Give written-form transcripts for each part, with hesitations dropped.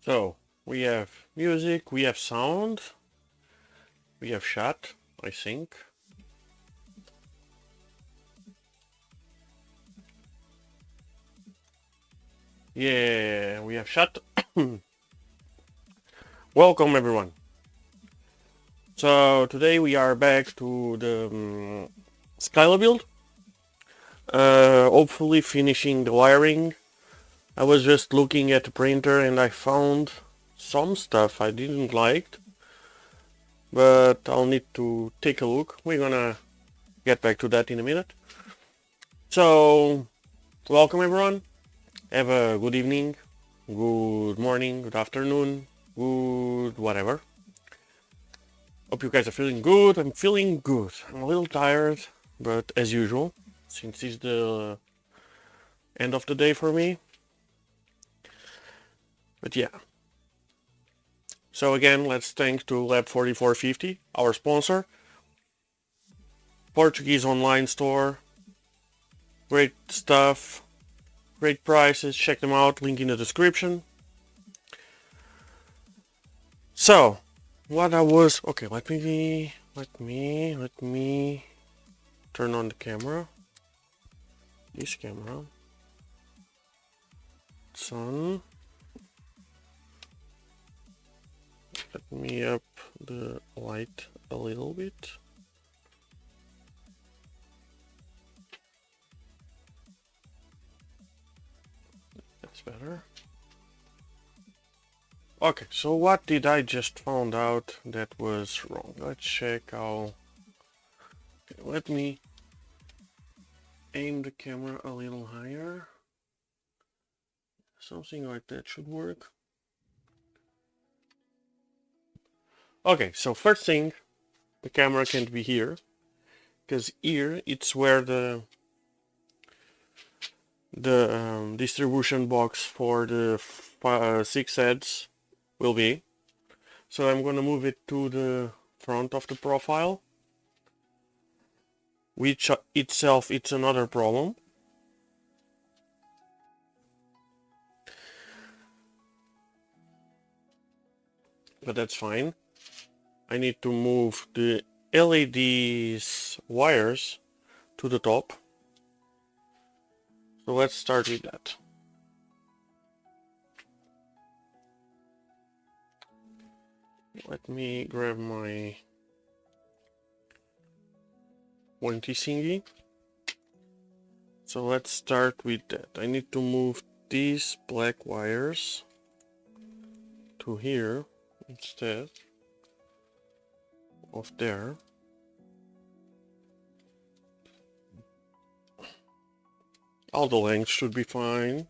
So we have music, we have sound, we have shot, I think. Yeah, we have shot. Welcome everyone. So today we are back to the Scylla build. Hopefully finishing the wiring. I was just looking at the printer and I found some stuff I didn't like, but I'll need to take a look. We're gonna get back to that in a minute. So welcome everyone. Have a good evening, good morning, good afternoon, good whatever. Hope you guys are feeling good. I'm feeling good. I'm a little tired, but as usual, since it's the end of the day for me. But yeah. So again, let's thank to Lab 4450, our sponsor. Portuguese online store. Great stuff. Great prices. Check them out. Link in the description. So, what I was... Okay, let me turn on the camera. This camera. Sun. Let me up the light a little bit. That's better. Okay, so what did I just found out that was wrong? Let's check how... Okay, let me aim the camera a little higher. Something like that should work. Okay, so first thing, the camera can't be here, because here it's where the distribution box for the 6 heads will be. So I'm gonna move it to the front of the profile, which itself it's another problem. But that's fine. I need to move the LED's wires to the top. So let's start with that. Let me grab my pointy thingy. So let's start with that. I need to move these black wires to here instead of there. All the lengths should be fine.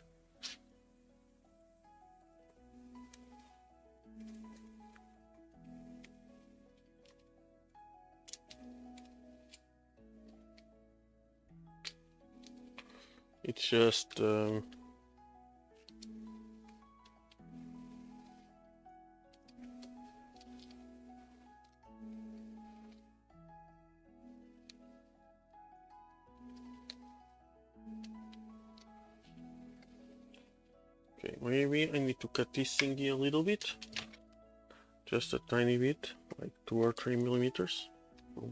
It's just okay, maybe I need to cut this thingy a little bit. Just a tiny bit, like 2 or 3 millimeters. Yeah.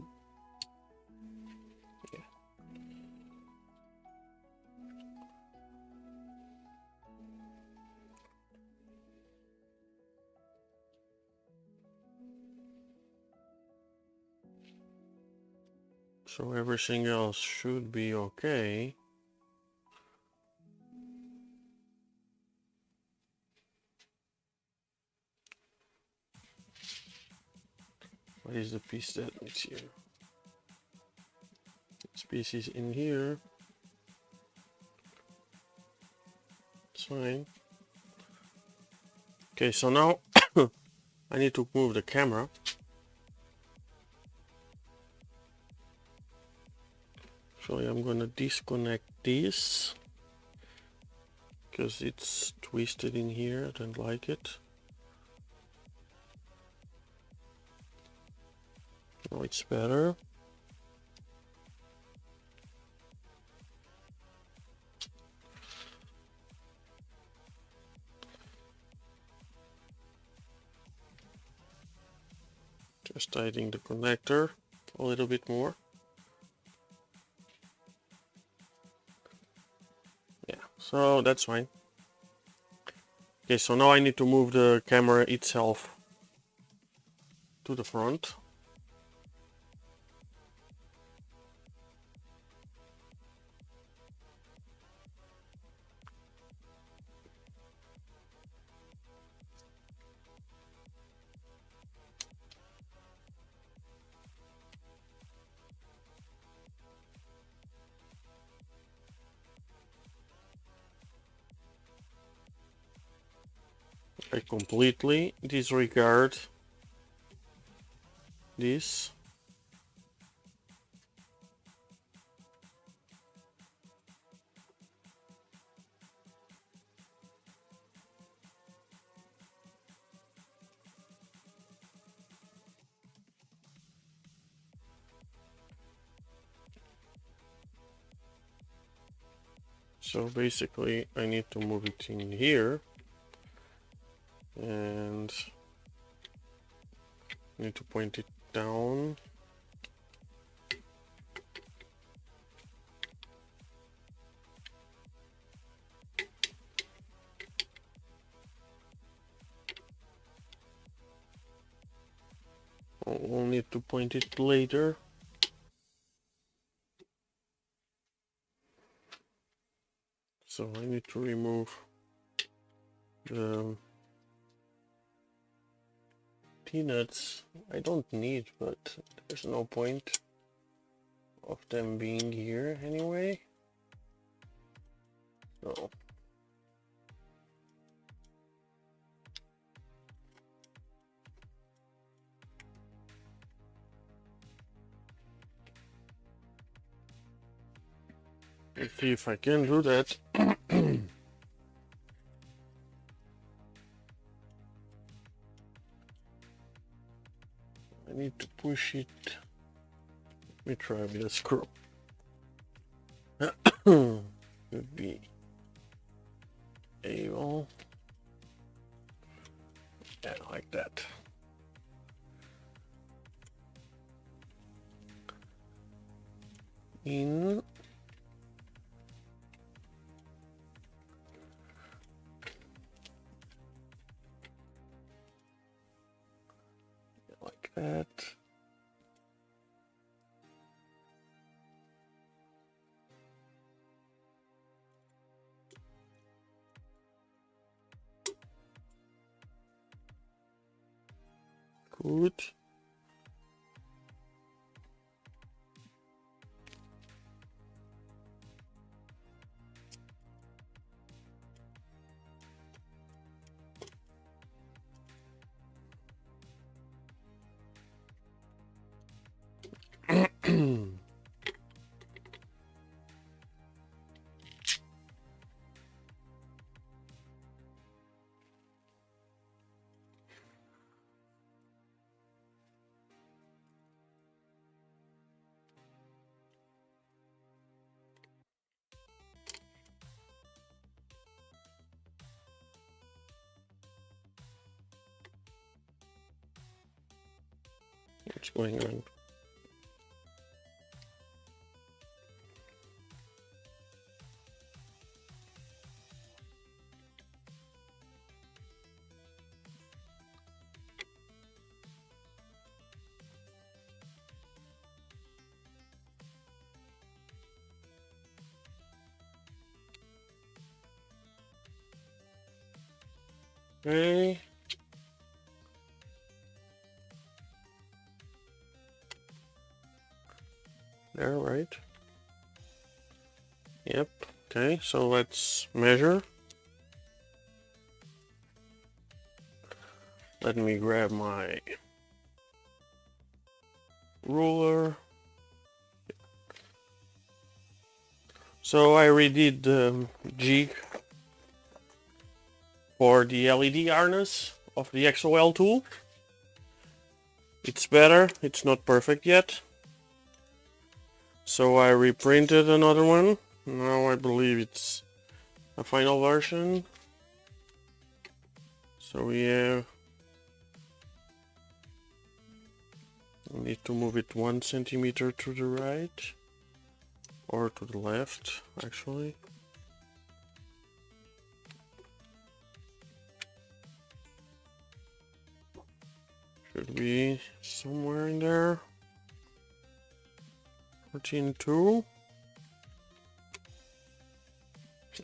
So everything else should be okay. What is the piece that is here? This piece is in here. It's fine. Okay, so now I need to move the camera. Actually, I'm gonna disconnect this because it's twisted in here. I don't like it. Now it's better. Just tightening the connector a little bit more. Yeah, so that's fine. Okay, so now I need to move the camera itself to the front. I completely disregard this. So basically I need to move it in here and need to point it down. We'll need to point it later. So I need to remove the peanuts. I don't need, but there's no point of them being here anyway. So let's see if I can do that. I need to push it. Let me try with a screw. Could be able. Yeah, like that. In. Like that. Good. What's going on? Okay. There, right? Yep. Okay, so let's measure. Let me grab my ruler. So I redid the jig for the LED harness of the XOL tool. It's better, it's not perfect yet. So I reprinted another one. Now I believe it's a final version. So we have I need to move it 1 centimeter to the right, or to the left, actually. Should be somewhere in there. 14.2.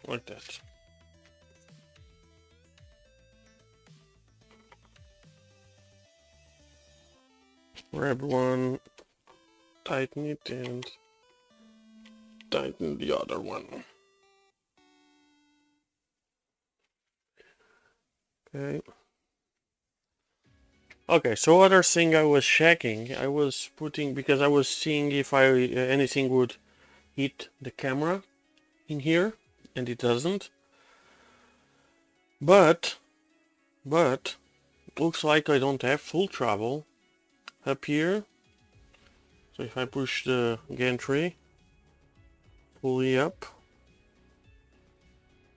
Like that. Grab one, tighten it, and tighten the other one. Okay. Okay, so other thing I was checking, I was putting, because I was seeing if anything would hit the camera in here, and it doesn't. But looks like I don't have full travel up here. So if I push the gantry fully up,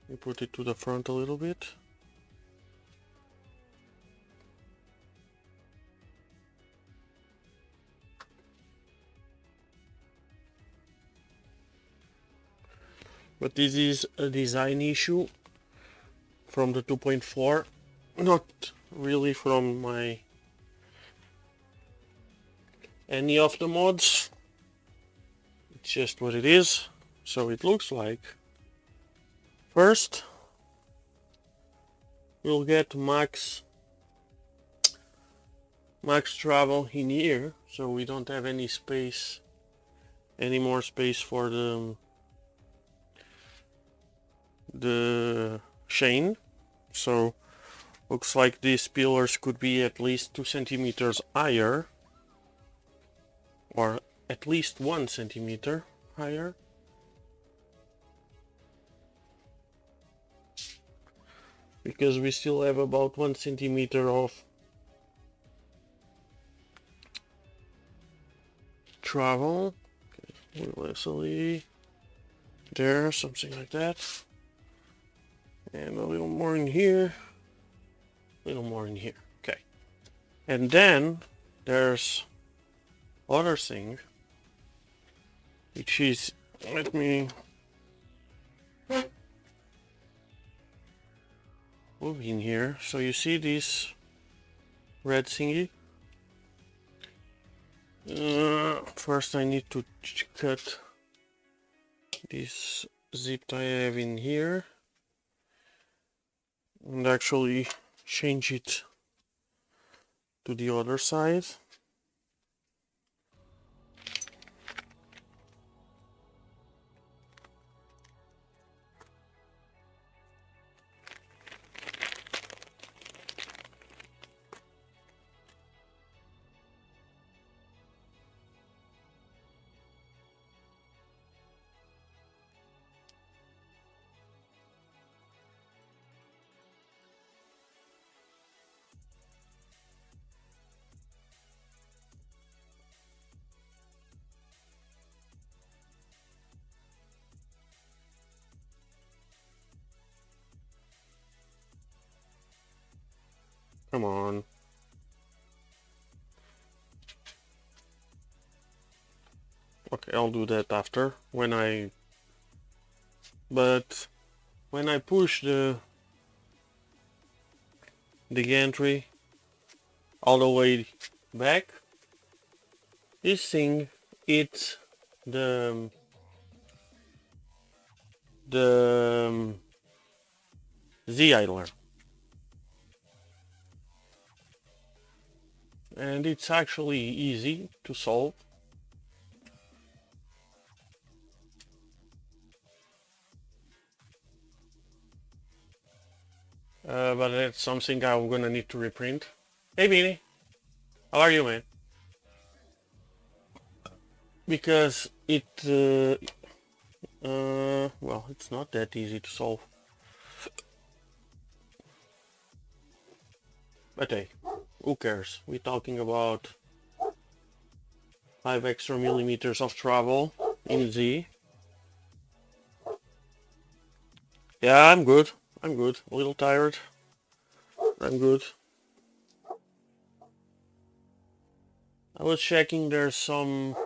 you put it to the front a little bit. But this is a design issue from the 2.4, not really from any of the mods. It's just what it is. So it looks like first we'll get max travel in here, so we don't have any more space for the chain. So looks like these pillars could be at least 2 centimeters higher, or at least 1 centimeter higher. Because we still have about 1 centimeter of travel. Okay, SLE there, something like that. And a little more in here, a little more in here. Okay. And then there's other thing, which is, let me move in here. So you see this red thingy? First I need to cut this zip I have in here and actually change it to the other side. Come on. Okay, I'll do that after, but when I push the gantry all the way back, this thing, it's the Z-idler. And it's actually easy to solve. But that's something I'm gonna need to reprint. Hey Beanie, how are you, man? Because well, it's not that easy to solve. But hey, who cares? We're talking about 5 extra millimeters of travel in Z. Yeah, I'm good. I'm good. A little tired. I'm good. I was checking there's some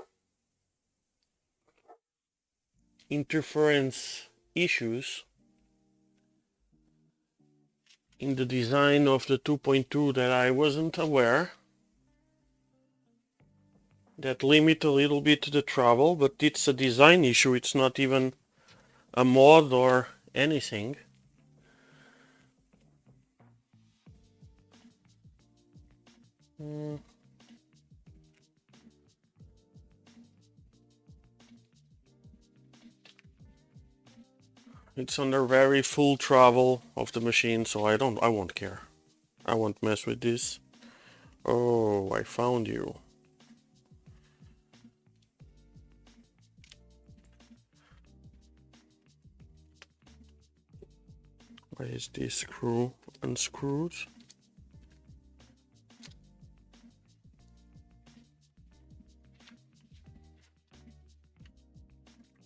interference issues in the design of the 2.2 that I wasn't aware, that limit a little bit the travel, but it's a design issue, it's not even a mod or anything. It's under very full travel of the machine, so I won't care. I won't mess with this. Oh, I found you. Why is this screw unscrewed?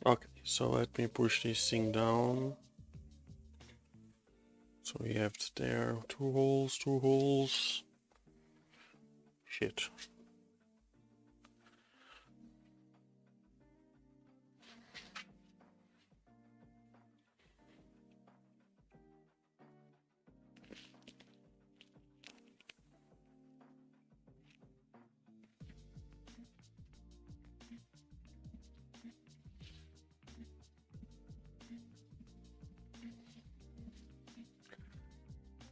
Okay, so let me push this thing down. So we have there two holes. Shit.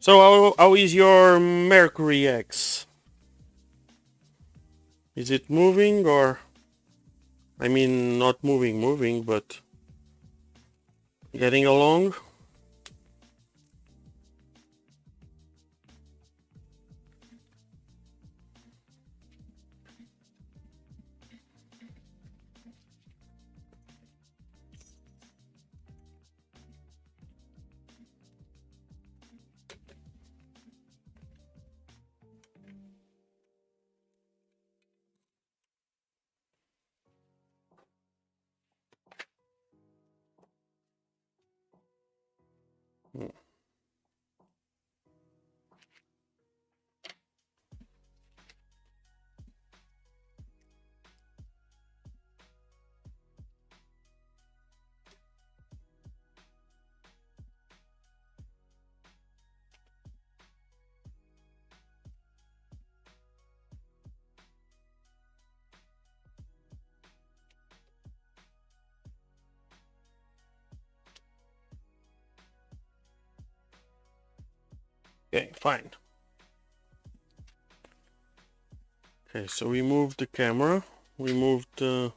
So how is your Mercury X? Is it moving, or, I mean, not moving, but getting along? Okay, fine. Okay, so we moved the camera. We moved the...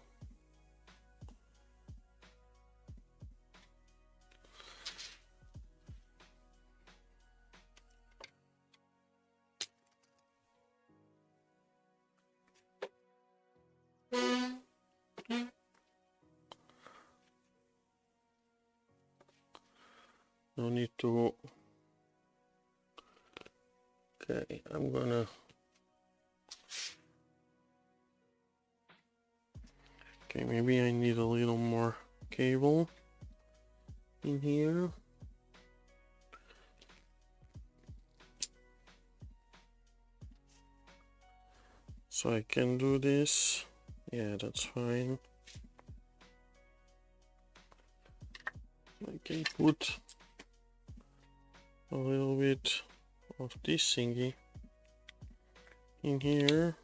No need to... Okay, I'm gonna... Okay, maybe I need a little more cable in here. So I can do this. Yeah, that's fine. I can put a little bit of this thingy in here.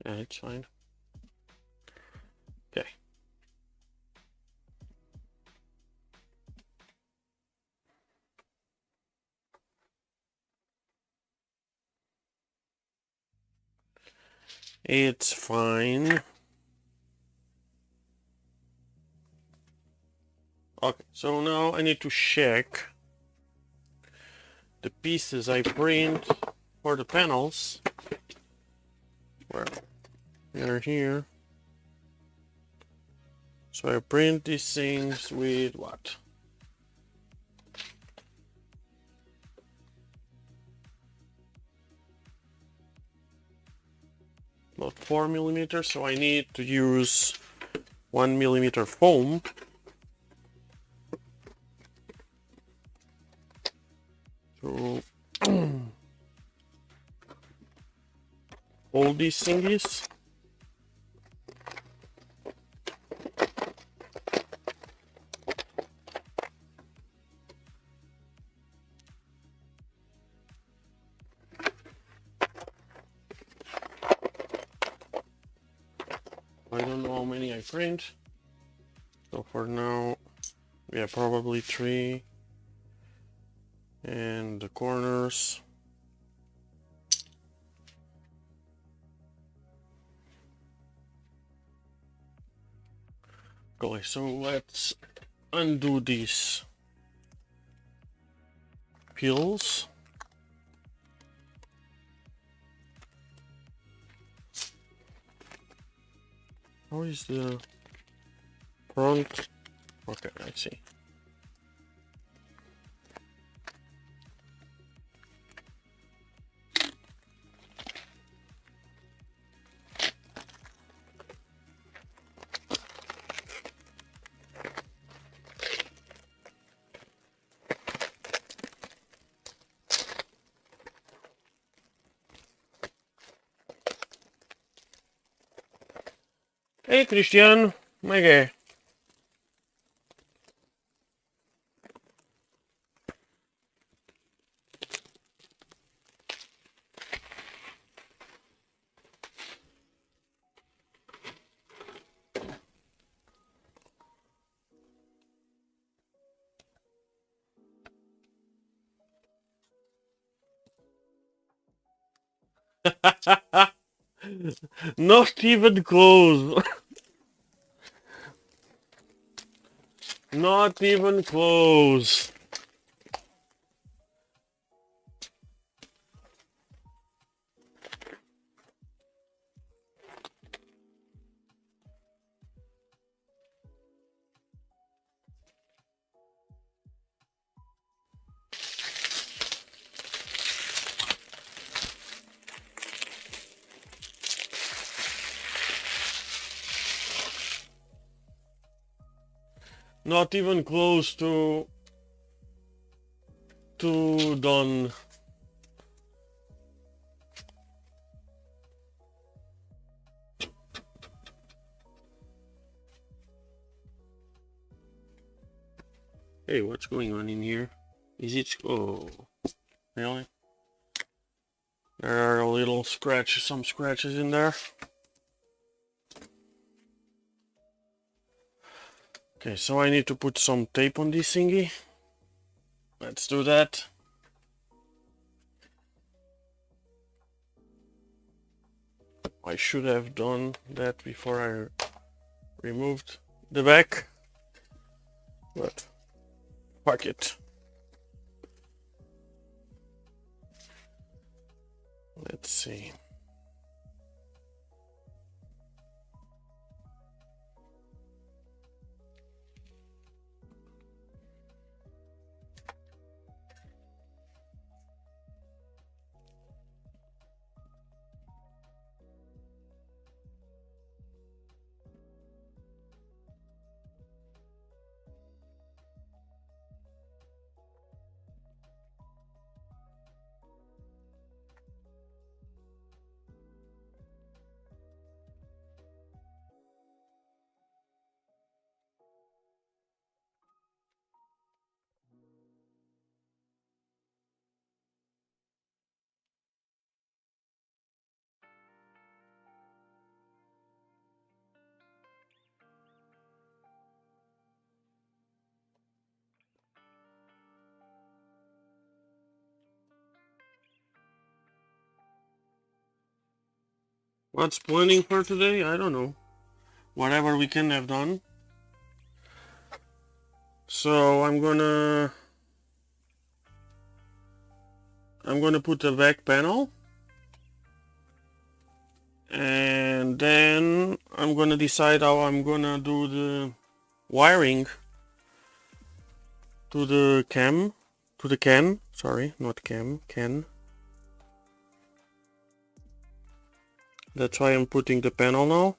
Yeah, it's fine. Okay. It's fine. Okay, so now I need to check the pieces I print for the panels. Well, they're here. So I print these things with what? About 4mm, so I need to use 1mm foam. To hold these thingies. I don't know how many I print, so for now, yeah, probably 3, and the corners. Okay, so let's undo these peels. How is the front? Okay, I see. Hey Christian, my guy. Not even close. Not even close. Not even close to done. Hey, what's going on in here? Is it? Oh, really? There are a little scratches, some scratches in there. Okay, so I need to put some tape on this thingy. Let's do that. I should have done that before I removed the back, but fuck it. Let's see. What's planning for today? I don't know. Whatever we can have done. So I'm gonna put the back panel, and then I'm gonna decide how I'm gonna do wiring to the can, sorry, not can. That's why I'm putting the panel now.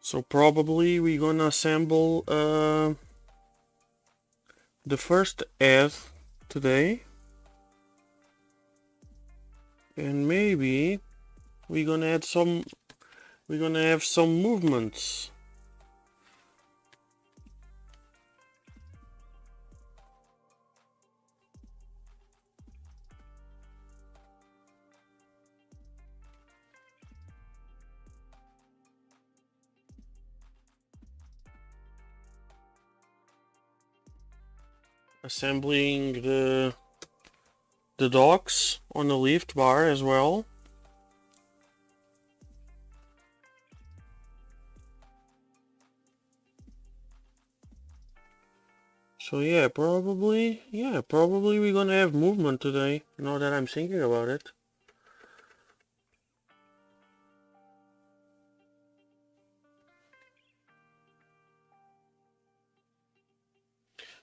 So probably we're gonna assemble the first head today, and maybe we're gonna have some movements. Assembling the docks on the lift bar as well. So yeah, probably we're gonna have movement today, now that I'm thinking about it.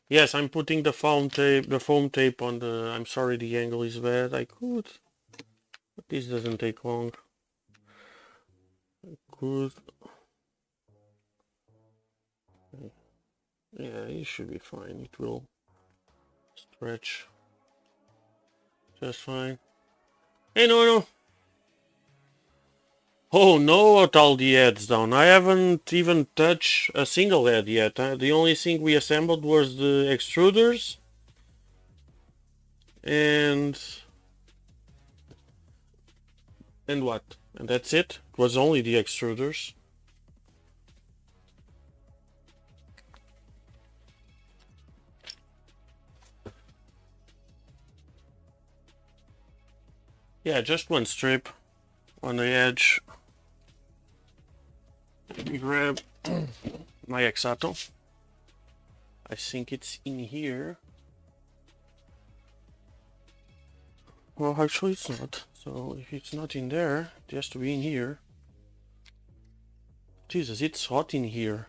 Yes, I'm putting the foam tape on the, I'm sorry the angle is bad, I could, but this doesn't take long. I could, yeah, it should be fine, it will stretch just fine. Hey, no. Oh no, at all the heads down. I haven't even touched a single head yet. The only thing we assembled was the extruders. And what? And that's it. It was only the extruders. Yeah, just one strip on the edge. Let me grab my Exacto. I think it's in here. Well, actually it's not. So if it's not in there, it has to be in here. Jesus, it's hot in here.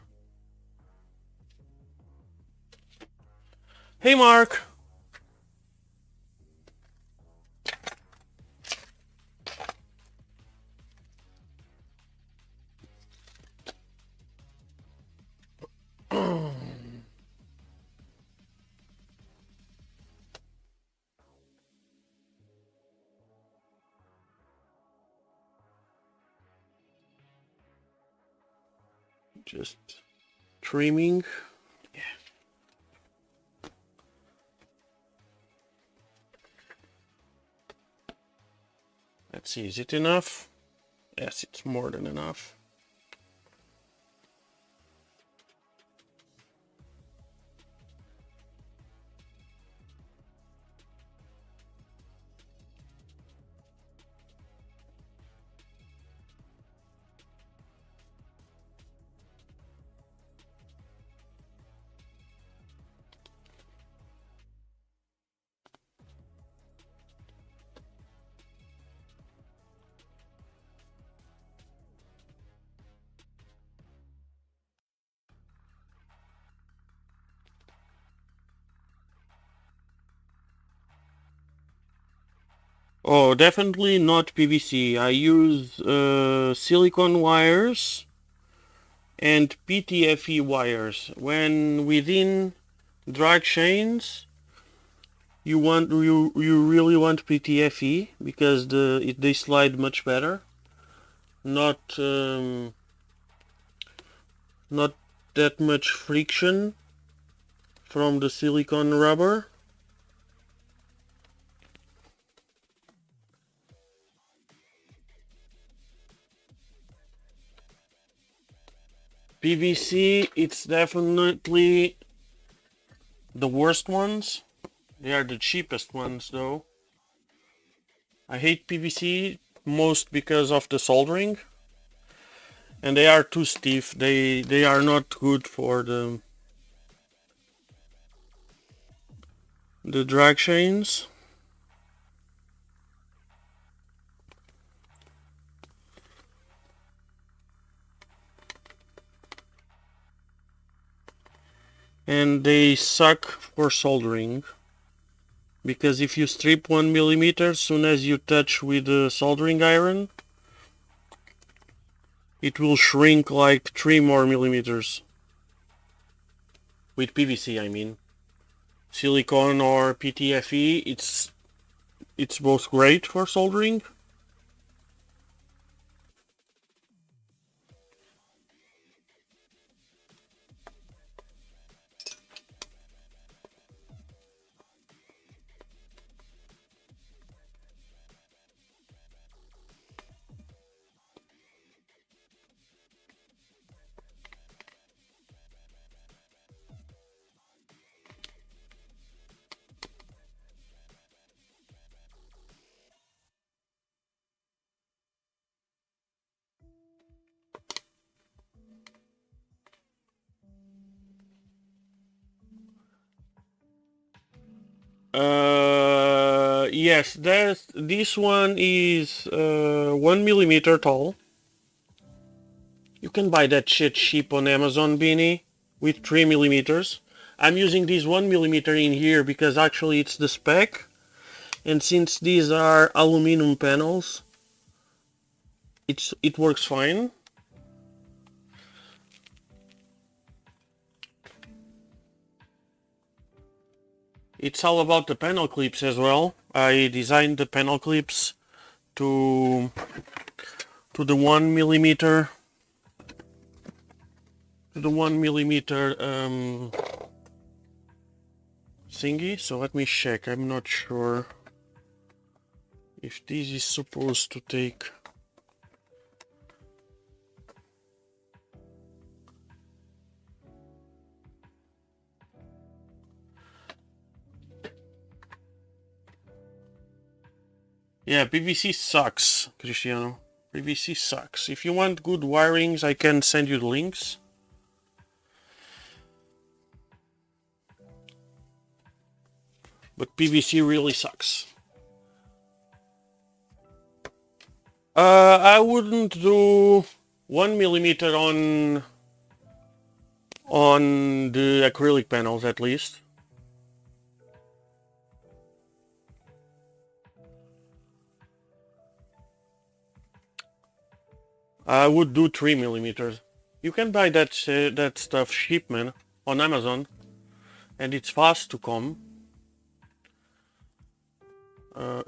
Hey, Mark! Just trimming. Yeah. Let's see, is it enough? Yes, it's more than enough. Oh, definitely not PVC. I use silicone wires and PTFE wires. When within drag chains, you really want PTFE because they slide much better. Not that much friction from the silicone rubber. PVC, it's definitely the worst ones. They are the cheapest ones though. I hate PVC most because of the soldering. And they are too stiff. They are not good for the drag chains. and they suck for soldering, because if you strip 1 millimeter, as soon as you touch with the soldering iron, it will shrink like 3 more millimeters. With PVC, I mean. Silicone or PTFE, it's both great for soldering. Yes, this one is 1 millimeter tall. You can buy that shit cheap on Amazon, Beanie, with 3 millimeters. I'm using this 1 millimeter in here because actually it's the spec, and since these are aluminum panels, it works fine. It's all about the panel clips as well. I designed the panel clips to the 1 millimeter thingy. So let me check. I'm not sure if this is supposed to take. Yeah, PVC sucks, Cristiano. PVC sucks. If you want good wirings, I can send you the links. But PVC really sucks. I wouldn't do 1 millimeter on the acrylic panels, at least. I would do 3 millimeters. You can buy that stuff cheap, man, on Amazon, and it's fast to come.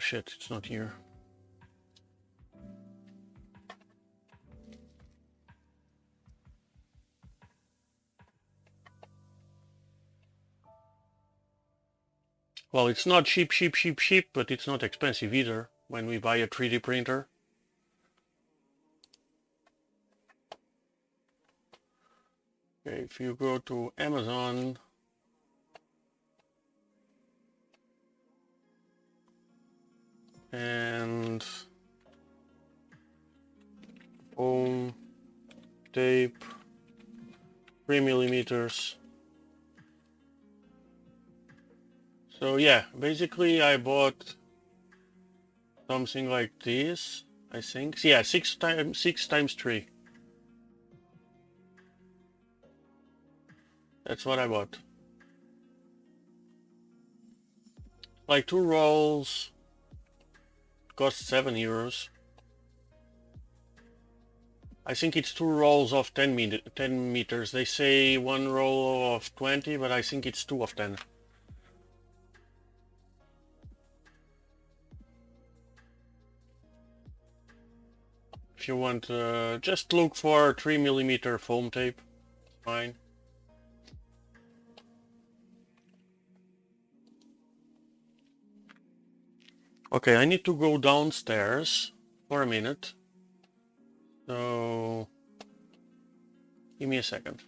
Shit, it's not here. Well, it's not cheap, but it's not expensive either when we buy a 3D printer. Okay, if you go to Amazon, and foam tape 3 millimeters. So yeah, basically I bought something like this, I think. Yeah, 6 times 3. That's what I bought. Like 2 rolls cost €7. I think it's 2 rolls of 10 meters. They say 1 roll of 20, but I think it's 2 of 10. If you want, just look for 3 millimeter foam tape. Fine. Okay, I need to go downstairs for a minute. So, give me a second.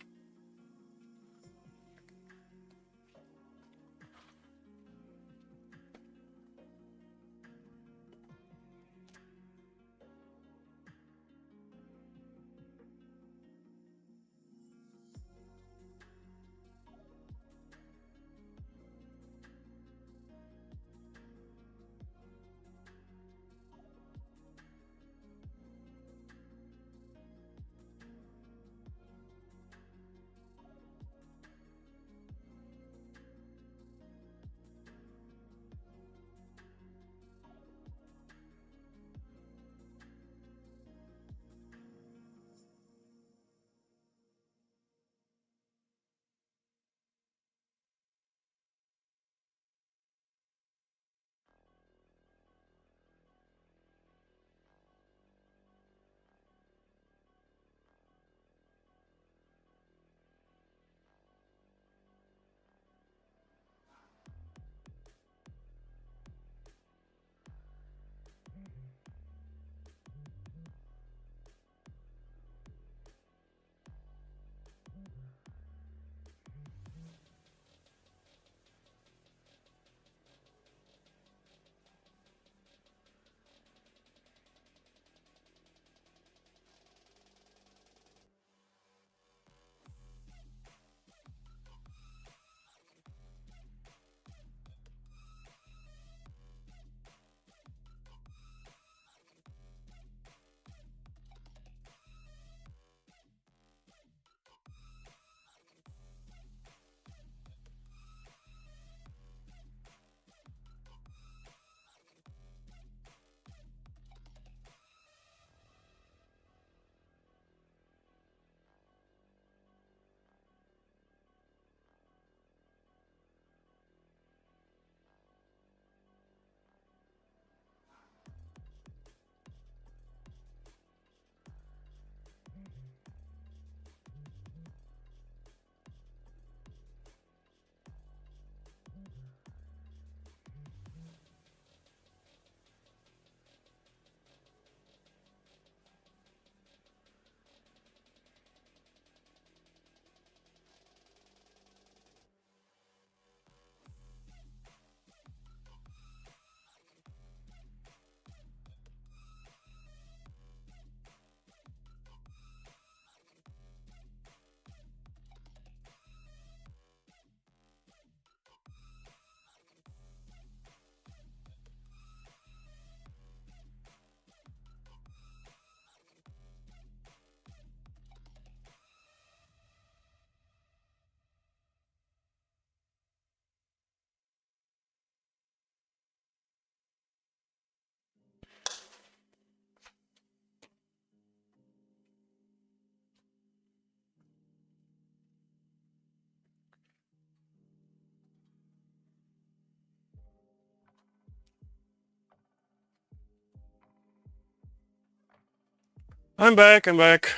I'm back, I'm back.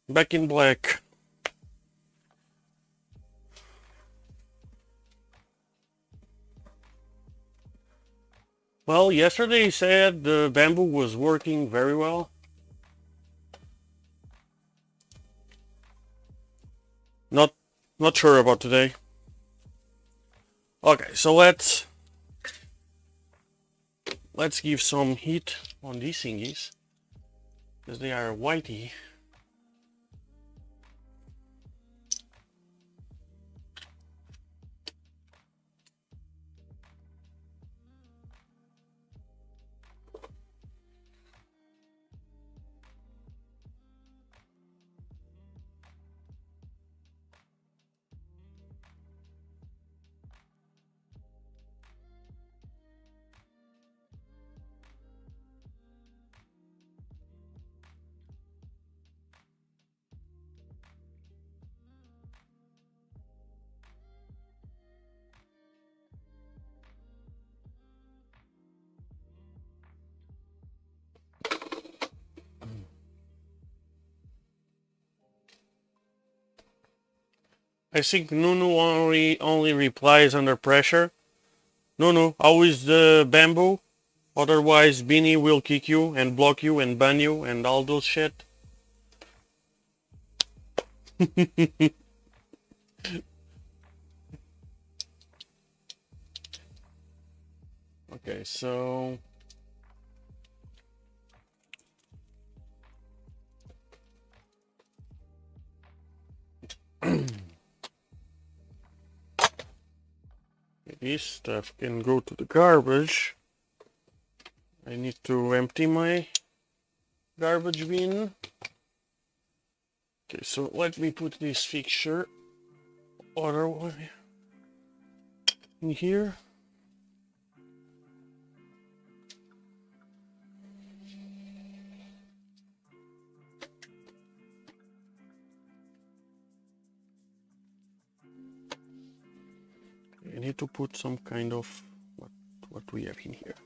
Back in black. Well, yesterday he said the bamboo was working very well. Not sure about today. Okay, so let's give some heat on these thingies, because they are whitey. I think Nunu only replies under pressure. Nunu, always the bamboo. Otherwise, Beanie will kick you and block you and ban you and all those shit. Okay, so this stuff can go to the garbage. I need to empty my garbage bin. Okay, so let me put this fixture other way in here. I need to put some kind of what we have in here.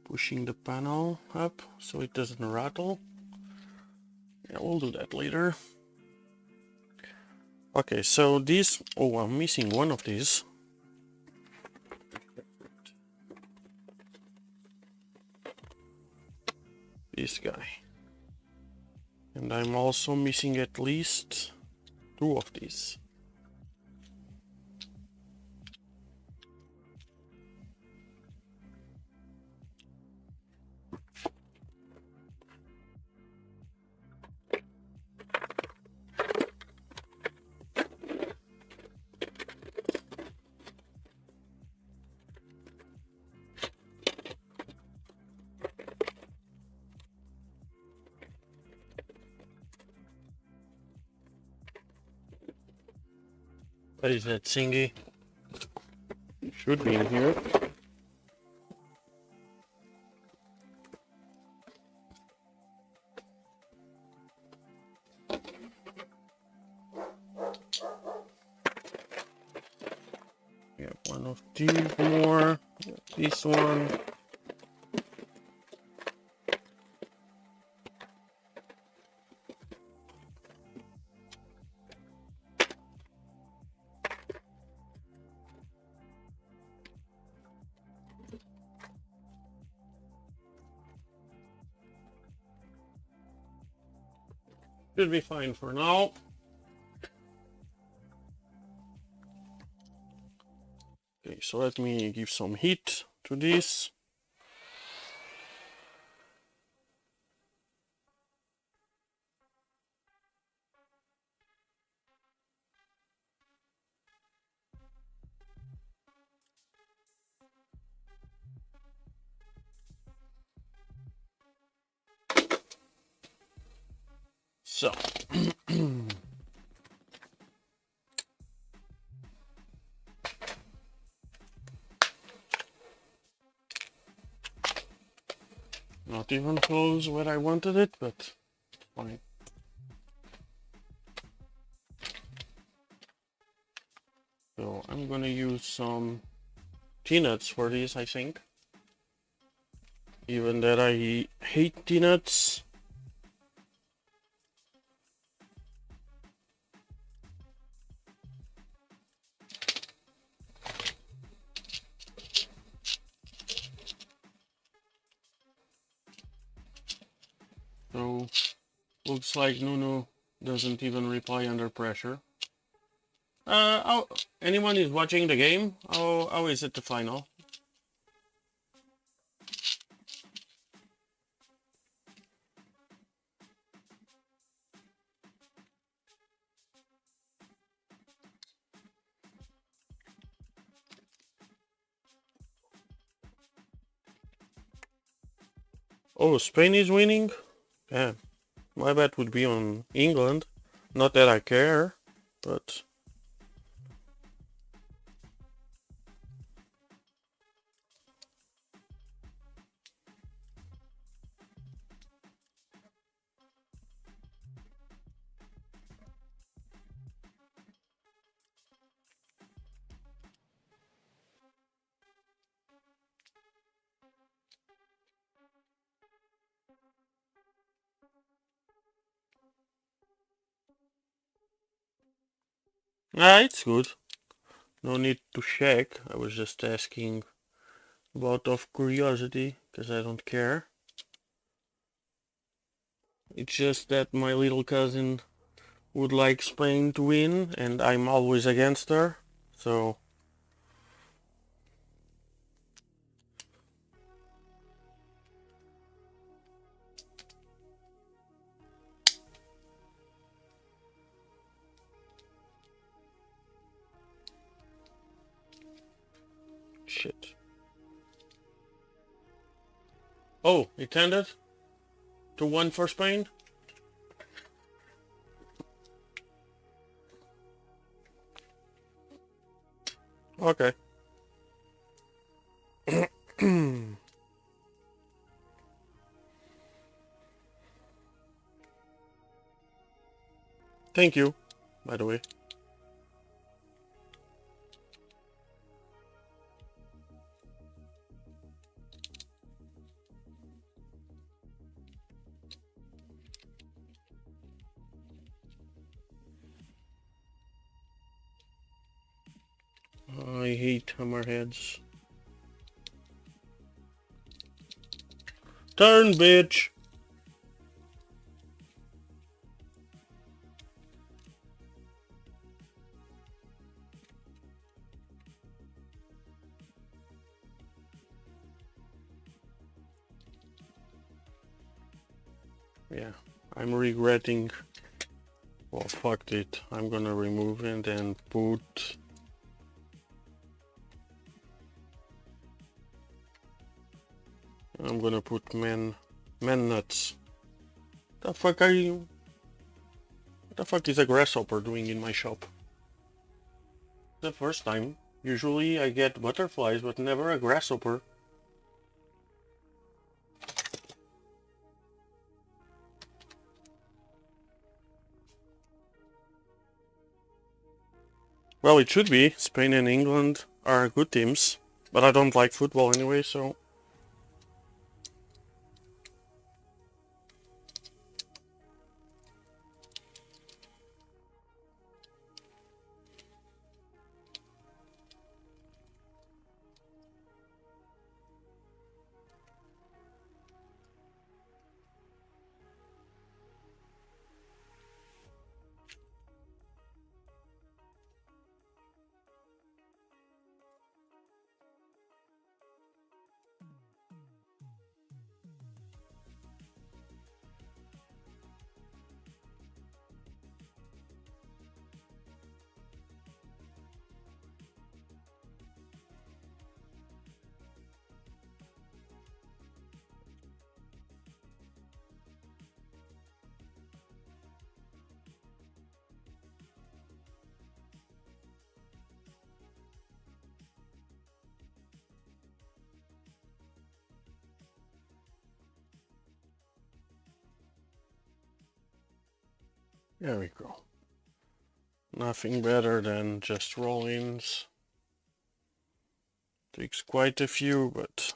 Pushing the panel up so it doesn't rattle. Yeah, we'll do that later. Okay, so this, oh, I'm missing one of these. This guy. And I'm also missing at least 2 of these. What is that thingy? Should be in here. We have one of these more. This one. Should be fine for now. Okay, so let me give some heat to this. So not even close where I wanted it, but fine. So I'm gonna use some T-nuts for these, I think. Even that I hate T-nuts. So, looks like Nunu doesn't even reply under pressure. Anyone is watching the game? How is it the final? Oh, Spain is winning? Yeah, my bet would be on England. Not that I care, but... Ah, it's good. No need to check. I was just asking out of curiosity, because I don't care. It's just that my little cousin would like Spain to win, and I'm always against her, so... Shit. Oh, it ended? 2-1 for Spain? Okay. Thank you, by the way. I hate hammerheads. Turn, bitch! Yeah, I'm regretting... Well, fuck it. I'm gonna remove it and put... I'm gonna put man nuts. The fuck are you... What the fuck is a grasshopper doing in my shop? The first time. Usually I get butterflies, but never a grasshopper. Well, it should be. Spain and England are good teams. But I don't like football anyway, so... There we go. Nothing better than just roll-ins. Takes quite a few, but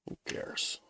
who cares?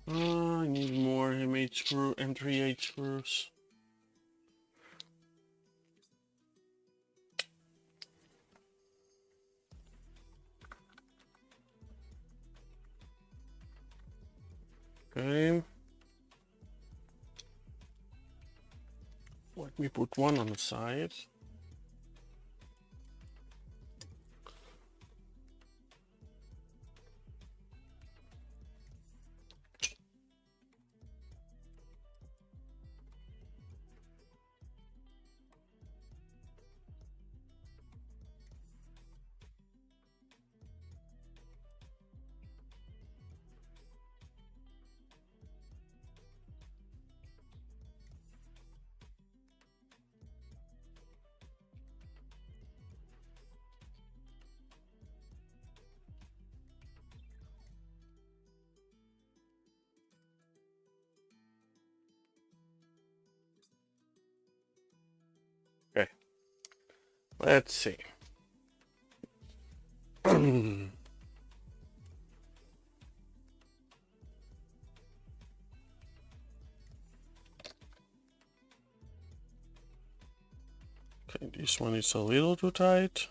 I need more M3H screws. Okay. Let me put one on the side. Okay. Let's see. Okay, this one is a little too tight.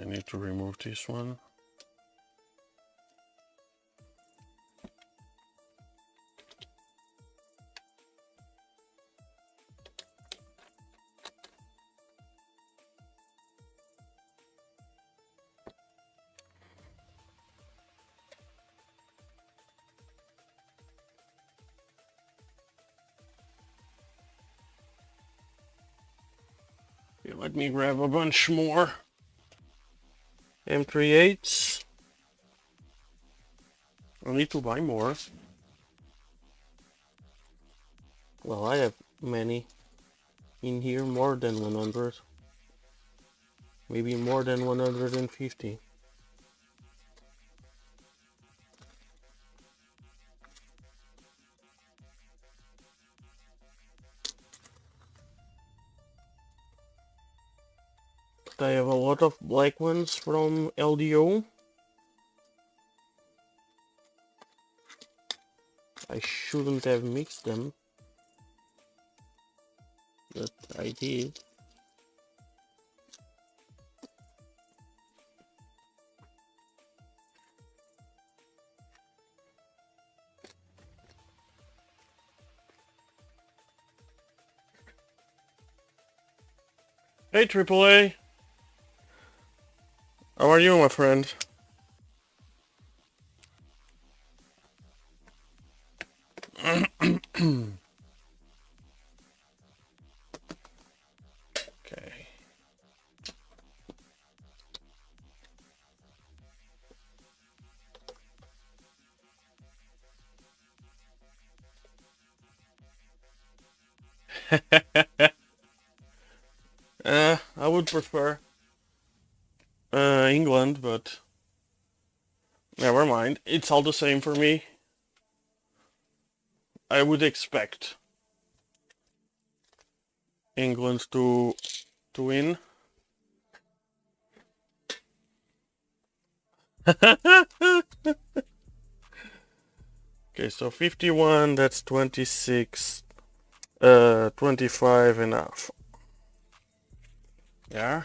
I need to remove this one. Okay, let me grab a bunch more M38s. I need to buy more. Well, I have many in here, more than 100. Maybe more than 150. But I have a lot of black ones from LDO. I shouldn't have mixed them, but I did. Hey AAA! How are you, my friend? Okay. I would prefer England, but never mind. It's all the same for me. I would expect England to win. Okay, so 51, that's 26, 25 and a half. Yeah.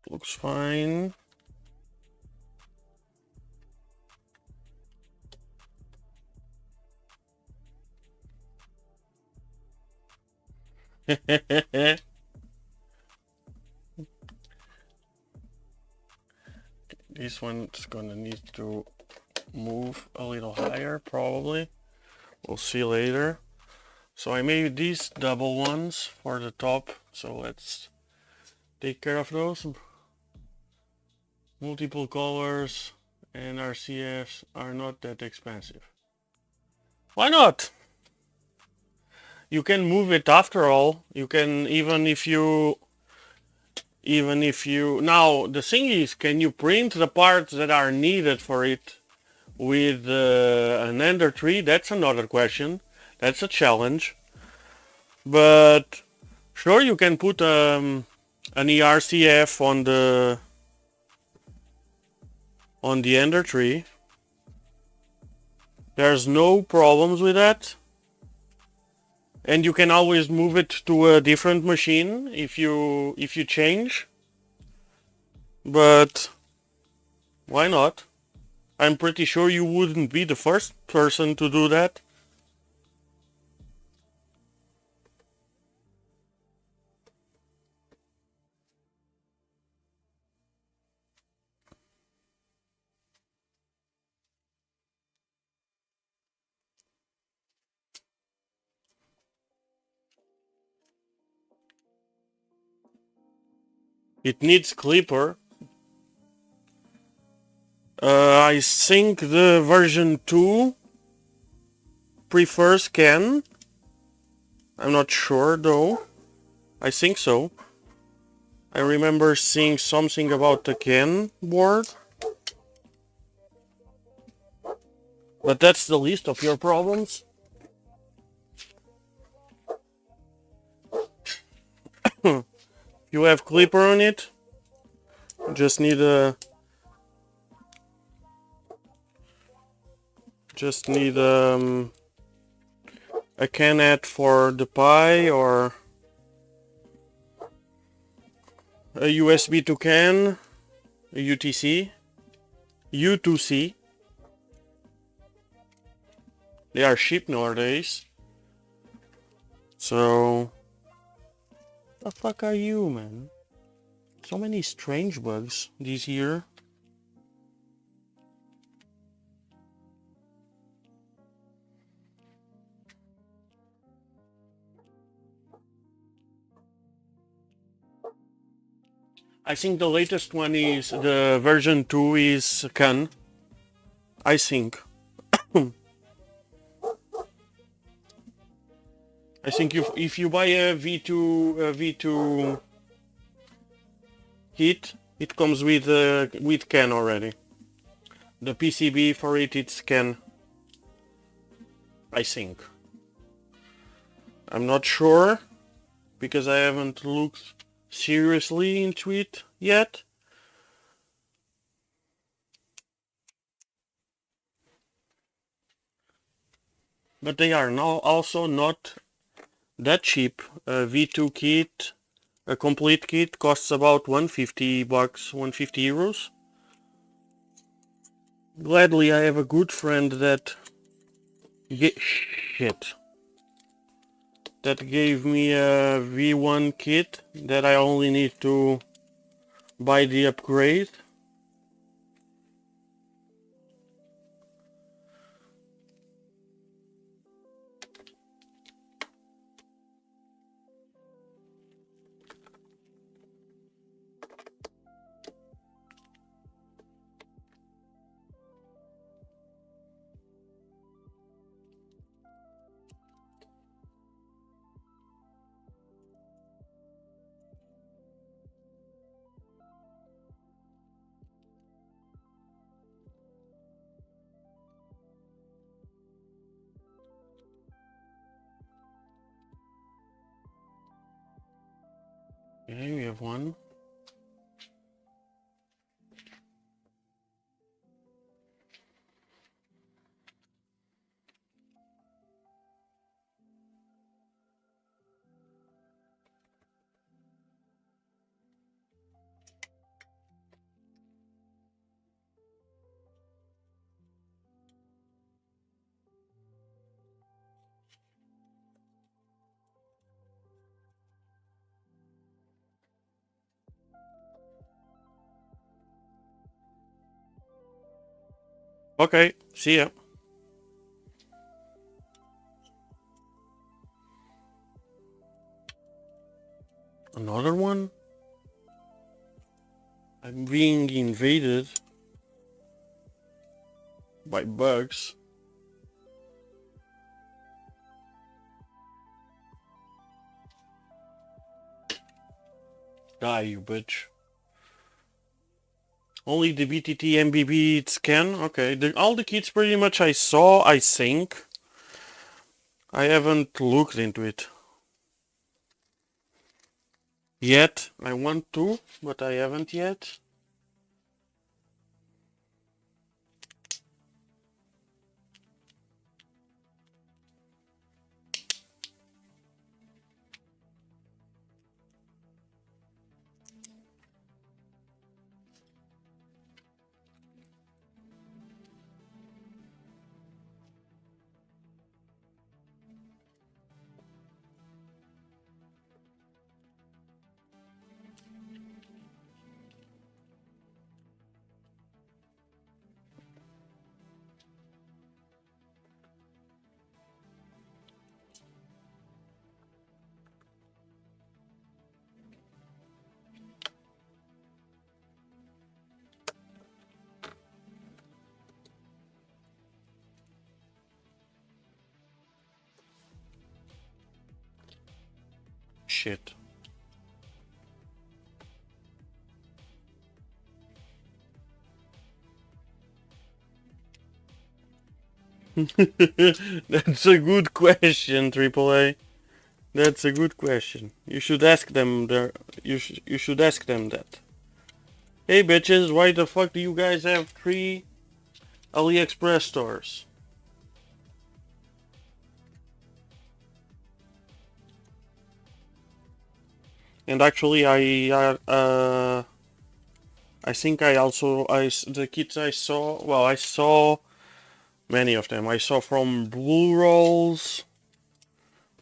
Looks fine. This one's gonna need to move a little higher, probably. We'll see later. So I made these double ones for the top, so let's take care of those. Multiple colors and RCFs are not that expensive. Why not? You can move it after all. You can, even if you now the thing is, can you print the parts that are needed for it with an Ender tree? That's another question. That's a challenge. But sure, you can put an ERCF on the Ender tree. There's no problems with that. And you can always move it to a different machine if you change. But why not? I'm pretty sure you wouldn't be the first person to do that. It needs clipper. I think the version 2 prefers CAN. I'm not sure though. I think so. I remember seeing something about the CAN board. But that's the least of your problems. You have clipper on it. Just need a CANat for the Pi or a USB to CAN, a UTC, U2C. They are cheap nowadays. So, the fuck are you, man? So many strange bugs this year. I think the latest one is the version 2 is CAN. I think. I think if you buy a V2 kit, it comes with CAN already. The PCB for it, it's CAN. I think. I'm not sure because I haven't looked seriously into it yet. But they are now also not that cheap. A V2 kit, a complete kit, costs about 150 bucks, 150 euros. Gladly, I have a good friend that that gave me a V1 kit that I only need to buy the upgrade. Okay, we have one. Okay, see ya. Another one? I'm being invaded by bugs. Die, you bitch. Only the BTT MBB scan? Okay, all the kits pretty much I saw, I think. I haven't looked into it yet. I want to, but I haven't yet. Shit. That's a good question, AAA. That's a good question. You should ask them there. You should ask them that. Hey bitches, why the fuck do you guys have 3 AliExpress stores? And actually, I think the kits I saw. Well, I saw many of them. I saw from Blue Rolls,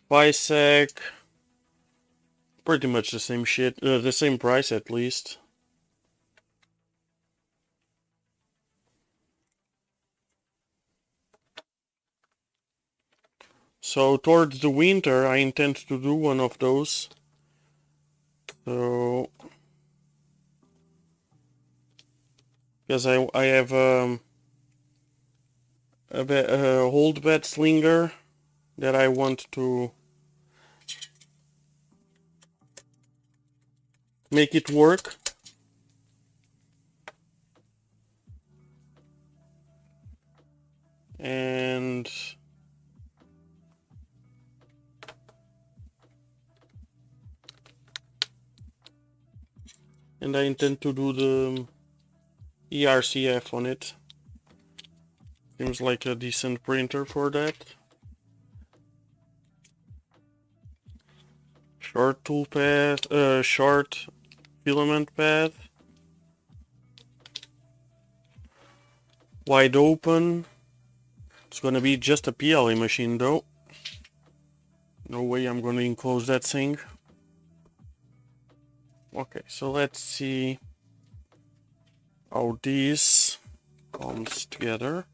Bisec, pretty much the same shit, the same price at least. So towards the winter, I intend to do one of those. So, because I have a hold bed slinger that I want to make it work. And I intend to do the ERCF on it. Seems like a decent printer for that. Short tool path, short filament path. Wide open. It's gonna be just a PLA machine though. No way I'm gonna enclose that thing. Okay, so let's see how this comes together.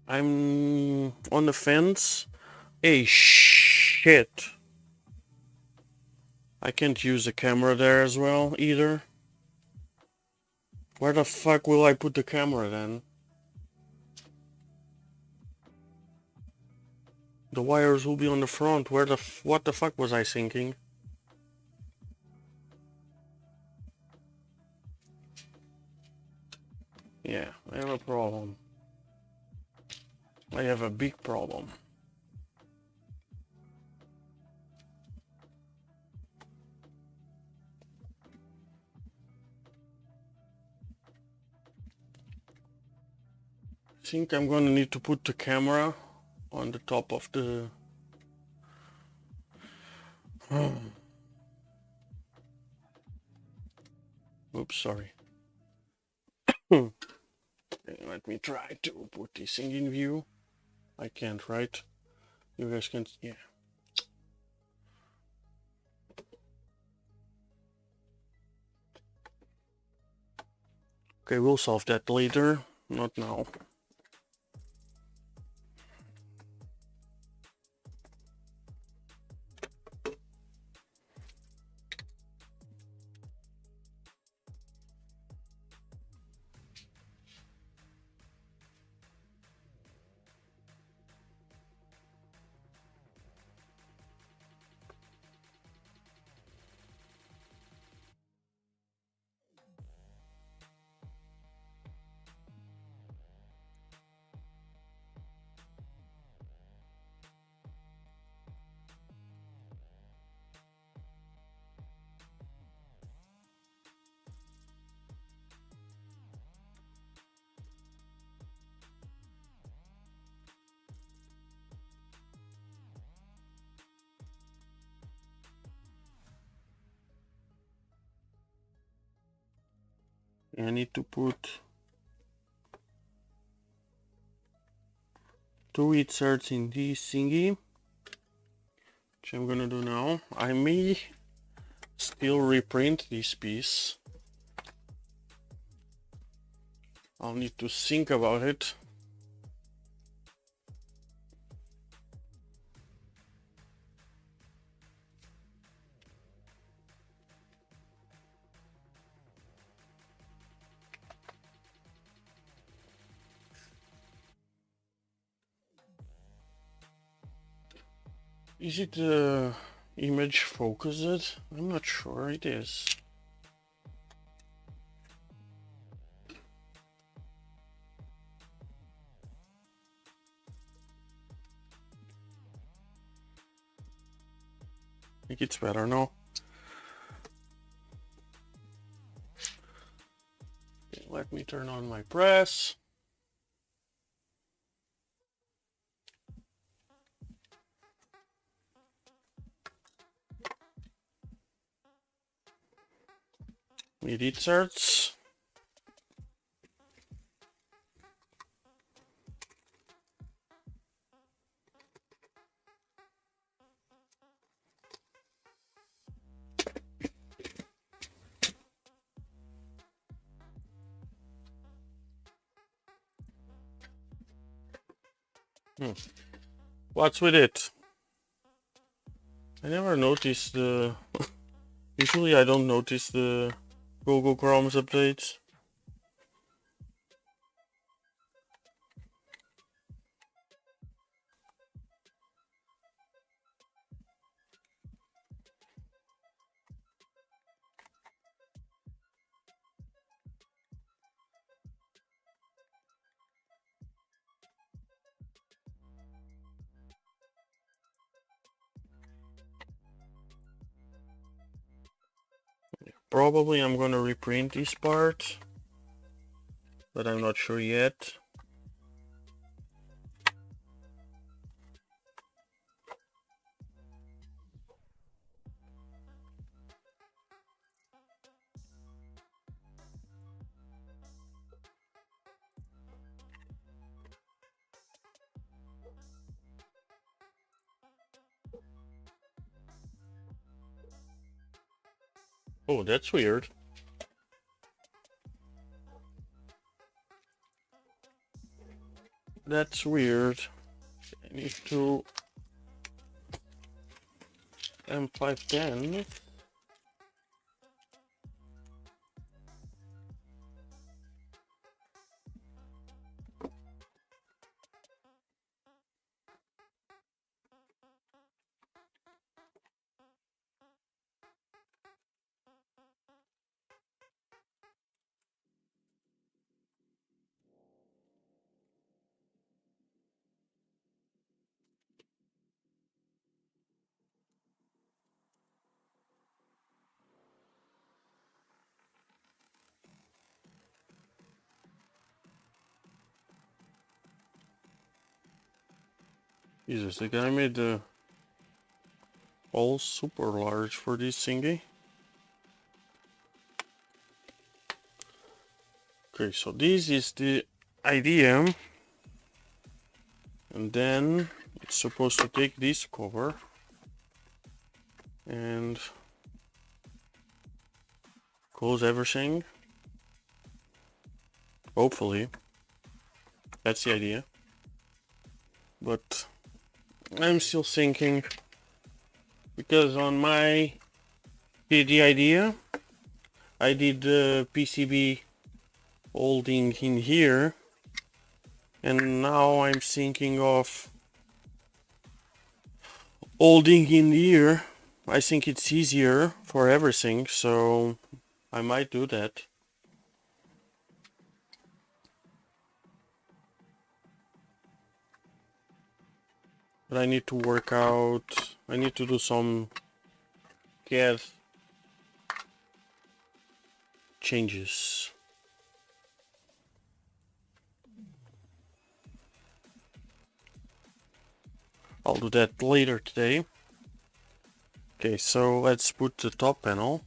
I'm on the fence. Hey, shit. I can't use the camera there as well either. Where the fuck will I put the camera then? The wires will be on the front. What the fuck was I thinking? Yeah, I have a problem. I have a big problem. I think I'm gonna need to put the camera on the top of the oops, sorry. Okay, let me try to put this thing in view. I can't, right? You guys can, yeah. Okay, we'll solve that later, not now. I need to put 2 inserts in this thingy, which I'm gonna do now. I may still reprint this piece. I'll need to think about it. Is it image focused? I'm not sure it is. I think it's better now. Okay, let me turn on my press. Need inserts. What's with it? I never noticed the... Usually I don't notice the Google Chrome's updates. Probably I'm gonna reprint this part, but I'm not sure yet. Oh, that's weird. That's weird. I need to M510. Jesus, the guy made the hole super large for this thingy. Okay, so this is the idea. And then it's supposed to take this cover and close everything. Hopefully. That's the idea. But I'm still thinking, because on my PD idea, I did the PCB holding in here, and now I'm thinking of holding in here. I think it's easier for everything, so I might do that. But I need to work out, I need to do some CAD changes. I'll do that later today. Okay, so let's put the top panel.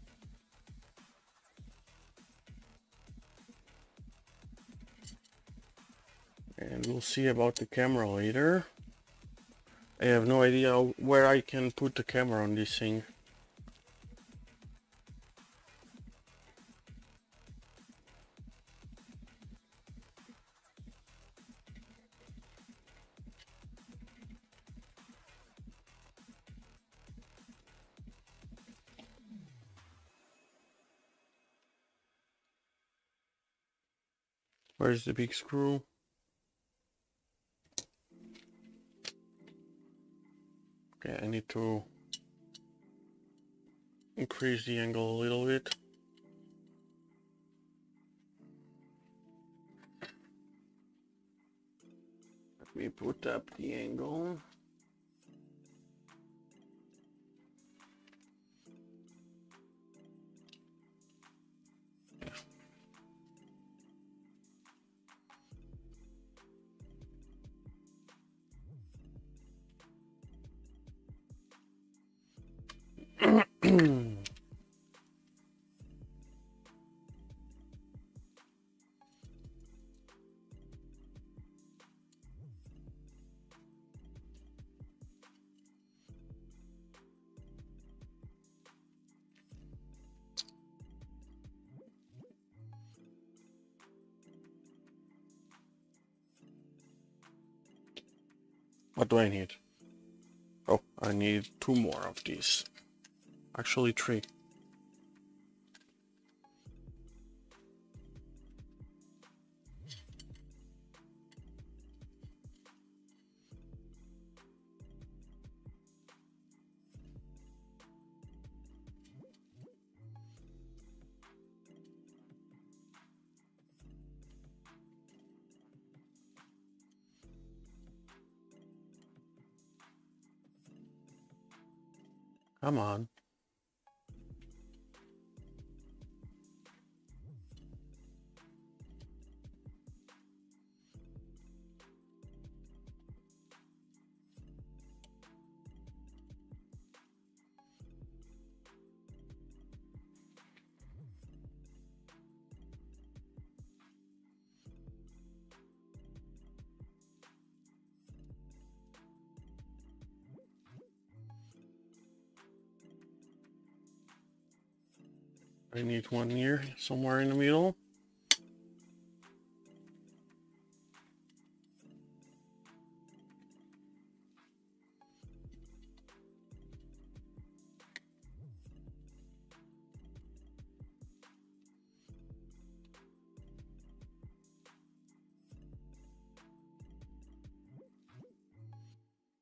And we'll see about the camera later. I have no idea where I can put the camera on this thing. Where's the big screw? Okay, I need to increase the angle a little bit. Let me put up the angle. What do I need? Oh, I need 2 more of these. Actually 3. Come on. I need one here, somewhere in the middle.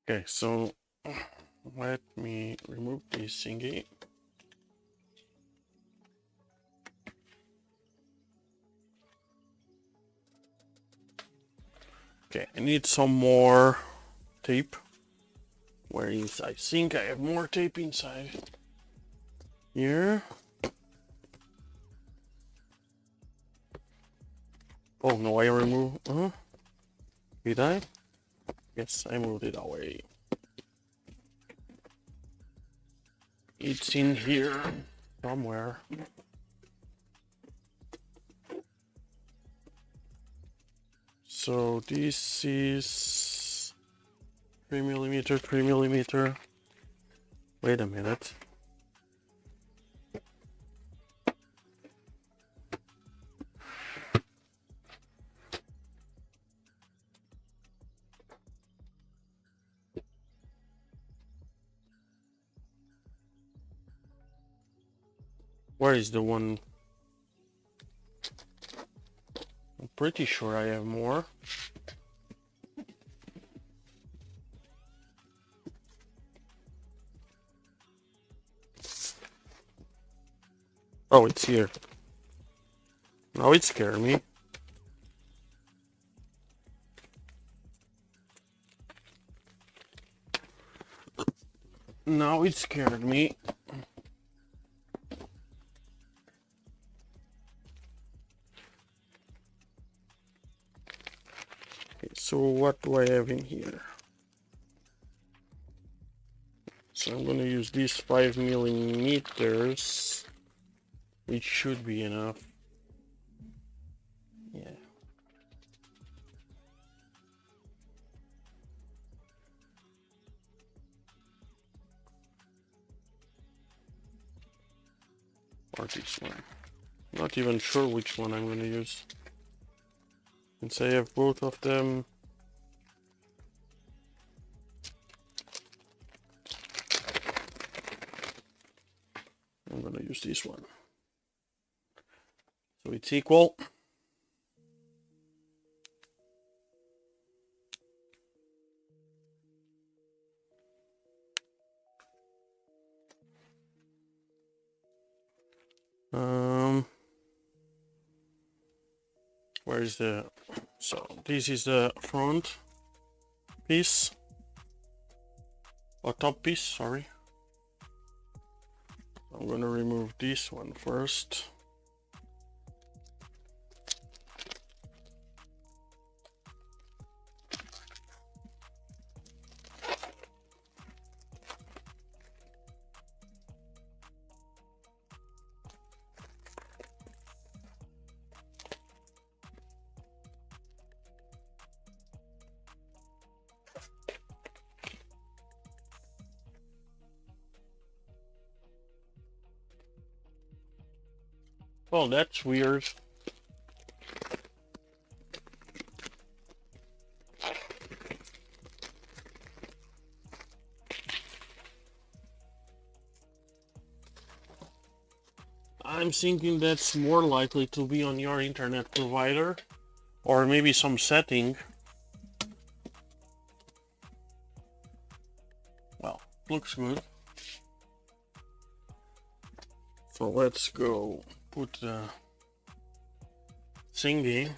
Okay, so let me remove this thingy. Okay, I need some more tape. Where is, I think I have more tape inside here. Oh no, I remove, did I? Yes, I moved it away. It's in here somewhere. So this is 3mm, 3mm. Wait a minute. Where is the one? I'm pretty sure I have more. Oh, it's here. Now it scared me. Now it scared me. Okay, so what do I have in here? So I'm gonna use these 5mm, which should be enough. Yeah. Or this one. Not even sure which one I'm gonna use. Since I have both of them. I'm gonna use this one. So it's equal. Where is the... So this is the front piece. Or top piece, sorry. I'm gonna remove this one first. Well, that's weird. I'm thinking that's more likely to be on your internet provider, or maybe some setting. Well, looks good. So let's go put the thingy.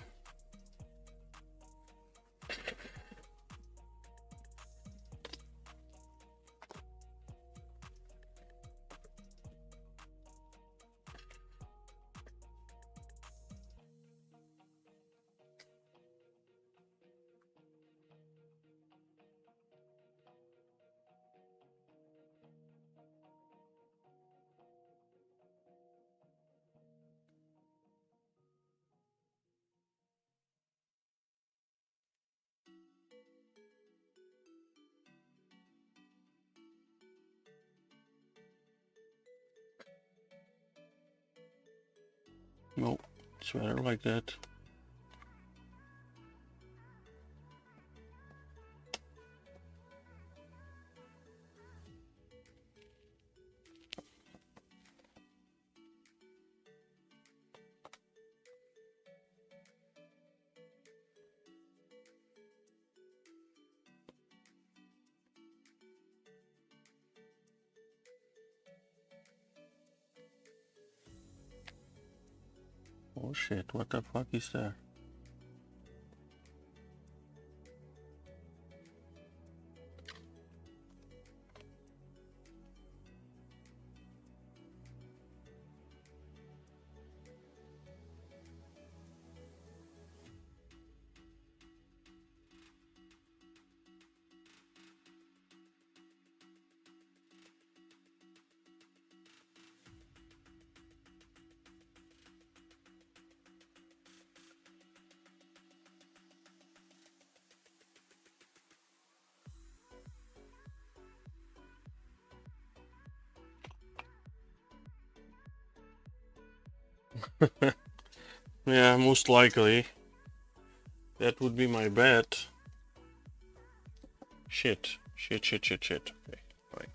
No, it's better like that. Oh shit, what the fuck is that? Yeah, most likely. That would be my bet. Shit. Okay, fine.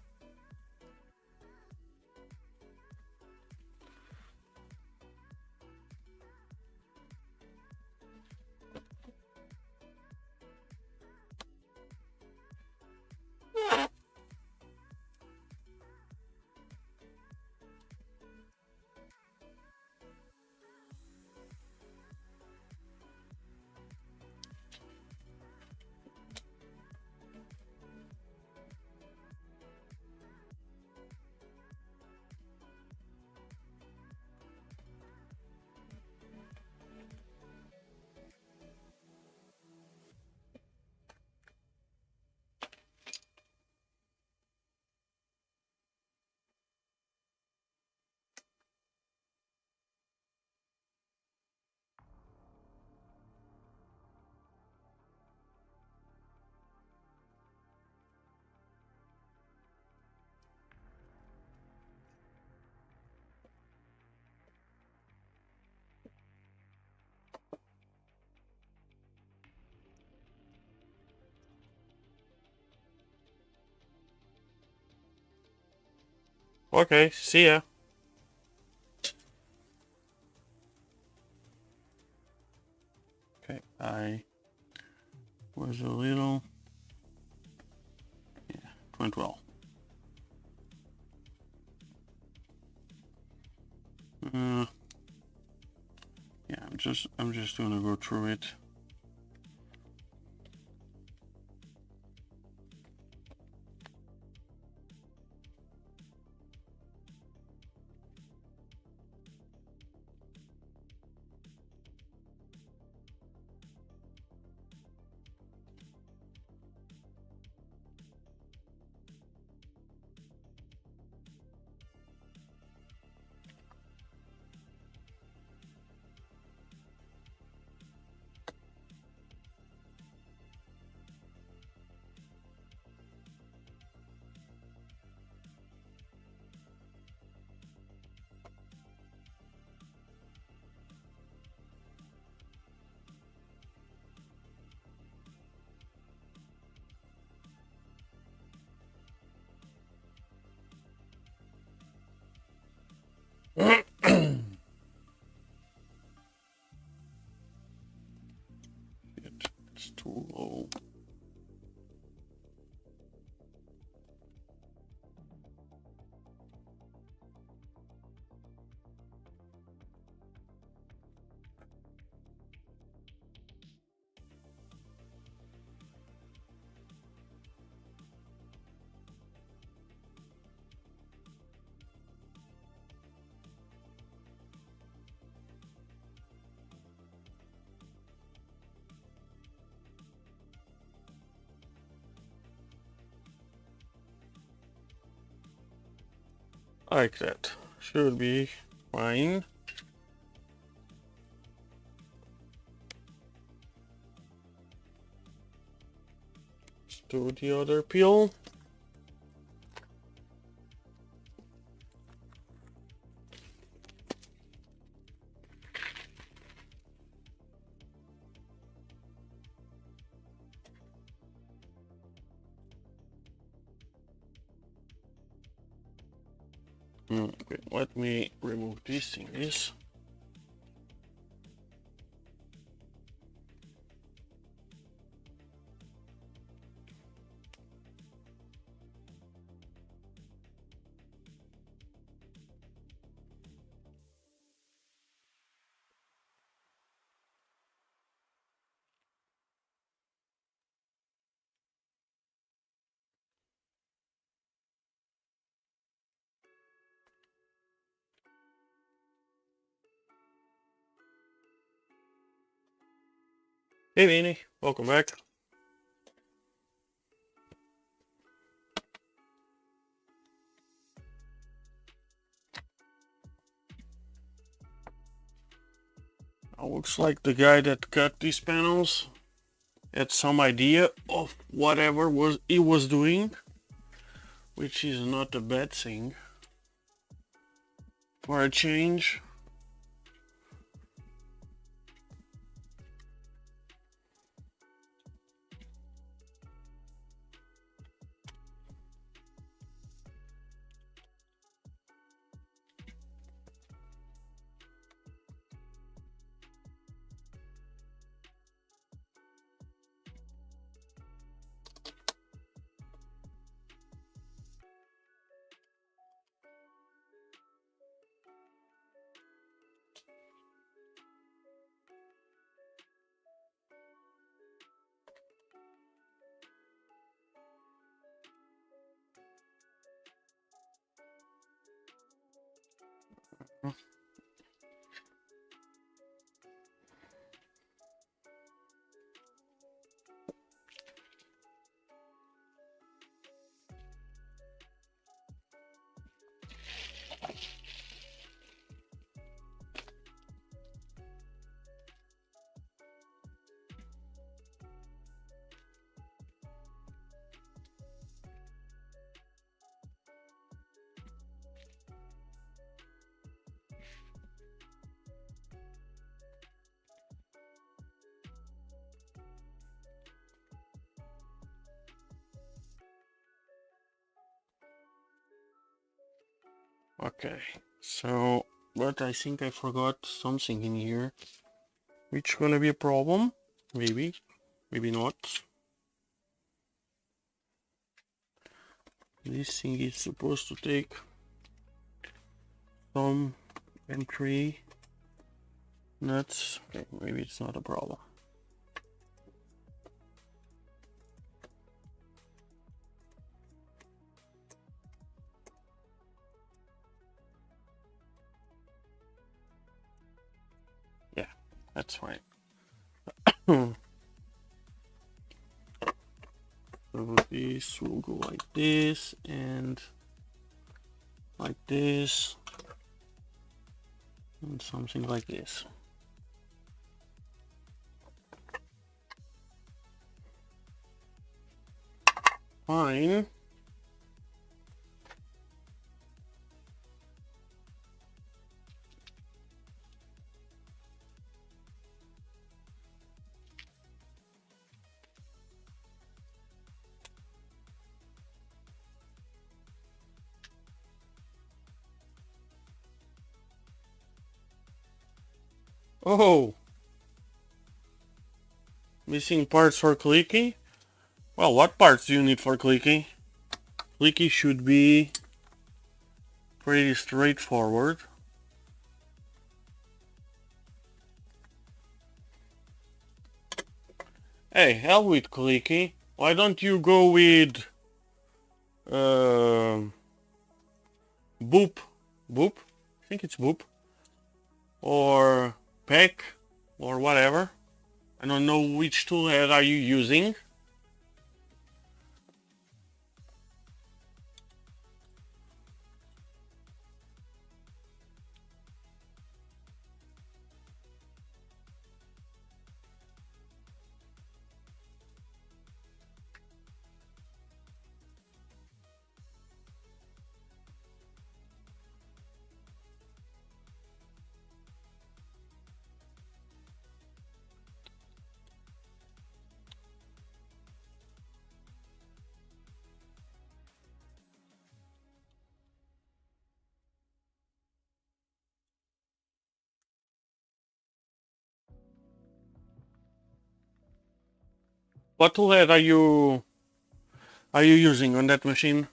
Okay, see ya. Okay, I was a little... Yeah, went well. Yeah, I'm just gonna go through it. It's too low. Like that. Should be fine. Let's do the other peel. Okay, let me remove these thingies. Hey Vinny, welcome back. Looks like the guy that cut these panels had some idea of whatever he was doing, which is not a bad thing for a change. Okay, so, but I think I forgot something in here, which gonna be a problem, maybe, maybe not. This thing is supposed to take some M3 nuts. Okay, maybe it's not a problem. Yeah, that's fine. So this will go like this and like this and something like this. Fine. Oh, missing parts for clicky? Well, what parts do you need for clicky? Clicky should be pretty straightforward. Hey, hell with clicky. Why don't you go with boop? Boop? I think it's boop. Or peck or whatever. I don't know which toolhead are you using. What toolhead are you using on that machine?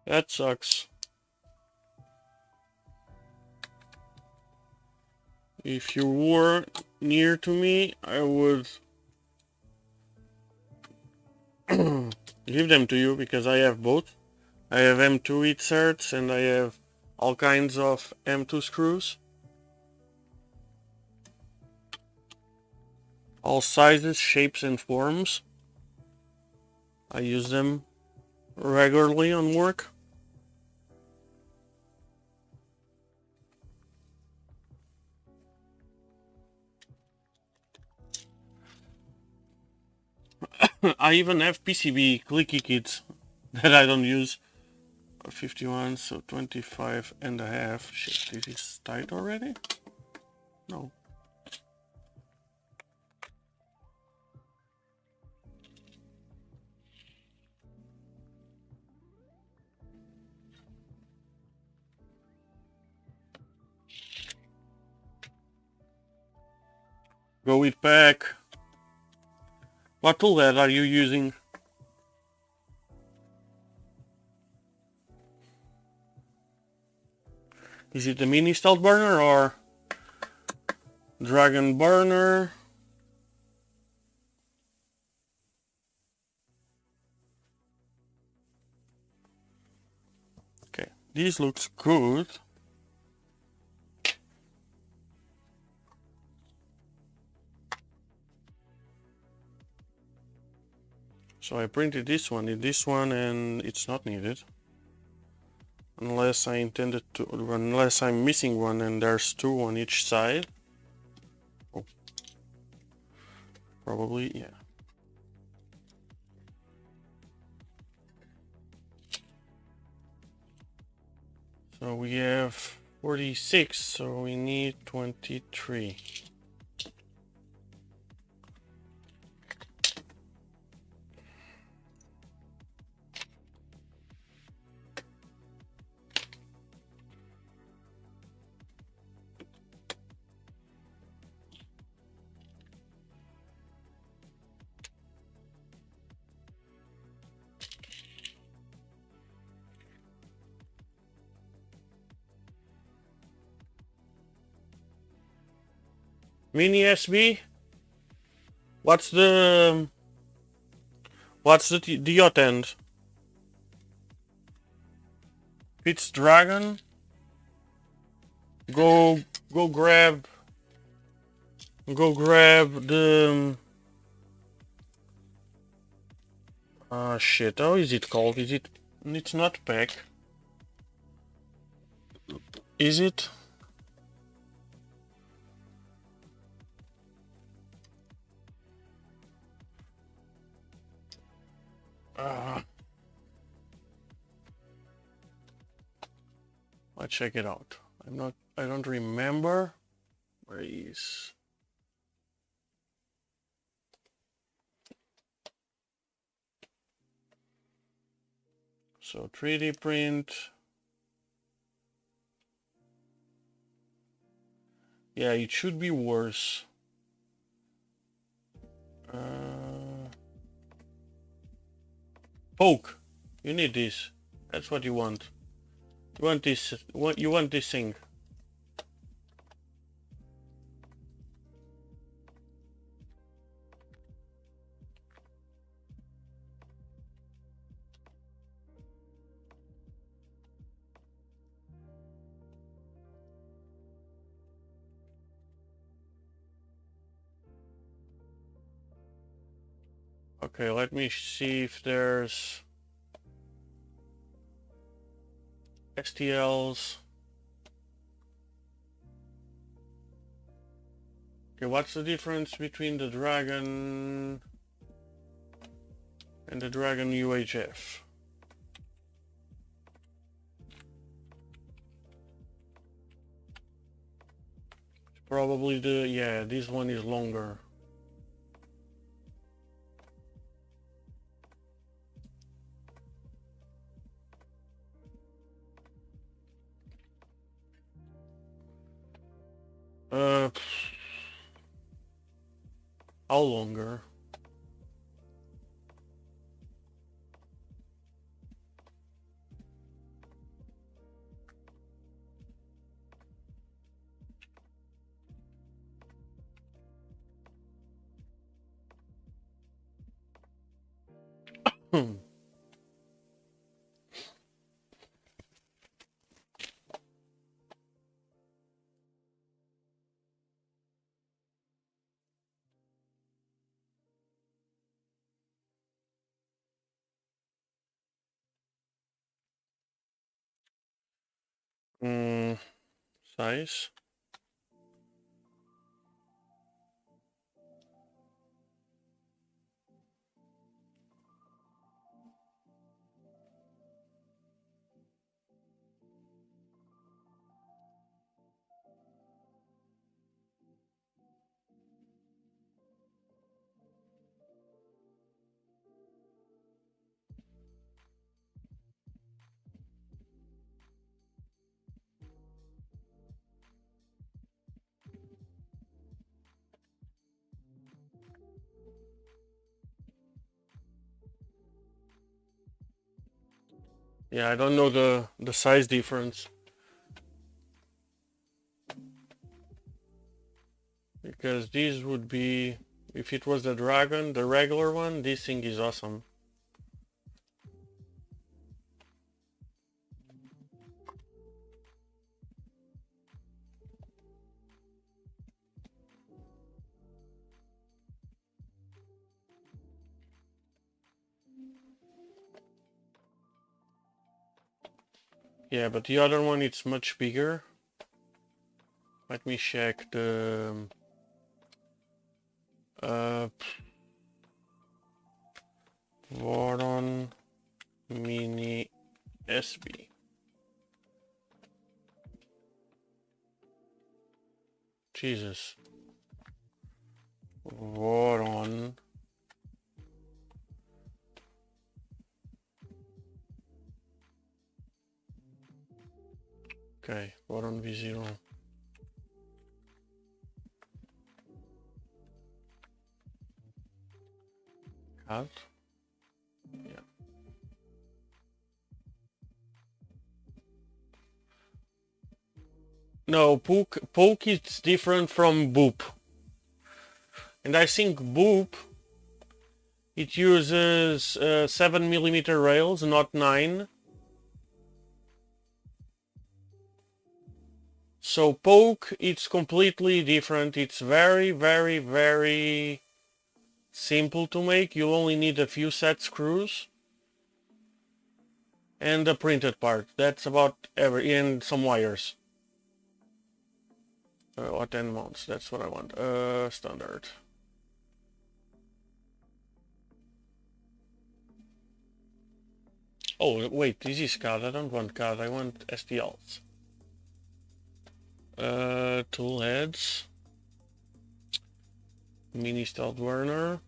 That sucks. If you were near to me, I would give them to you because I have both. I have M2 inserts and I have all kinds of M2 screws. All sizes, shapes and forms. I use them regularly on work. I even have PCB clicky kits that I don't use. 51, so 25 and a half. Shit, this is tight already? No. Go with pack. What toolhead are you using? Is it the mini stealth burner or dragon burner? This looks good. So I printed this one, and it's not needed. Unless I intended to, unless I'm missing one and there's two on each side. Oh. Probably, yeah. So we have 46, so we need 23. Mini SB? What's the hotend? It's Dragon. Go grab the shit, how is it called? It's not pack. Is it? Let's check it out. I don't remember. Where is... So 3D print. Yeah, it should be worse. Poke. You need this. That's what you want. You want this. You want this thing. Okay, let me see if there's STLs. Okay, what's the difference between the Dragon and the Dragon UHF? Probably the, yeah, this one is longer. How longer? Size. Yeah, I don't know the size difference. Because this would be, if it was the Dragon, the regular one, this thing is awesome. Yeah, but the other one it's much bigger. Let me check the Voron Mini SB. Jesus. Voron. Okay, Voron V0. Cut. Yeah. No, poke is different from boop. And I think boop, it uses 7mm rails, not 9. So poke, it's completely different. It's very, very, very simple to make. You only need a few set screws and a printed part. That's about and some wires. Or 10 mounts. That's what I want. Standard. Oh wait, this is CAD. I don't want CAD. I want STLs. Tool heads. Mini stealth burner.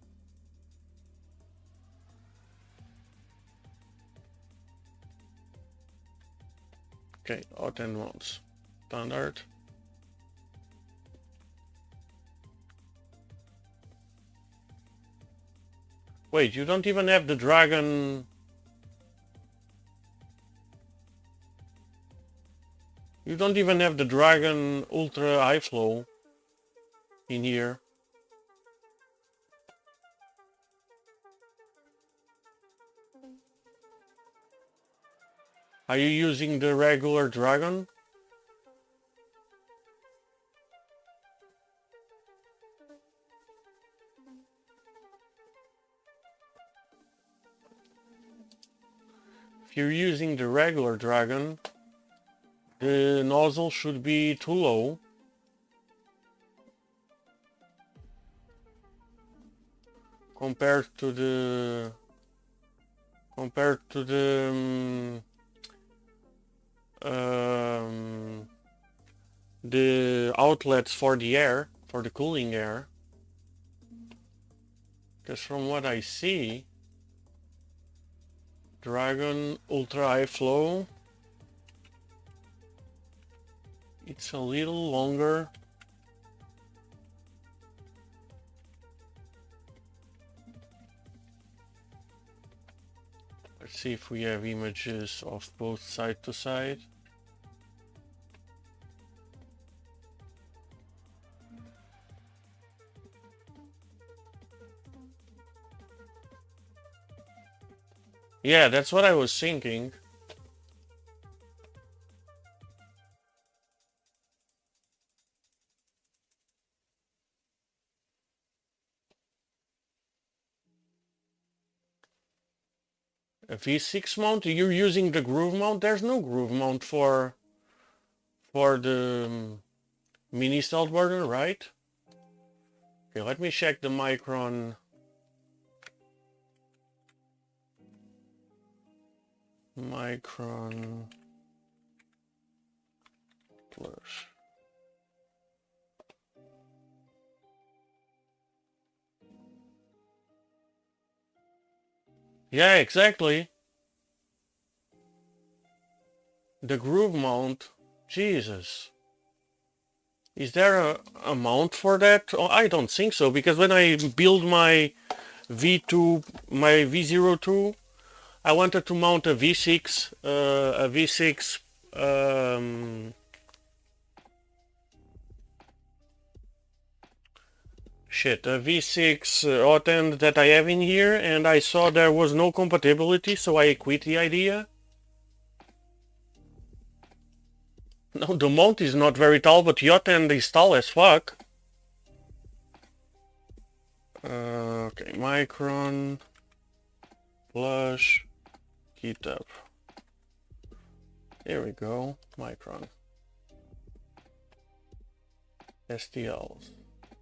Okay, hotend mounts. Standard. Wait, you don't even have the dragon. You don't even have the dragon ultra high flow in here. Are you using the regular dragon? If you're using the regular dragon, the nozzle should be too low. Compared to the outlets for the air, for the cooling air. Because from what I see, Dragon Ultra High Flow, it's a little longer. Let's see if we have images of both side to side. Yeah, that's what I was thinking. A V6 mount? You're using the groove mount? There's no groove mount for the mini stealth burner, right? Okay, let me check the Micron. Plus. Yeah, exactly. The groove mount. Jesus. Is there a mount for that? Oh, I don't think so, because when I build my V2, my V02, I wanted to mount a V6, a V6 hotend that I have in here, and I saw there was no compatibility, so I quit the idea. No, the mount is not very tall, but the hotend is tall as fuck. Okay, Micron plus GitHub. Here we go. Micron. STLs.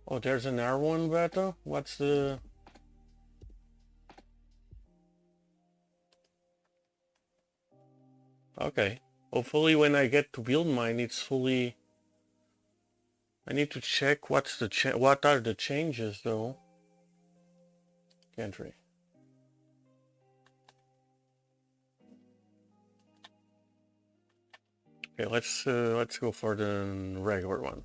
Oh, there's an R1 beta? What's the... Okay. Hopefully when I get to build mine, it's fully... I need to check what are the changes though. Entry. Okay, let's go for the regular one.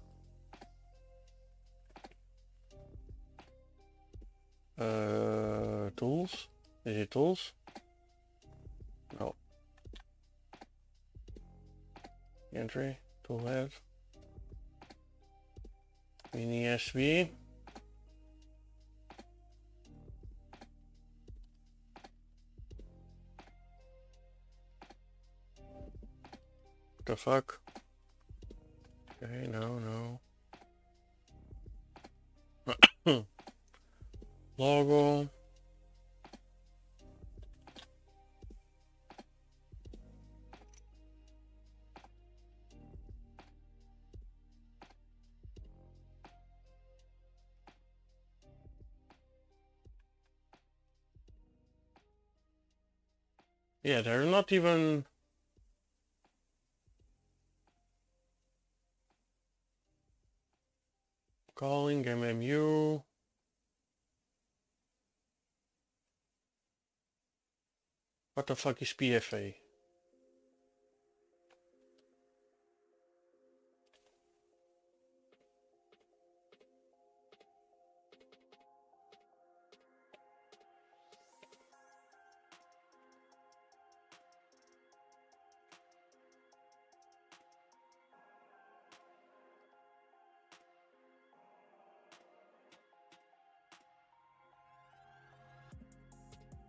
Tools? Is it tools? No. Entry, toolhead, mini SV. What the fuck? Okay, no. Logo. Yeah, they're not even... Calling MMU. What the fuck is PFA?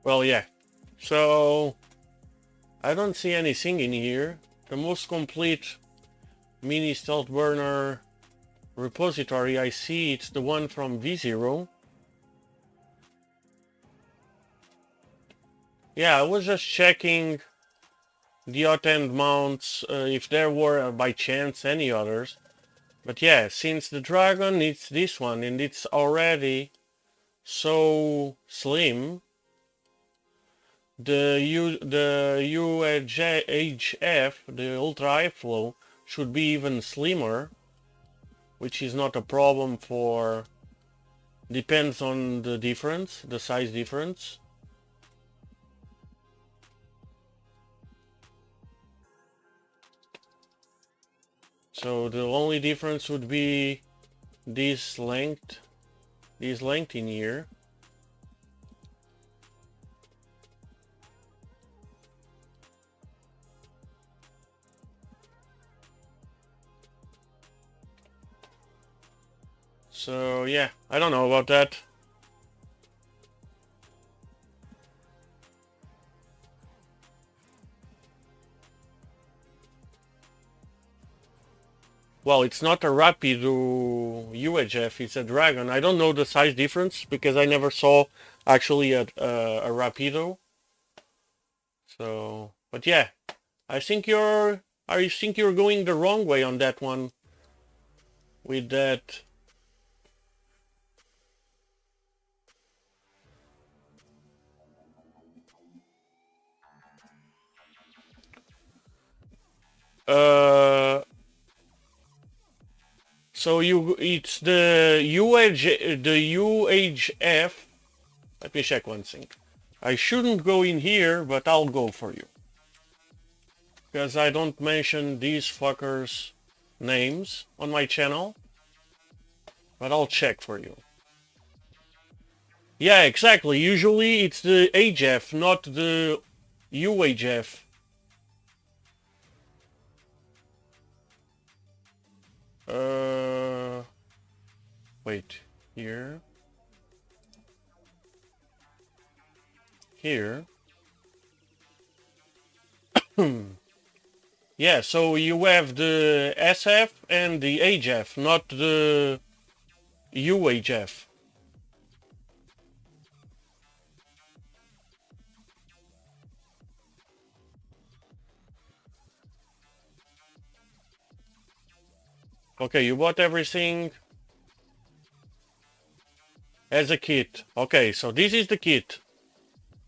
Well, yeah. So I don't see anything in here. The most complete mini stealth burner repository I see, it's the one from V0. Yeah, I was just checking the hotend mounts, if there were by chance any others. But yeah, since the Dragon it's this one and it's already so slim, the UHF, the Ultra High Flow, should be even slimmer, which is not a problem for... Depends on the difference, the size difference. So the only difference would be this length in here. So yeah, I don't know about that. Well, it's not a Rapido UHF, it's a Dragon. I don't know the size difference because I never saw actually a Rapido. So, but yeah, I think you're going the wrong way on that one. With that. So it's the UHF. Let me check one thing. I shouldn't go in here, but I'll go for you. Because I don't mention these fuckers' names on my channel. But I'll check for you. Yeah, exactly. Usually it's the HF, not the UHF. Wait, here. Here. Yeah, so you have the SF and the HF, not the UHF. Okay, you bought everything as a kit. Okay, so this is the kit.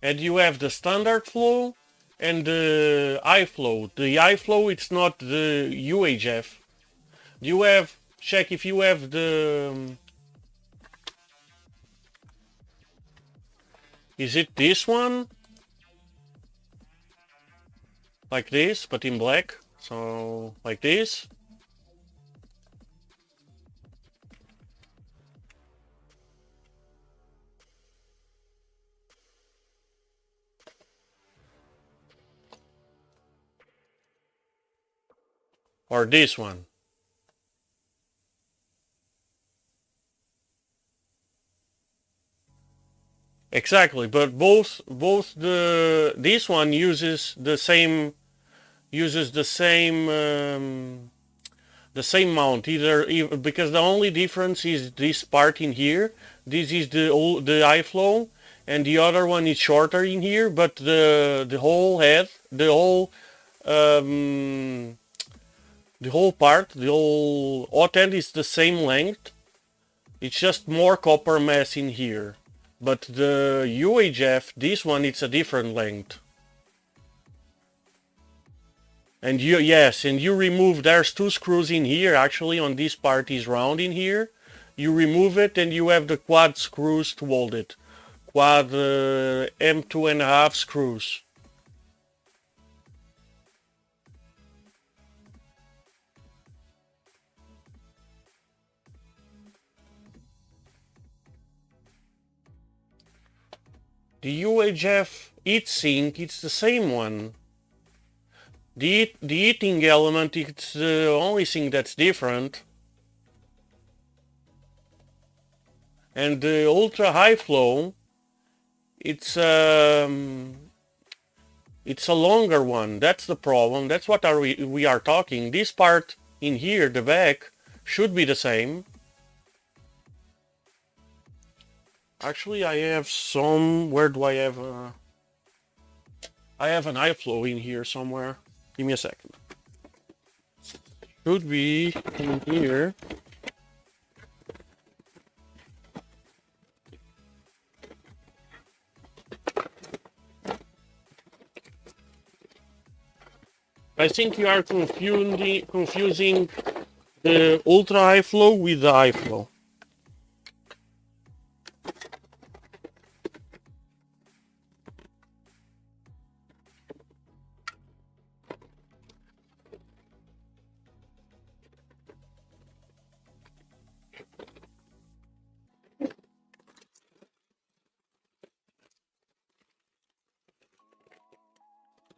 And you have the standard flow and the iFlow. The iFlow, it's not the UHF. You have, check if you have the, is it this one? Like this, but in black. So, like this. Or this one. Exactly, but both this one uses the same the same mount, because the only difference is this part in here. This is the iFlow, and the other one is shorter in here, but the whole head, the whole part, the whole hotend is the same length. It's just more copper mass in here. But the UHF, this one, it's a different length. And you remove, there's two screws in here, actually, on this part is round in here. You remove it and you have the quad screws to hold it. Quad M2.5 screws. The UHF heatsink, it's the same one. The heating element, it's the only thing that's different. And the ultra high flow, it's a longer one. That's the problem. That's what we are talking. This part in here, the back, should be the same. Actually, I have some. Where do I have? I have an iFlow in here somewhere. Give me a second. Should be in here. I think you are confusing the ultra high flow with the high flow.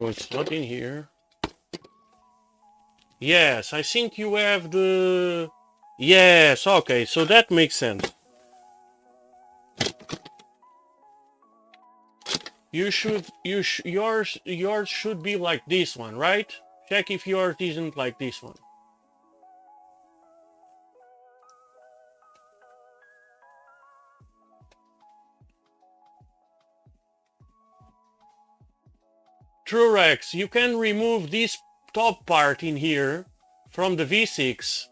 Oh, it's not in here. Yes, I think you have the... Yes, okay, so that makes sense. Yours should be like this one, right? Check if yours isn't like this one. True, Rex, you can remove this top part in here from the V6.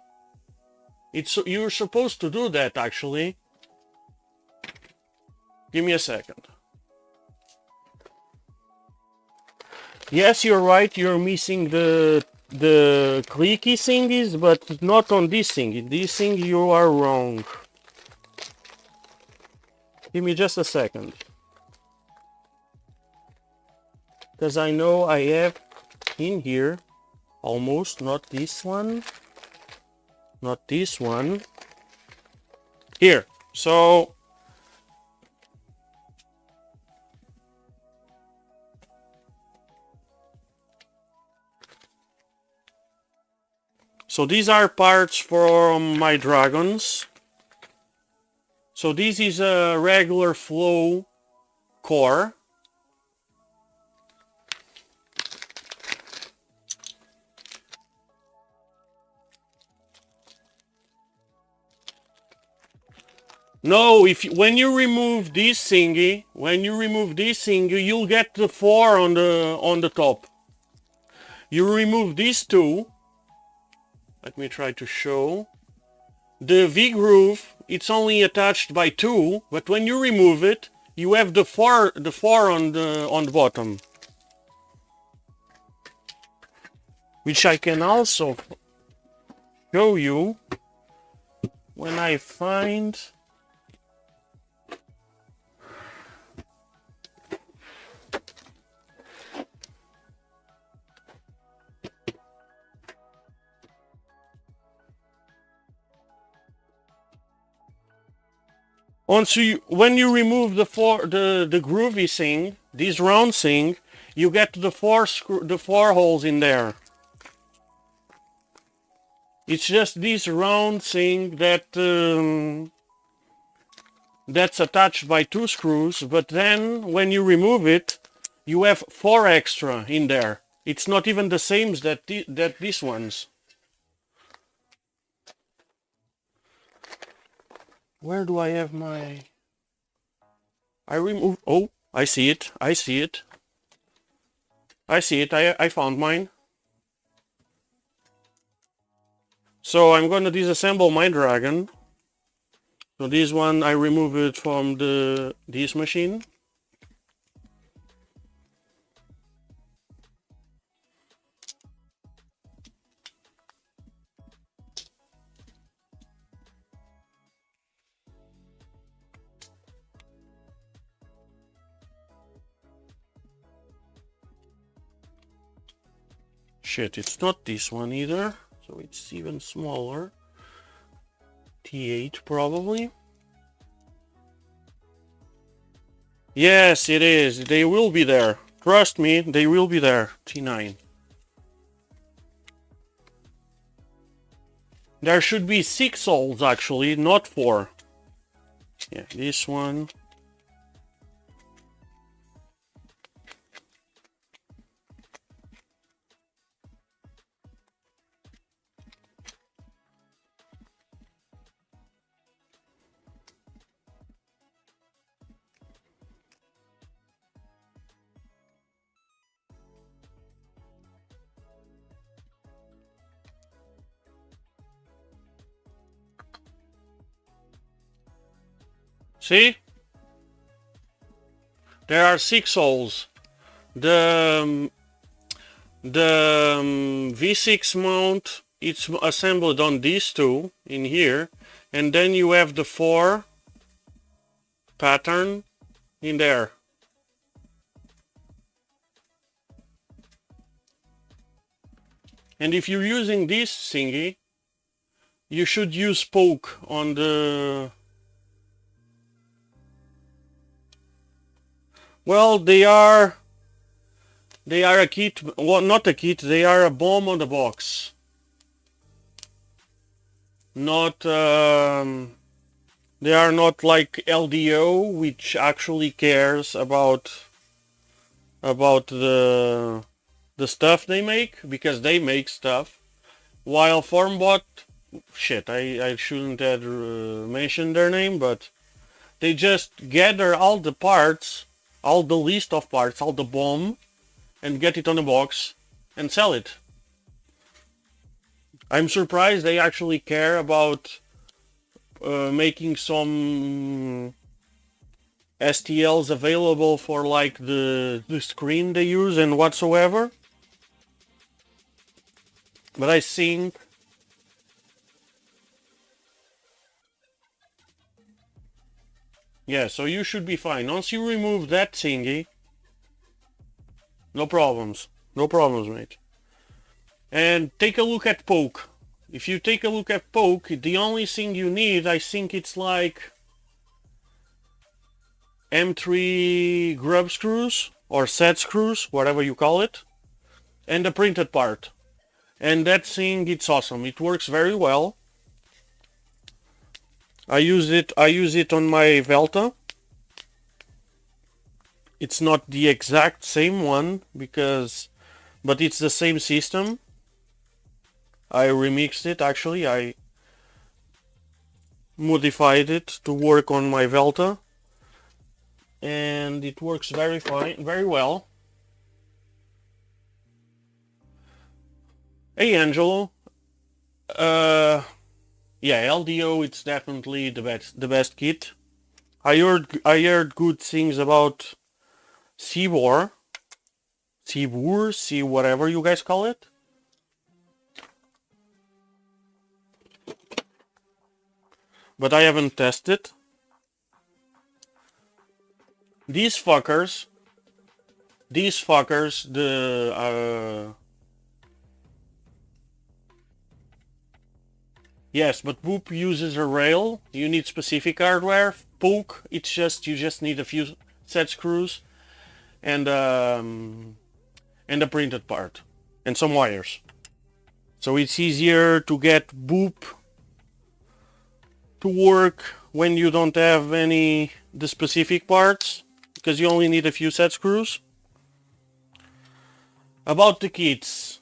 You're supposed to do that, actually. Give me a second. Yes, you're right, you're missing the clicky thingies, but not on this thing. This thing you are wrong. Give me just a second. Because I know I have in here almost, not this one, not this one, here. So these are parts from my dragons. So this is a regular flow core. No, when you remove this thingy, you'll get the 4 on the top. You remove these two, Let me try to show. The V groove, it's only attached by 2, but when you remove it, you have the 4 on the bottom. Which I can also show you when I find... when you remove the groovy thing, this round thing, you get the 4 holes in there. It's just this round thing that that's attached by 2 screws, but then when you remove it, you have 4 extra in there. It's not even the same that these ones. Where do I have my... I remove... Oh, I see it. I see it. I see it. I found mine. So I'm going to disassemble my dragon. So this one I remove it from this machine. Shit, it's not this one either, so it's even smaller. T8 probably. Yes, it is. They will be there. Trust me, they will be there. T9. There should be 6 holes actually, not 4. Yeah, this one. See? There are 6 holes. The V6 mount, it's assembled on these 2 in here, and then you have the 4 pattern in there. And if you're using this thingy, you should use poke on the... Well, they are a kit, well, not a kit, they are a bomb on the box. Not, they are not like LDO, which actually cares about the stuff they make, because they make stuff. While Formbot, shit, I shouldn't have mentioned their name, but they just gather all the parts, all the list of parts, all the BOM, and get it on a box and sell it. I'm surprised they actually care about making some STLs available for like the screen they use and whatsoever. But I think yeah, so you should be fine. Once you remove that thingy, no problems. No problems, mate. And take a look at poke. If you take a look at poke, the only thing you need, I think it's like M3 grub screws or set screws, whatever you call it, and a printed part. And that thing, it's awesome. It works very well. I use it on my Velta. It's not the exact same one but it's the same system. I remixed it actually. I modified it to work on my Velta, and it works very fine, very well. Hey Angelo, Yeah, LDO, it's definitely the best kit. I heard good things about Seawar, See whatever you guys call it. But I haven't tested. These fuckers, yes, but Boop uses a rail. You need specific hardware. Poke, you just need a few set screws and a printed part and some wires. So it's easier to get Boop to work when you don't have the specific parts, because you only need a few set screws. About the kits,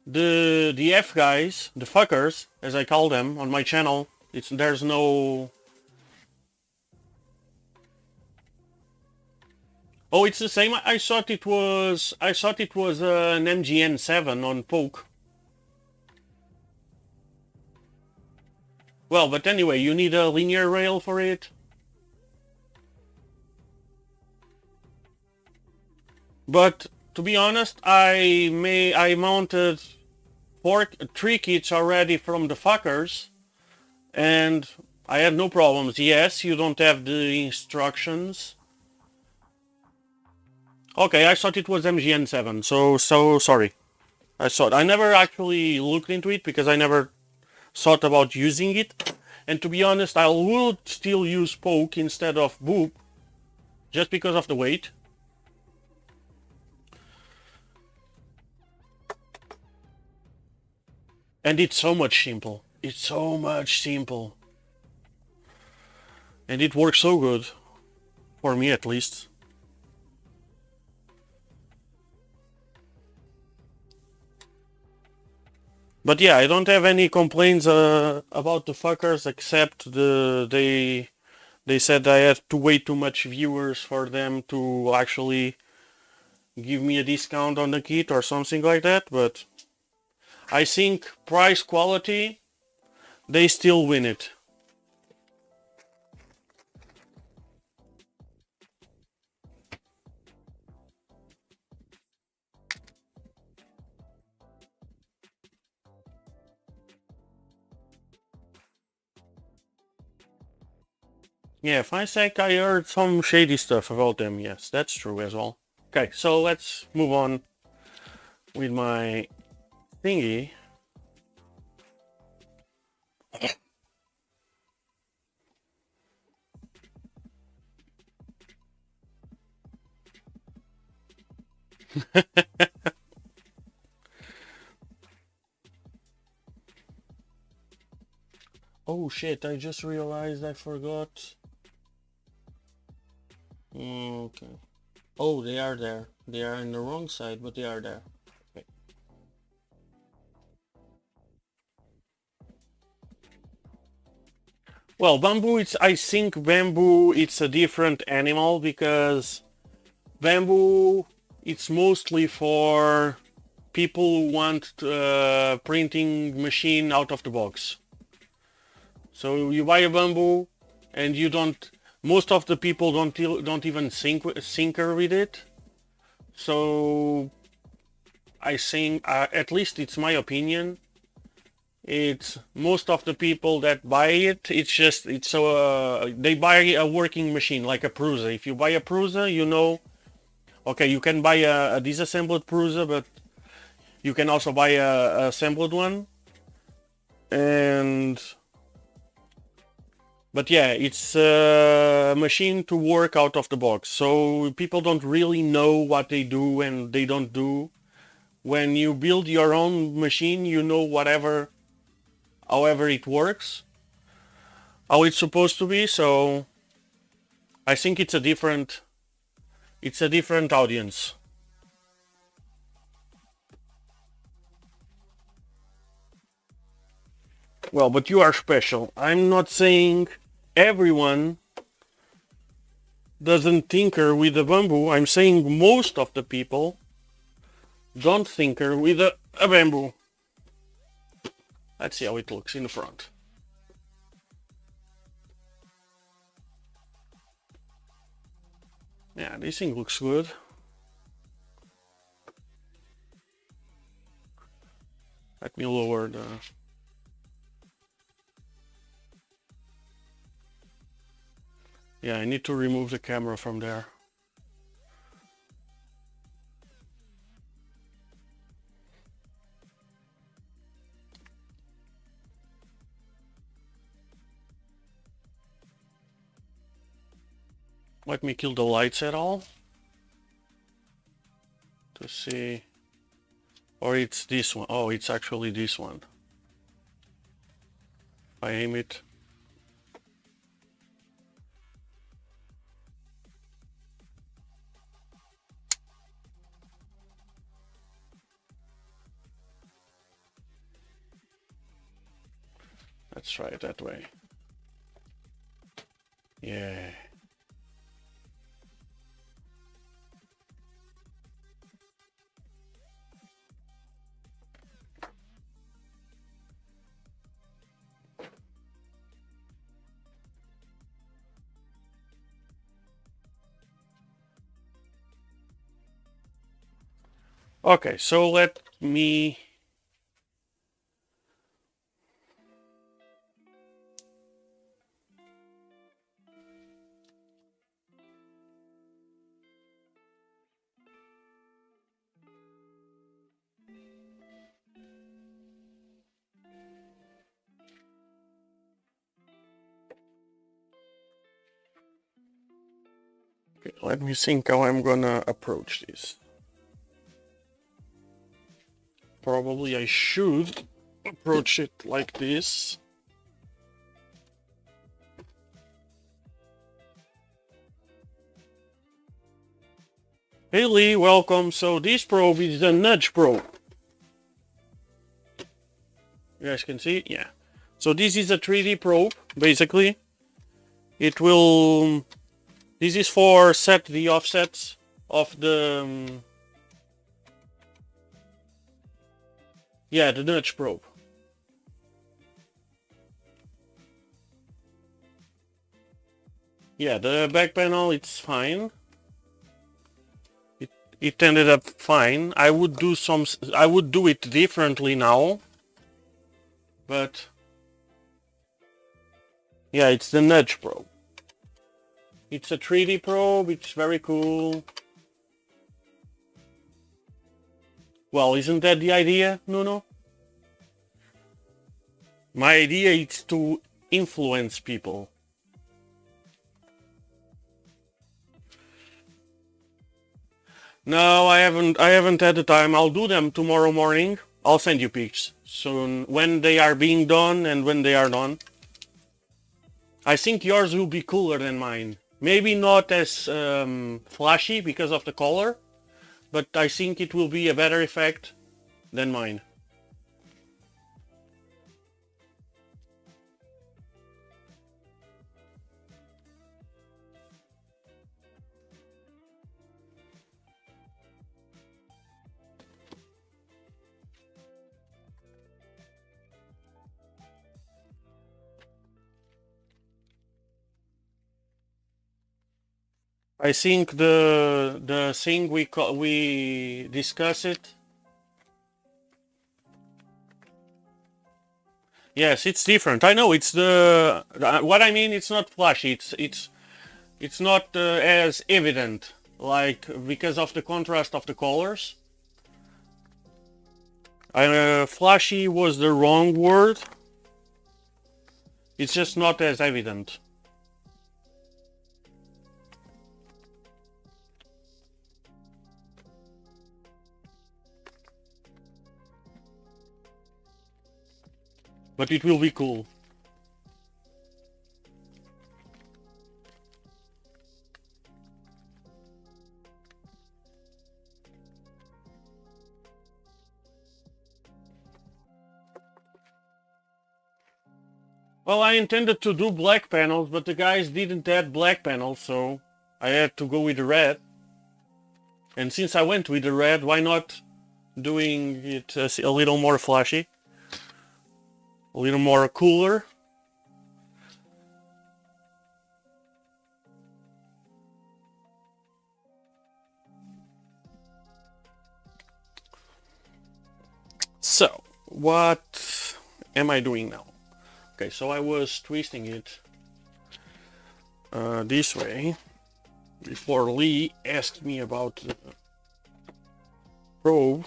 the F guys, the fuckers, as I call them on my channel, there's no... Oh, it's the same. I thought it was an MGN7 on Poke. Well, but anyway, you need a linear rail for it. But to be honest, I mounted 3 kits already from the fuckers, and I had no problems. Yes, you don't have the instructions. Okay, I thought it was MGN7, so sorry. I never actually looked into it because I never thought about using it. And to be honest, I would still use Poke instead of Boop, just because of the weight. And it's so much simple. It's so much simple. And it works so good. For me at least. But yeah, I don't have any complaints about the fuckers, except they said I had to wait too much viewers for them to actually give me a discount on the kit or something like that, but I think price quality, they still win it. Yeah, FiSec, I heard some shady stuff about them. Yes, that's true as well. Okay, so let's move on with my thingy. Oh shit, I just realized I forgot. Okay. Oh, they are there. They are on the wrong side, but they are there. Okay. Well, bamboo, I think bamboo, it's a different animal, because bamboo, it's mostly for people who want printing machine out of the box. So you buy a bamboo and you don't, most of the people don't even sinker with it. So I think, at least it's my opinion, it's most of the people that buy it, they buy a working machine like a Prusa. If you buy a Prusa, you know, okay, you can buy a disassembled Prusa, but you can also buy a assembled one. But yeah, it's a machine to work out of the box. So people don't really know what they do and they don't do. When you build your own machine, you know however it works, how it's supposed to be. So I think it's a different audience. Well, but you are special. I'm not saying everyone doesn't tinker with the bamboo. I'm saying most of the people don't tinker with a bamboo. Let's see how it looks in the front. Yeah, this thing looks good. Let me lower the... Yeah, I need to remove the camera from there. Let me kill the lights at all to see, or it's this one. Oh, it's actually this one. If I aim it. Let's try it that way. Yeah. Okay, so let me... Okay, let me think how I'm gonna approach this. Probably I should approach it like this. Hey Lee, welcome. So this probe is the nudge probe. You guys can see it? Yeah. So this is a 3D probe, basically. It will... This is for set the offsets of the... yeah, the nudge probe. Yeah, the back panel, it's fine. It ended up fine. I would do it differently now. But yeah, it's the nudge probe. It's a 3D probe, it's very cool. Well, isn't that the idea, Nuno? My idea is to influence people. No, I haven't had the time. I'll do them tomorrow morning. I'll send you pics soon when they are being done and when they are done. I think yours will be cooler than mine. Maybe not as flashy because of the color, but I think it will be a better effect than mine. I think the thing we discuss it. Yes, it's different. I know it's the what I mean. It's not flashy. It's not as evident, like because of the contrast of the colors. Flashy was the wrong word. It's just not as evident. But it will be cool. Well, I intended to do black panels, but the guys didn't add black panels, so I had to go with the red. And since I went with the red, why not doing it a little more flashy? a little more cooler. So, what am I doing now? Okay, so I was twisting it this way before Lee asked me about the probe.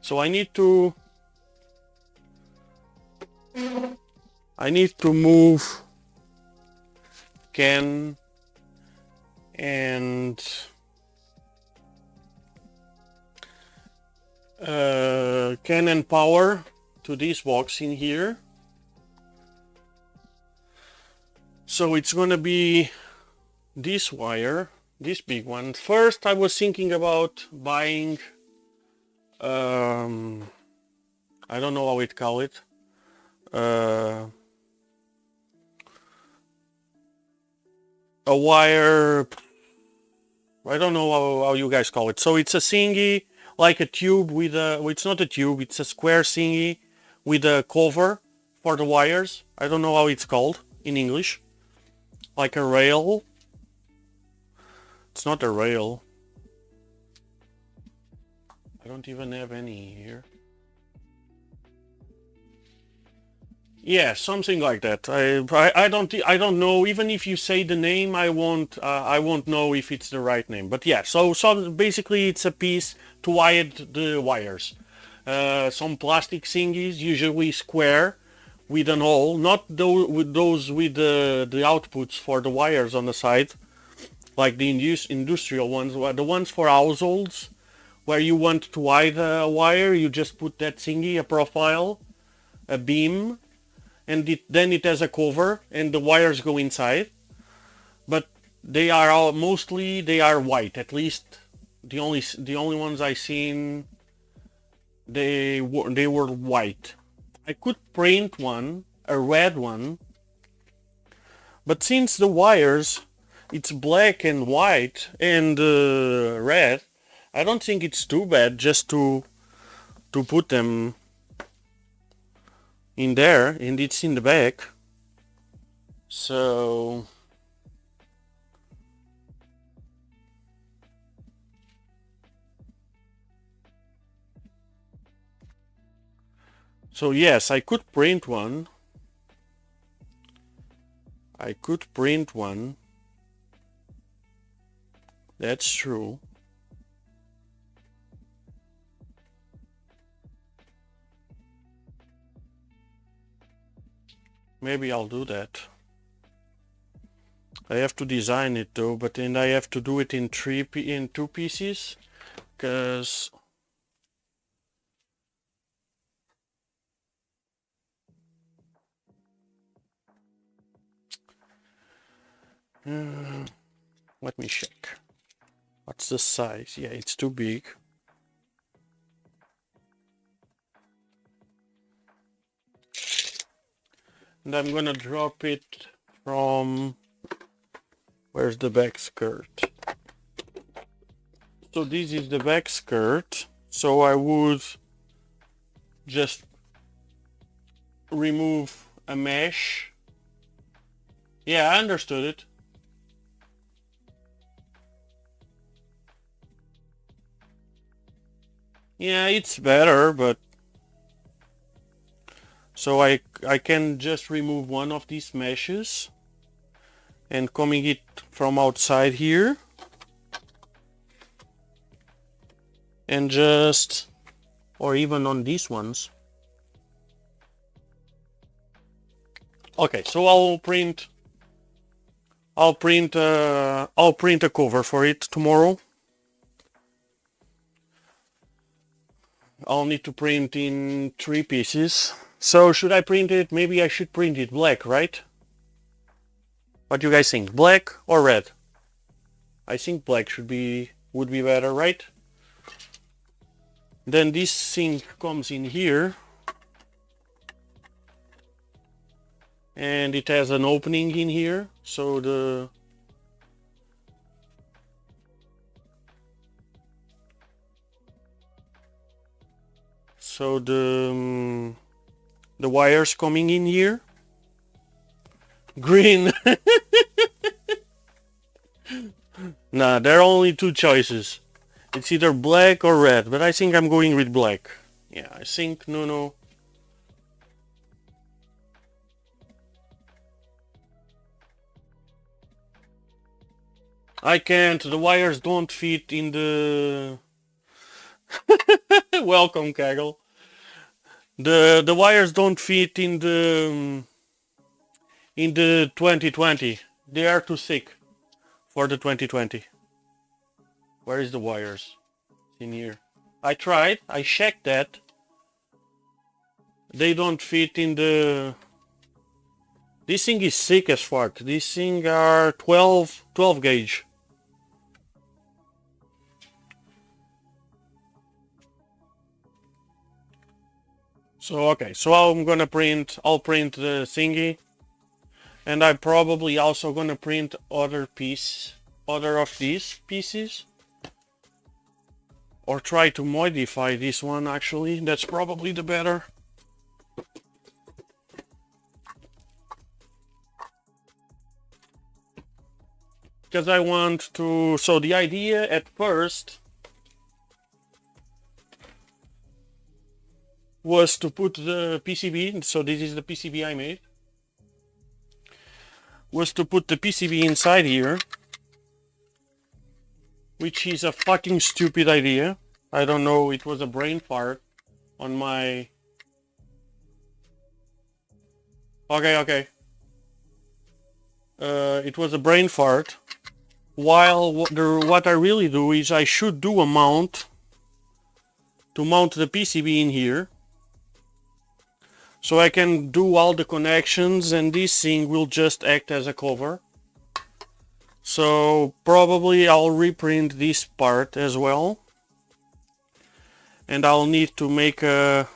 So I need to move CAN and CAN and power to this box in here. So it's gonna be this wire, this big one. First I was thinking about buying I don't know how it call it, a wire, I don't know how you guys call it. So it's a thingy, like a tube with a, well, it's not a tube, it's a square thingy with a cover for the wires. I don't know how it's called in English. Like a rail. It's not a rail. I don't even have any here. Yeah, something like that. I don't know. Even if you say the name, I won't know if it's the right name. But yeah, so basically it's a piece to wire the wires. Some plastic thingies, usually square, with an hole. Not those with the outputs for the wires on the side, like the industrial ones. The ones for households, where you want to wire the wire, you just put that thingy, a profile, a beam, and then it has a cover and the wires go inside. But they are all mostly white. At least the only ones I seen, they were white. I could print one, a red one, but since the wires it's black and white and red, I don't think it's too bad just to put them in there, and it's in the back. So yes, I could print one. That's true. Maybe I'll do that. I have to design it though, but then I have to do it in two pieces, because let me check. What's the size? Yeah, it's too big. And I'm gonna drop it from, where's the back skirt? So this is the back skirt. So I would just remove a mesh. Yeah, I understood it. Yeah, it's better, but so I can just remove one of these meshes and coming it from outside here, and just, or even on these ones. Okay, so I'll print a cover for it tomorrow. I'll need to print in 3 pieces. So should I print it? Maybe I should print it black, right? What do you guys think? Black or red? I think black would be better, right? Then this thing comes in here, and it has an opening in here, so So the wires coming in here. Green. Nah, there are only two choices. It's either black or red, but I think I'm going with black. Yeah, I think no. I can't, the wires don't fit in the... Welcome, Kaggle. The wires don't fit in the 2020. They are too thick for the 2020. Where is the wires? In here. I tried, I checked that. They don't fit in the... This thing is thick as fuck. These things are 12 gauge. So okay, so I'll print the thingy, and I'm probably also gonna print other of these pieces, or try to modify this one. Actually, that's probably the better. Because I want to, so the idea at first was to put the PCB, so this is the PCB I made, was to put the PCB inside here, which is a fucking stupid idea. I don't know, it was a brain fart on my... Okay. It was a brain fart. While what I really do is I should do a mount to mount the PCB in here, so I can do all the connections, and this thing will just act as a cover. So probably I'll reprint this part as well, and I'll need to make an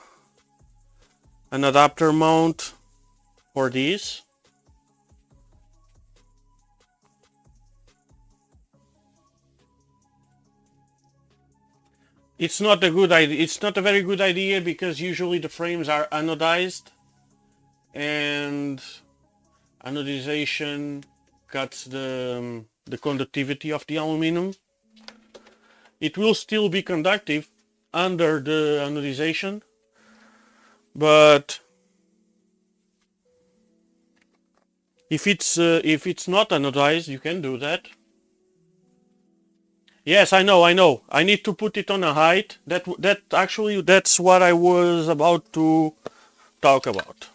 adapter mount for this. It's not a good idea. It's not a very good idea because usually the frames are anodized, and anodization cuts the conductivity of the aluminum. It will still be conductive under the anodization, but if it's not anodized, you can do that. Yes, I know. I need to put it on a height. That's what I was about to talk about.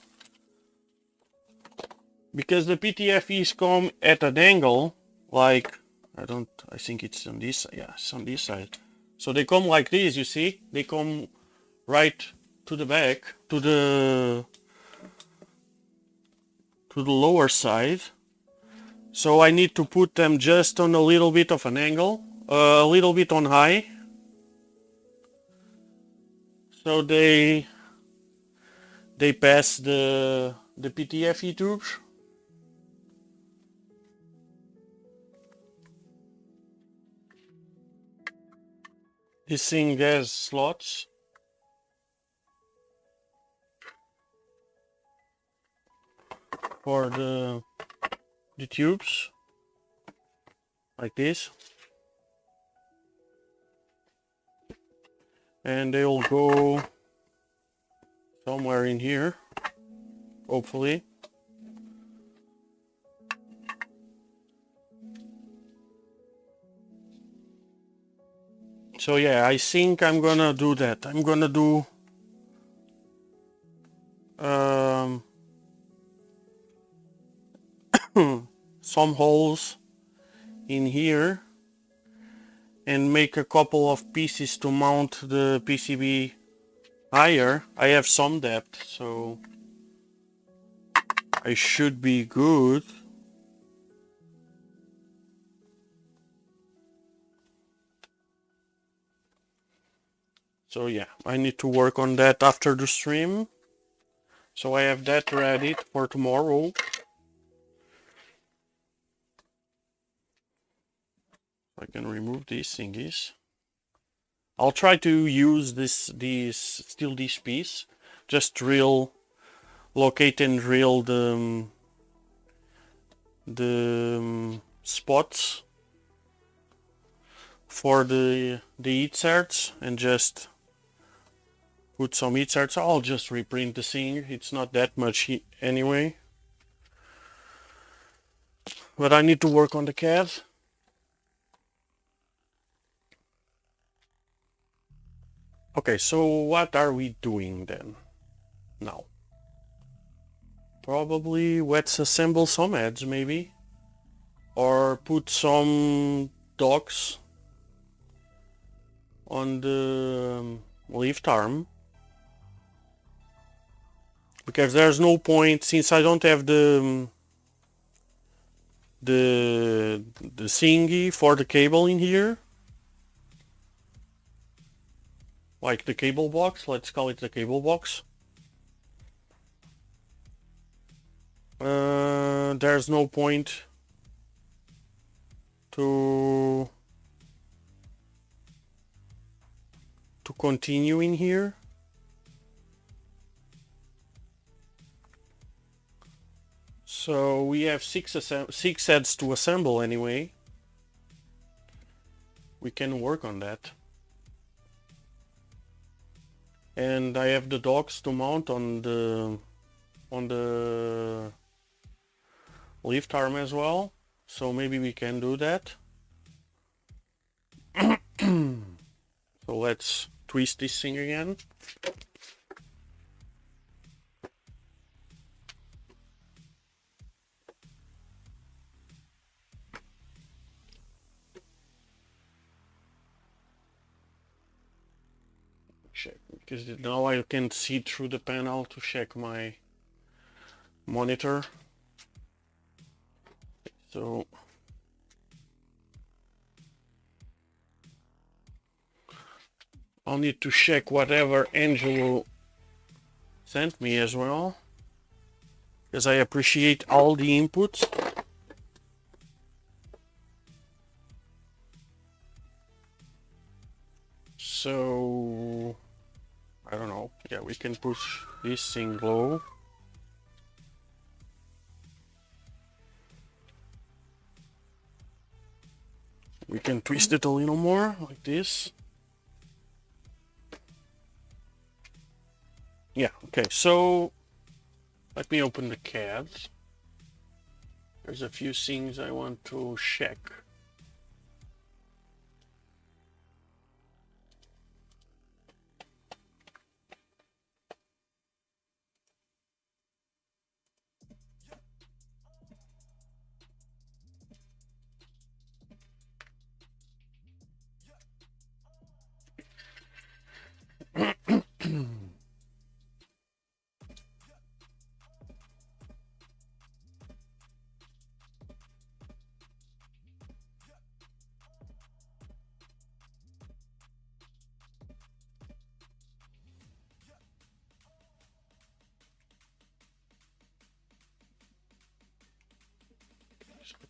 Because the PTFEs come at an angle, like, I think it's on this, yeah, it's on this side. So they come like this, you see? They come right to the back, to the lower side. So I need to put them just on a little bit of an angle. A little bit on high, so they pass the PTFE tubes. This thing has slots for the tubes, like this. And they'll go somewhere in here, hopefully. So yeah, I think I'm gonna do that. I'm gonna do some holes in here and make a couple of pieces to mount the PCB higher. I have some depth, so I should be good. So yeah, I need to work on that after the stream. So I have that ready for tomorrow. I can remove these thingies. I'll try to use this piece, just drill, locate and drill the spots for the heat certs, and just put some heat certs. I'll just reprint the thing. It's not that much heat anyway. But I need to work on the CAD. Okay, so what are we doing then? Now. Probably let's assemble some heads maybe. Or put some docks on the lift arm. Because there's no point, since I don't have the thingy for the cable in here. Like the cable box, let's call it the cable box. There's no point to continue in here. So we have six heads to assemble anyway. We can work on that. And I have the docks to mount on the lift arm as well. So maybe we can do that. So let's twist this thing again. Check, because now I can see through the panel to check my monitor. So I'll need to check whatever Angelo sent me as well, because I appreciate all the inputs. So I don't know. Yeah, we can push this thing low. We can twist it a little more like this. Yeah, okay, so let me open the CAD. There's a few things I want to check.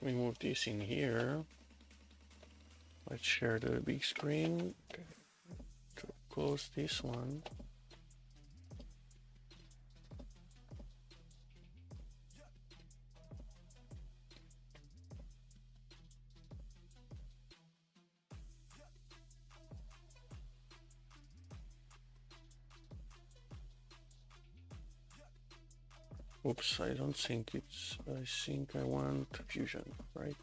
Let me move this in here. Let's share the big screen. Okay. Close this one. Oops, I don't think it's, I think I want fusion, right?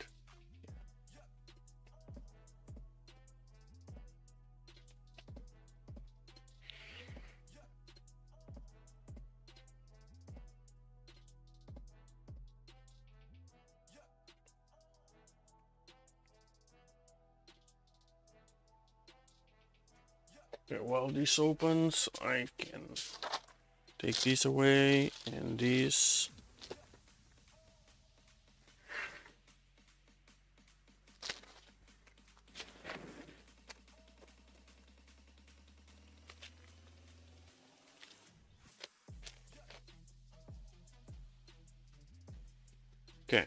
Okay, while this opens, I can take this away and this. Okay.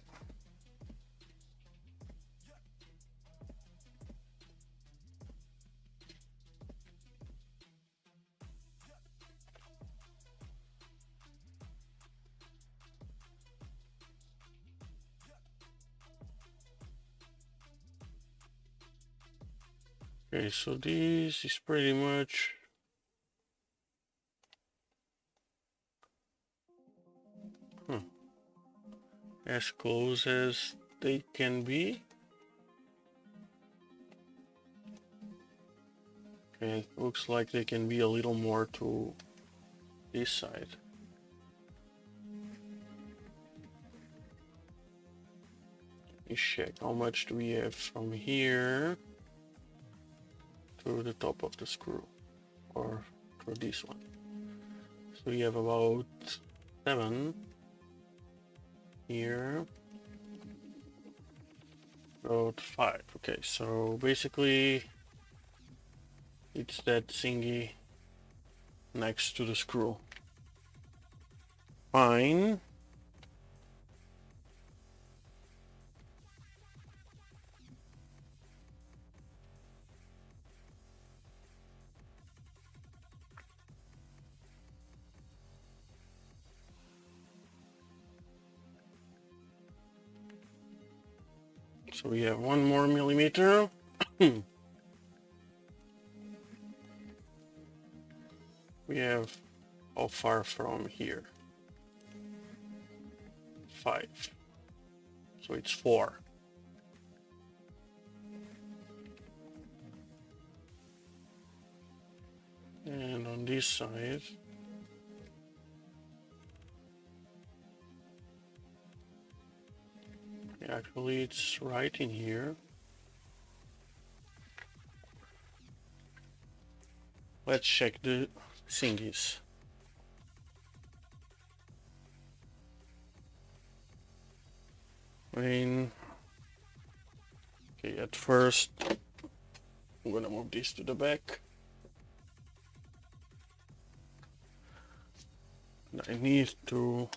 Okay, so this is pretty much as close as they can be. Okay, looks like they can be a little more to this side. Let's check how much do we have from here to the top of the screw, or for this one. So we have about 7 here, about 5. Okay, so basically it's that thingy next to the screw. Fine. So we have 1 more millimeter. We have how far from here? 5. So it's 4. And on this side, actually it's right in here. Let's check the thingies. Okay, at first I'm gonna move this to the back. I need to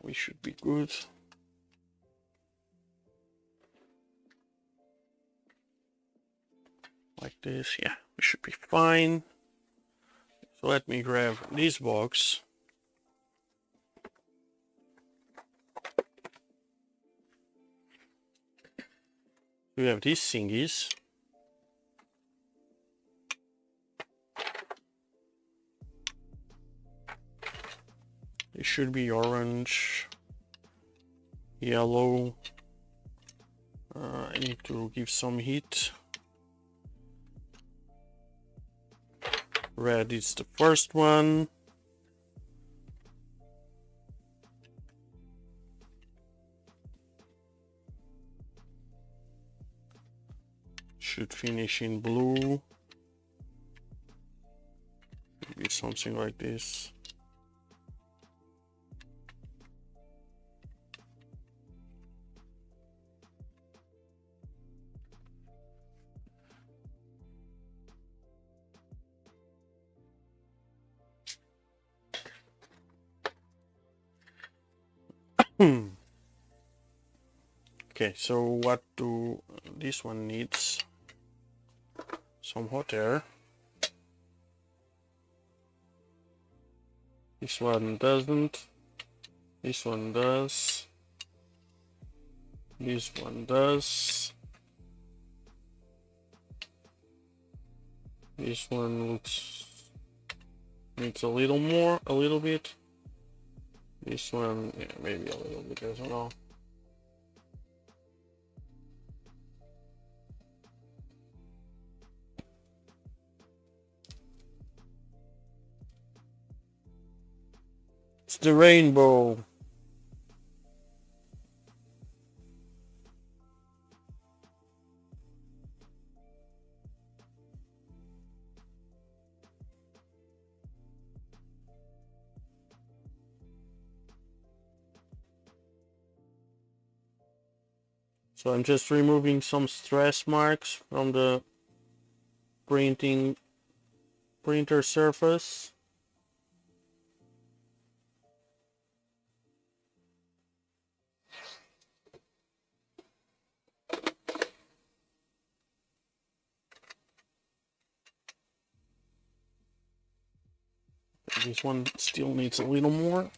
we should be good. Like this, yeah, we should be fine. So let me grab this box. We have these thingies. It should be orange, yellow. I need to give some heat. Red is the first one. Should finish in blue. Maybe something like this. Okay, so what do this one needs? Some hot air. This one doesn't. This one does. This one does. This one needs a little more, a little bit. This one, yeah, maybe a little bit as well. It's the rainbow. So I'm just removing some stress marks from the printer surface. This one still needs a little more.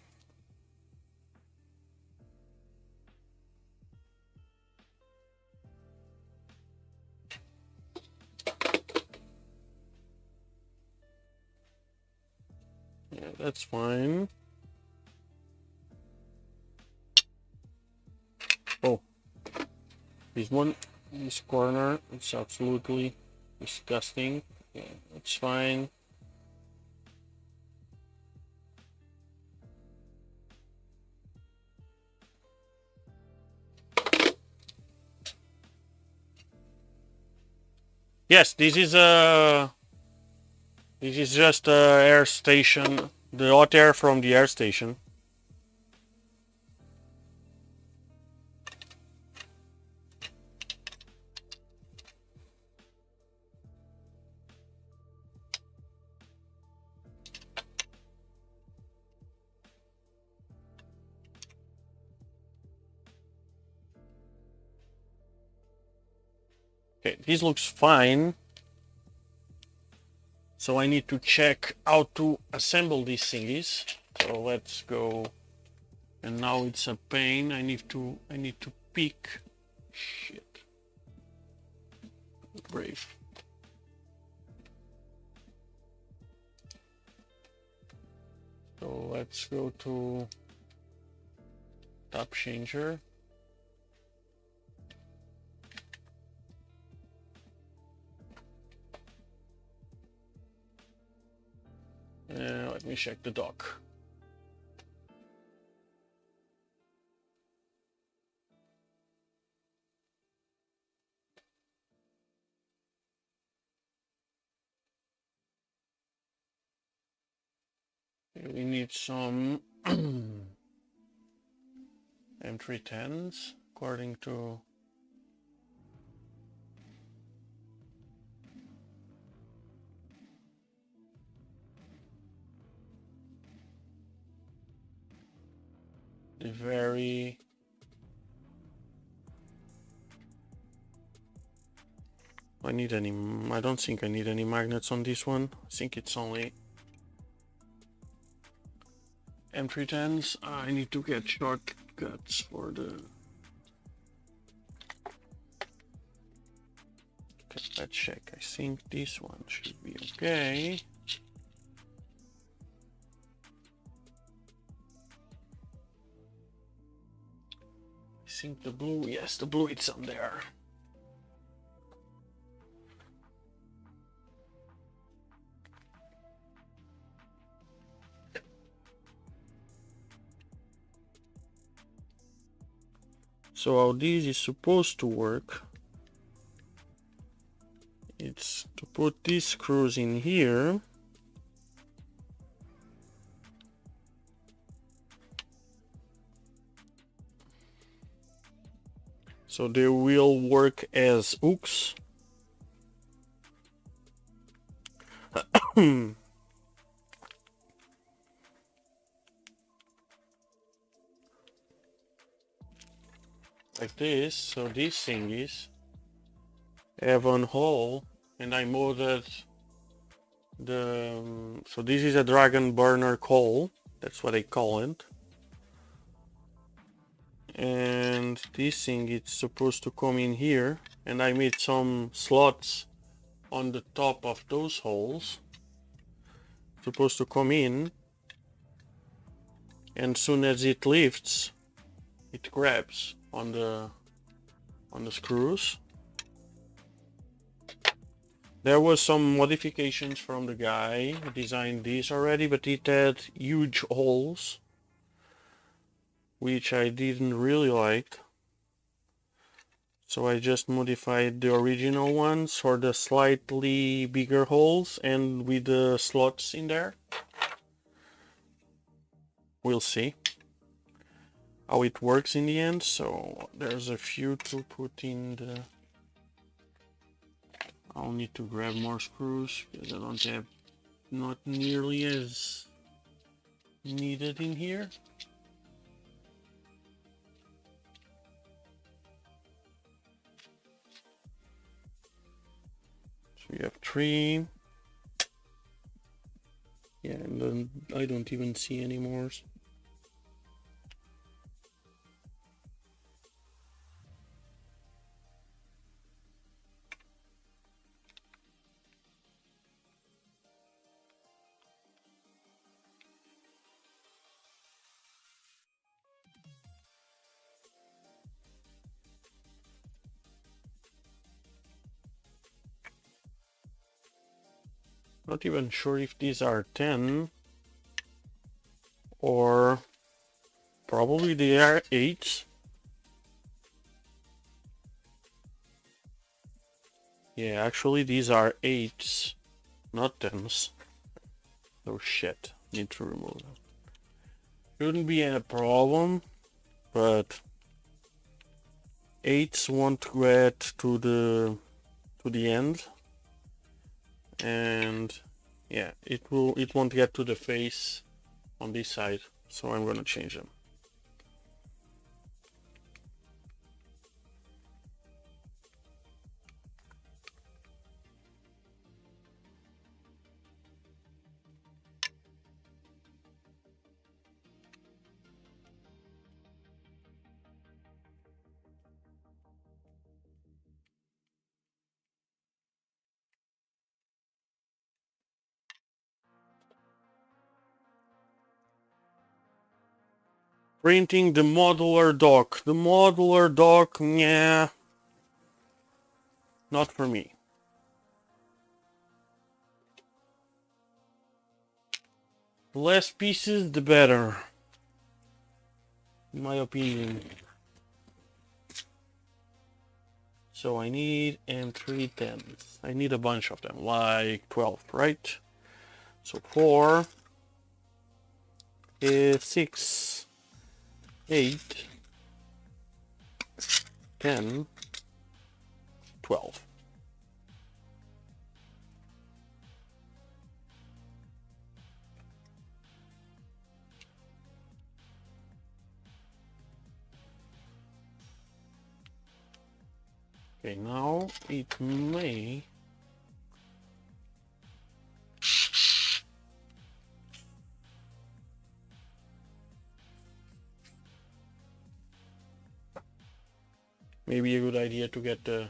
Yeah, that's fine. Oh, this corner, it's absolutely disgusting. Yeah, it's fine. Yes, this is just a air station, the hot air from the air station. Okay, this looks fine. So I need to check how to assemble these thingies. So let's go. And now it's a pain. I need to pick. Shit. Brave. So let's go to Toolchanger. Let me check the dock. We need some M310s according to the very I don't think I need any magnets on this one. I think it's only M310s. I need to get shortcuts for the... Okay, let's check. I think this one should be okay. I think the blue, yes, the blue it's on there. So how this is supposed to work, it's to put these screws in here. So they will work as hooks. Like this. So these thingies have one hole, and I molded the so this is a dragon burner coal, that's what I call it, and this thing it's supposed to come in here, and I made some slots on the top of those holes, supposed to come in, and soon as it lifts it grabs on the screws. There was some modifications from the guy who designed this already, but it had huge holes, which I didn't really like. So I just modified the original ones for the slightly bigger holes and with the slots in there. We'll see how it works in the end. So there's a few to put in the... I'll need to grab more screws because I don't have not nearly as needed in here. So we have 3. Yeah, and then I don't even see any more. Not even sure if these are 10 or probably they are 8. Yeah, actually these are 8s, not 10s. Oh shit, need to remove them. Shouldn't be a problem, but 8s won't get to the end, and yeah, it won't get to the face on this side, so I'm gonna change them. Printing the modular dock. The modular dock, yeah, not for me. The less pieces, the better, in my opinion. So I need M310s. I need a bunch of them, like 12, right? So 4 is 6, 8, 10, 12. Okay, now it may... maybe a good idea to get the...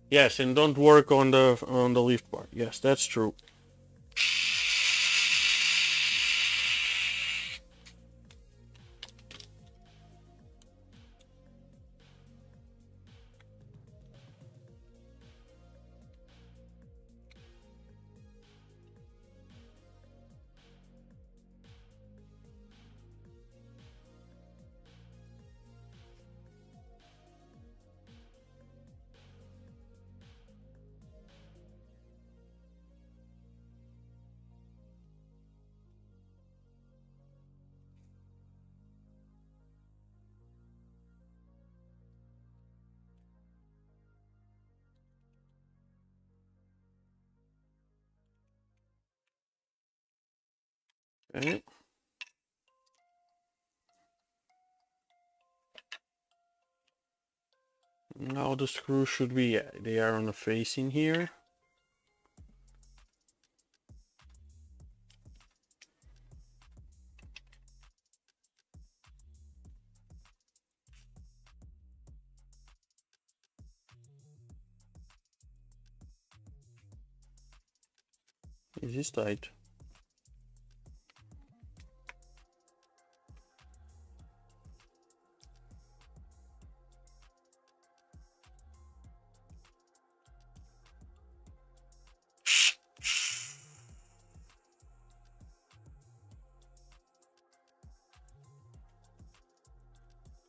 Yes, and don't work on the lift bar. Yes, that's true. Okay. Now the screws should be, yeah, they are on the face in here. Is this tight?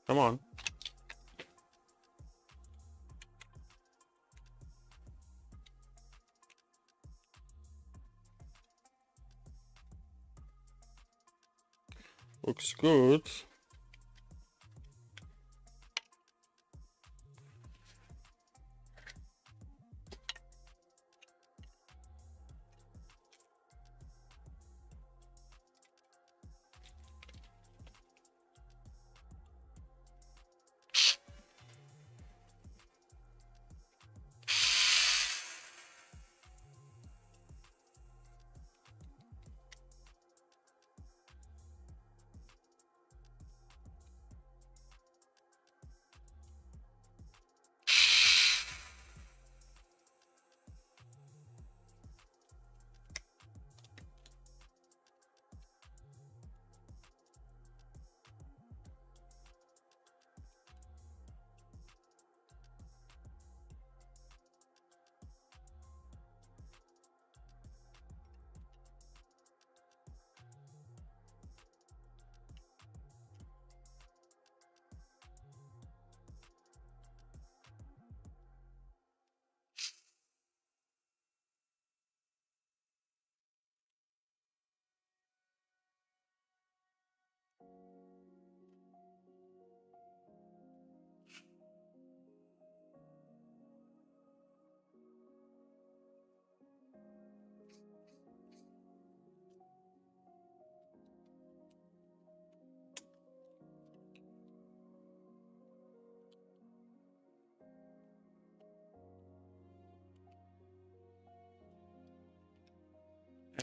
Come on. Looks good.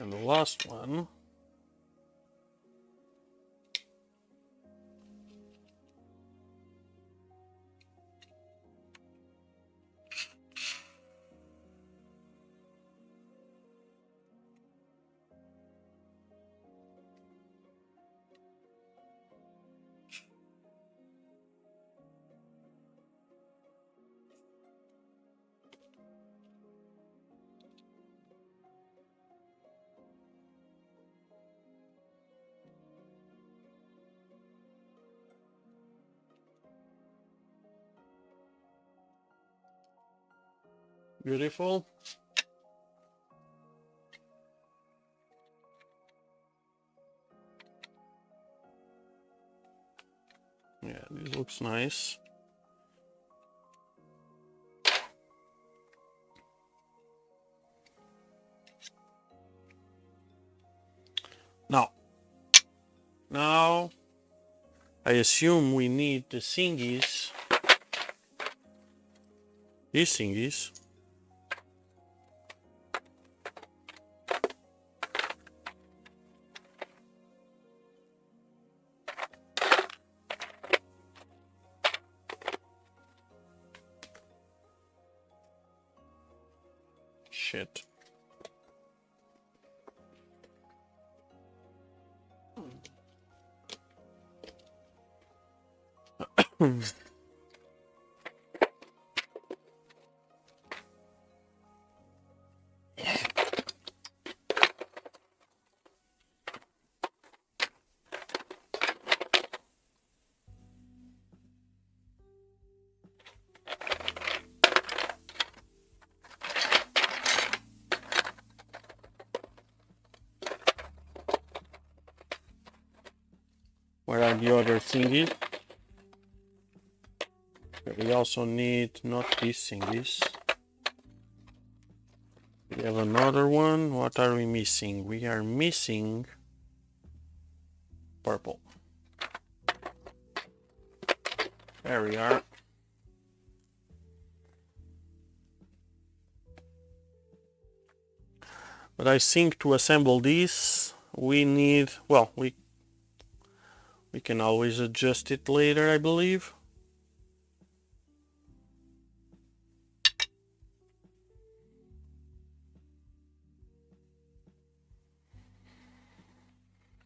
And the last one. Beautiful. Yeah, this looks nice. Now I assume we need the thingies. These thingies. Shit. Where are the other thingies? We also need not these thingies. We have another one. What are we missing? We are missing purple. There we are. But I think to assemble this, we need, well, we can always adjust it later, I believe.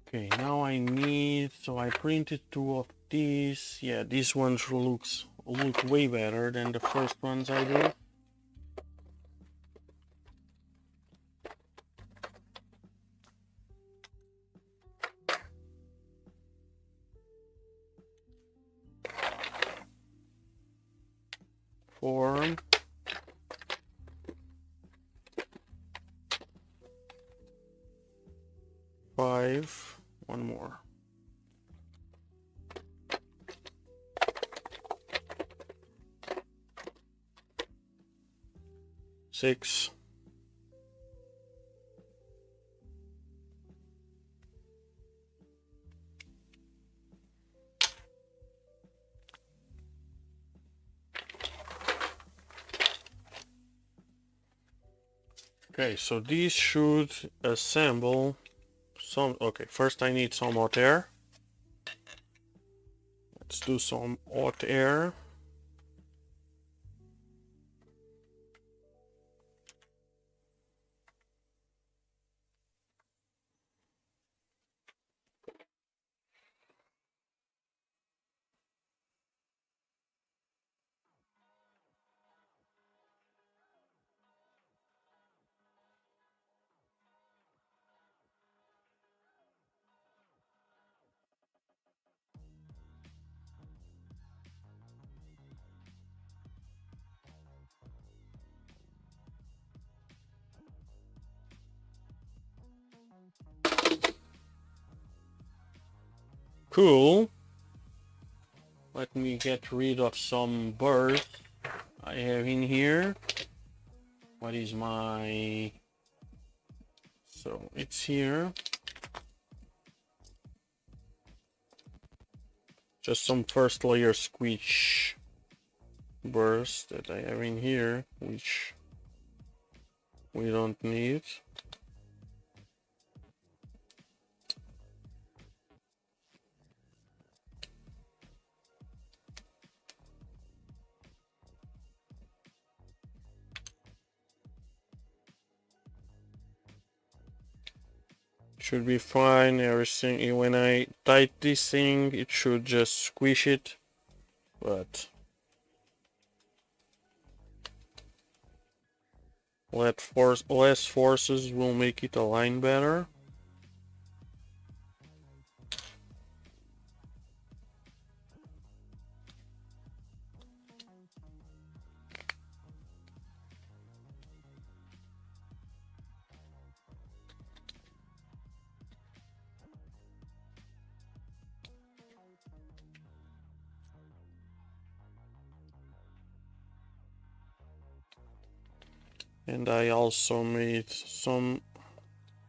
Okay, now I need, so I printed 2 of these. Yeah, these ones look way better than the first ones I did. Form. 5. One more. 6. Okay, so these should assemble some. Okay, first I need some hot air. Let's do some hot air. Cool. Let me get rid of some burrs I have in here. What is my... So it's here. Just some first layer squeeze burrs that I have in here, which we don't need. Should be fine. Everything, when I tight this thing, it should just squish it, but less forces will make it align better. And I also made some,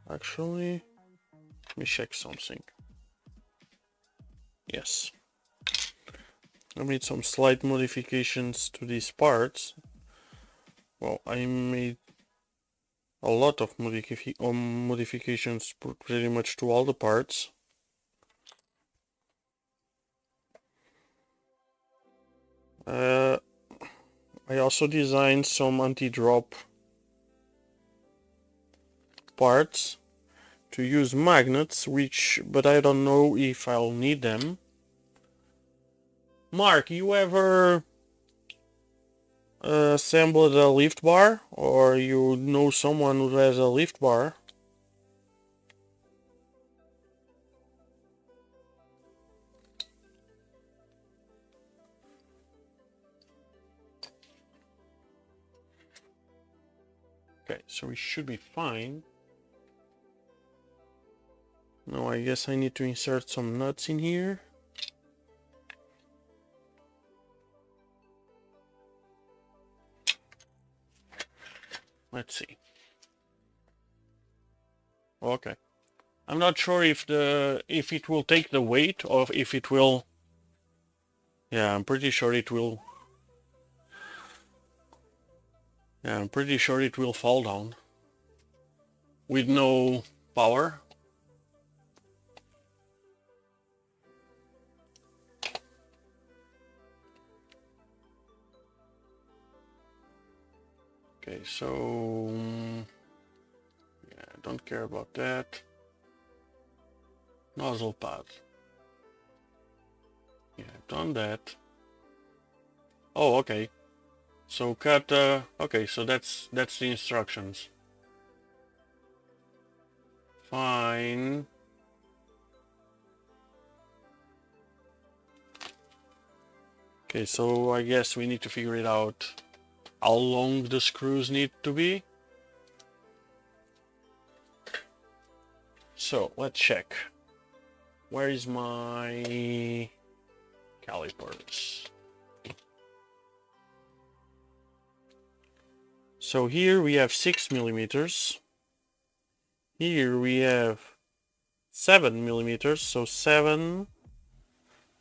actually, let me check something. Yes. I made some slight modifications to these parts. Well, I made a lot of modifications pretty much to all the parts. I also designed some anti-drop parts to use magnets, but I don't know if I'll need them. Mark, you ever assembled a lift bar, or you know someone who has a lift bar? Okay, so we should be fine. Now I guess I need to insert some nuts in here. Let's see. Okay. I'm not sure if it will take the weight or if it will. Yeah, I'm pretty sure it will. Yeah, I'm pretty sure it will fall down with no power. Okay, so yeah, I don't care about that. Nozzle pad. Yeah, I've done that. Oh, okay. So cut. Okay, so that's the instructions. Fine. Okay, so I guess we need to figure it out how long the screws need to be. So let's check. Where is my calipers? So here we have 6 millimeters. Here we have 7 millimeters. So 7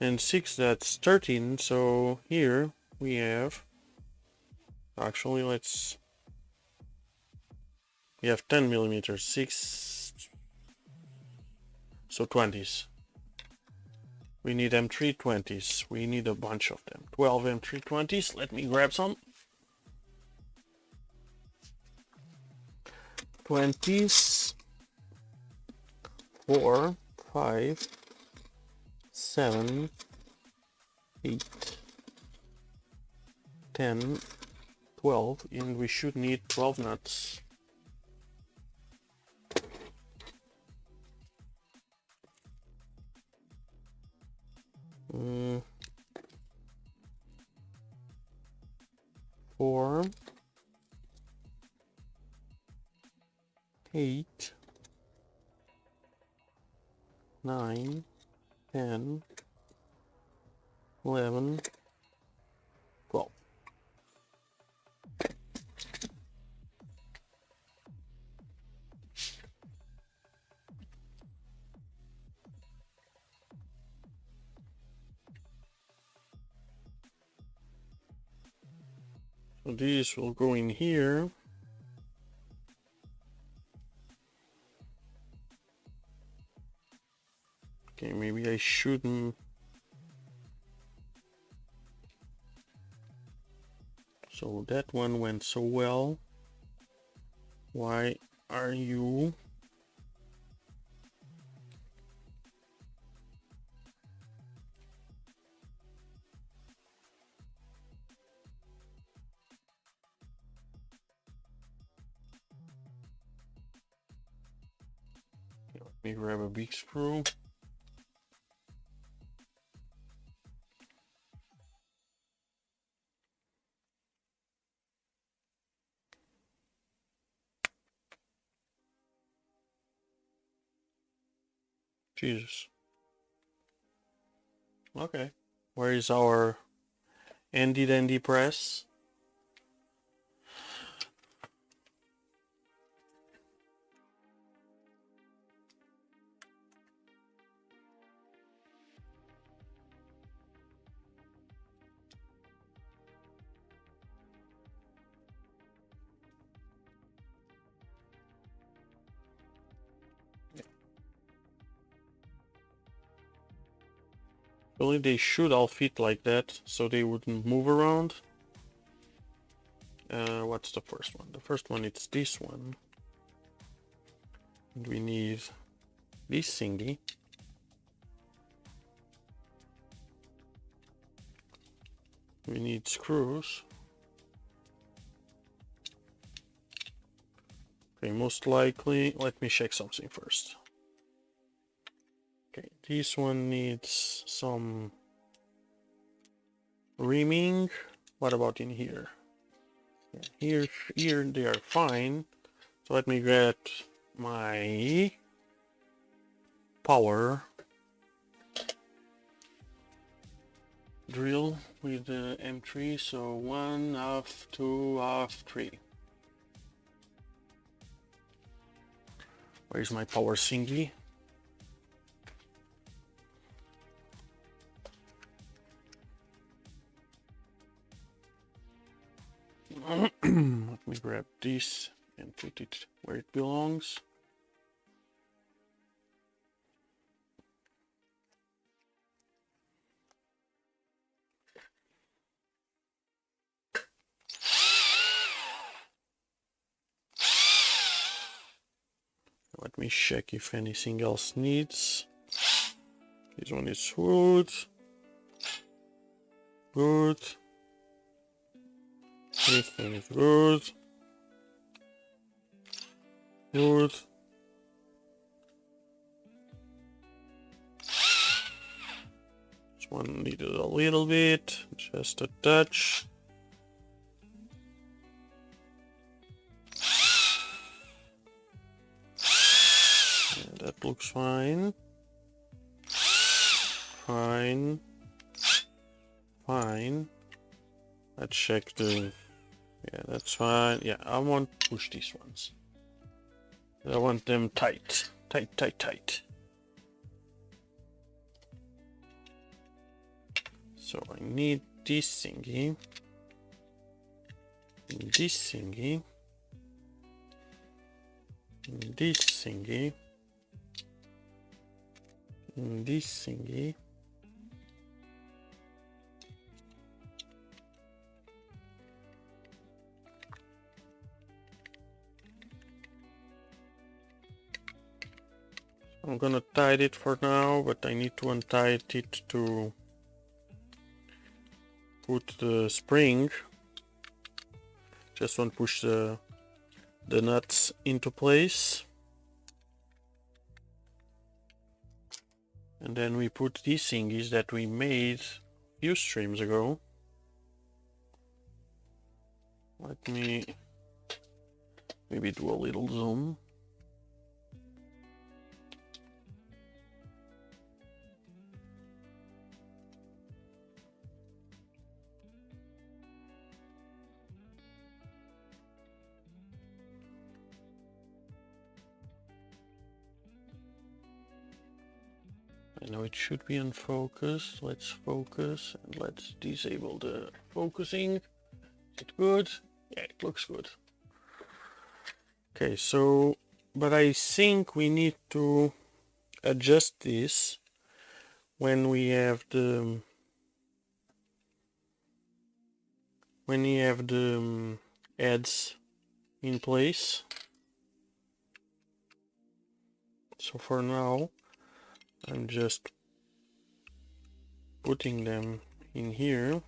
and 6, that's 13. So here we have, actually we have 10 millimeters, 6, so 20s. We need M320s. We need a bunch of them. 12 M320s. Let me grab some. 20s. 4, 5, 7, 8, 10, 12, and we should need 12 nuts. Four, 8, 9, 10, 11, 12. So these will go in here. Okay, maybe I shouldn't. So that one went so well. Why are you Let me grab a big screw. Jesus. Okay. Where is our handy dandy press? Only they should all fit like that, so they wouldn't move around. What's the first one? The first one is this one. And we need this thingy. We need screws. Okay, most likely, let me check something first. Okay, this one needs some reaming. What about in here? Yeah, here they are fine. So let me get my power drill with the M3. So 1, half, 2, half, 3. Where's my power thingy? Let me grab this and put it where it belongs. Let me check if anything else needs. This one is wood. Good. This one is good. Good. This one needed a little bit, just a touch. Yeah, that looks fine. Fine. Fine. Let's check the... Yeah, that's fine. Yeah, I won't push these ones. I want them tight. Tight, tight, tight. So I need this thingy. This thingy. This thingy. This thingy. I'm gonna tie it for now, but I need to untie it to put the spring. Just want to push the nuts into place. And then we put these thingies that we made a few streams ago. Let me maybe do a little zoom. I know it should be unfocused. Let's focus and let's disable the focusing. Is it good? Yeah, it looks good. Okay, so, but I think we need to adjust this when we have the heads in place. So for now, I'm just putting them in here.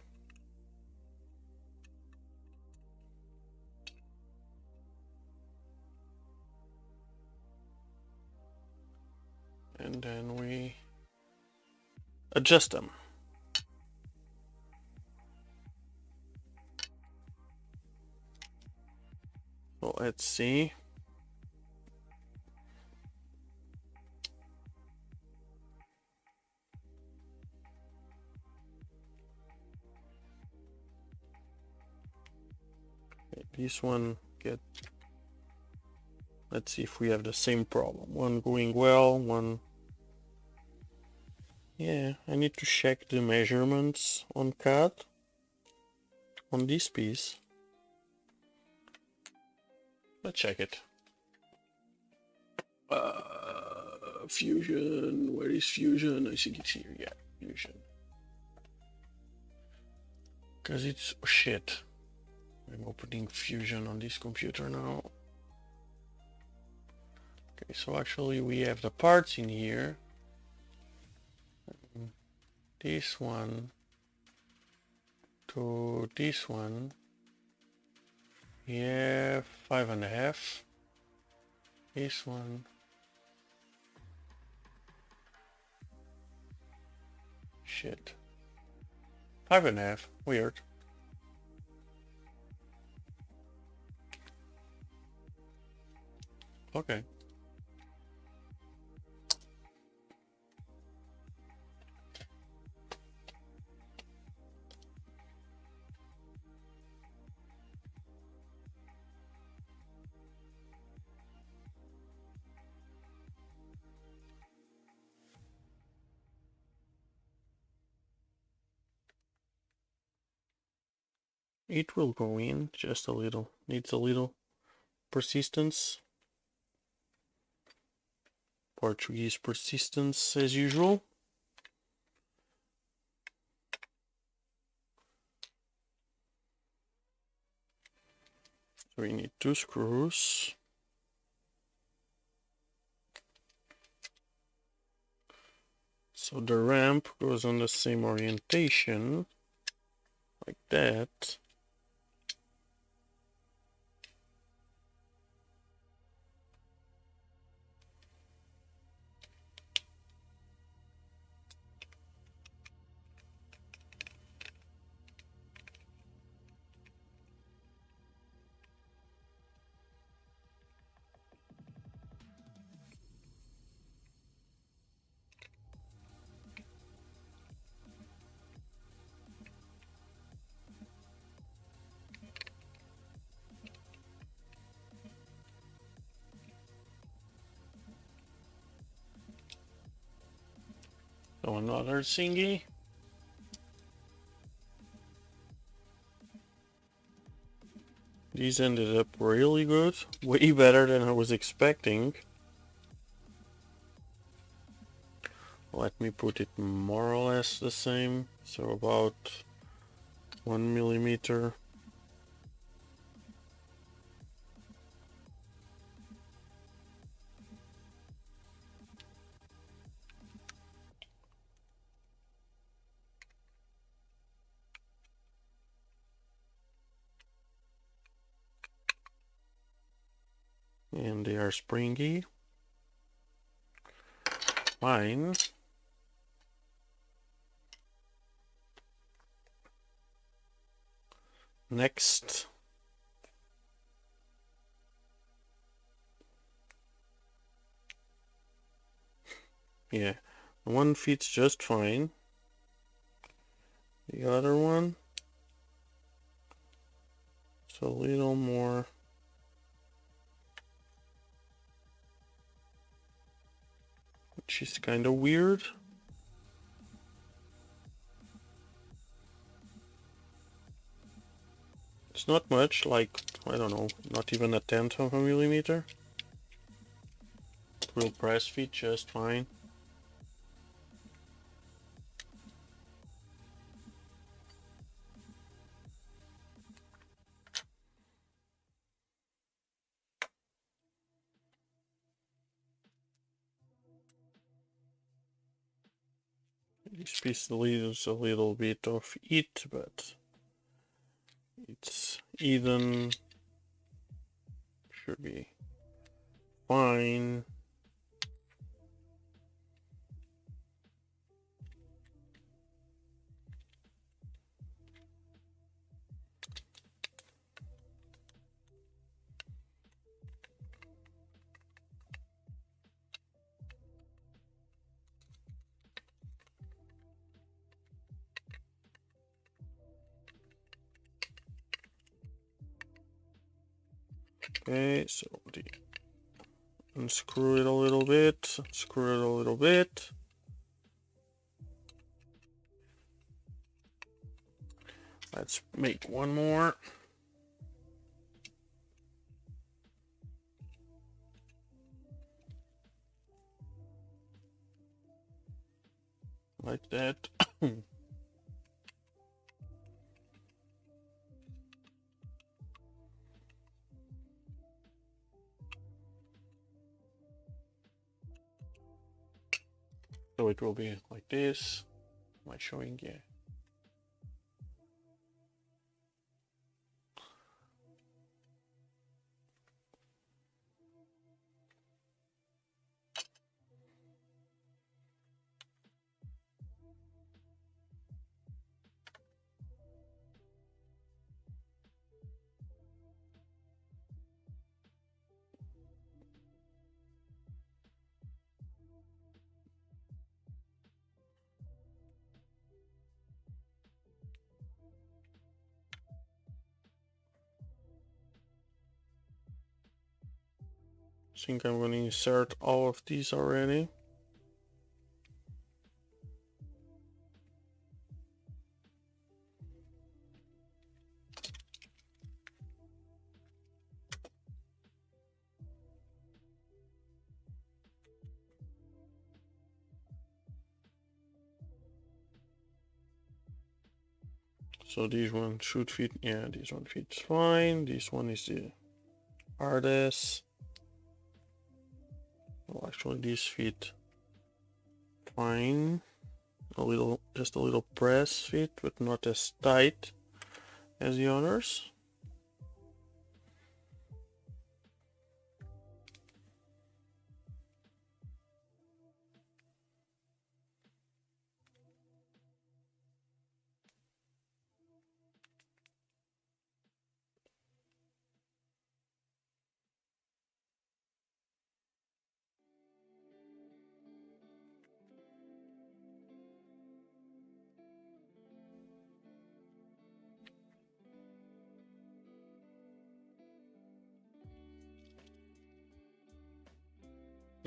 and then we adjust them. So let's see. This one get, let's see if we have the same problem. One going well, one, yeah, I need to check the measurements on CAD on this piece. Let's check it. Fusion, where is Fusion? I think it's here, yeah, Fusion. Because it's, oh shit. I'm opening Fusion on this computer now. Okay, so actually we have the parts in here. This one to this one. Yeah, 5.5. This one. Shit. 5.5. Weird. Okay. It will go in just a little. Needs a little persistence. Portuguese persistence as usual. So we need 2 screws. So the ramp goes on the same orientation, like that. So another thingy. These ended up really good, way better than I was expecting. Let me put it more or less the same, so about 1 millimeter. And they are springy. Fine. Next. Yeah, one fits just fine. The other one, it's a little more. Which is kind of weird. It's not much, like, I don't know, not even a 1/10 of a millimeter. It will press fit just fine. This piece leaves a little bit of it, but it's even. Should be fine. Okay, so unscrew it a little bit, screw it a little bit. Let's make one more. Like that. So it will be like this. Am I showing? Yeah. I think I'm going to insert all of these already. So this one should fit. Yeah, this one fits fine. This one is the hardest. Well, actually, this fit fine. Just a little press fit, but not as tight as the others.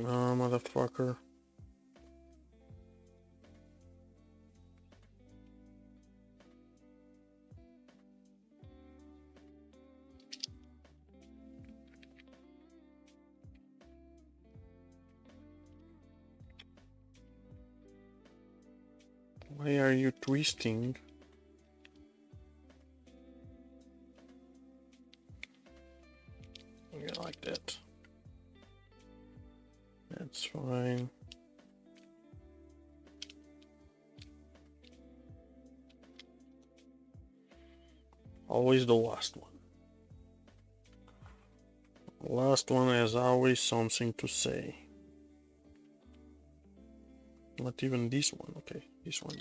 Oh, motherfucker. Why are you twisting? Yeah, like that. That's fine. Always the last one. Last one has always something to say. Not even this one. Okay, this one.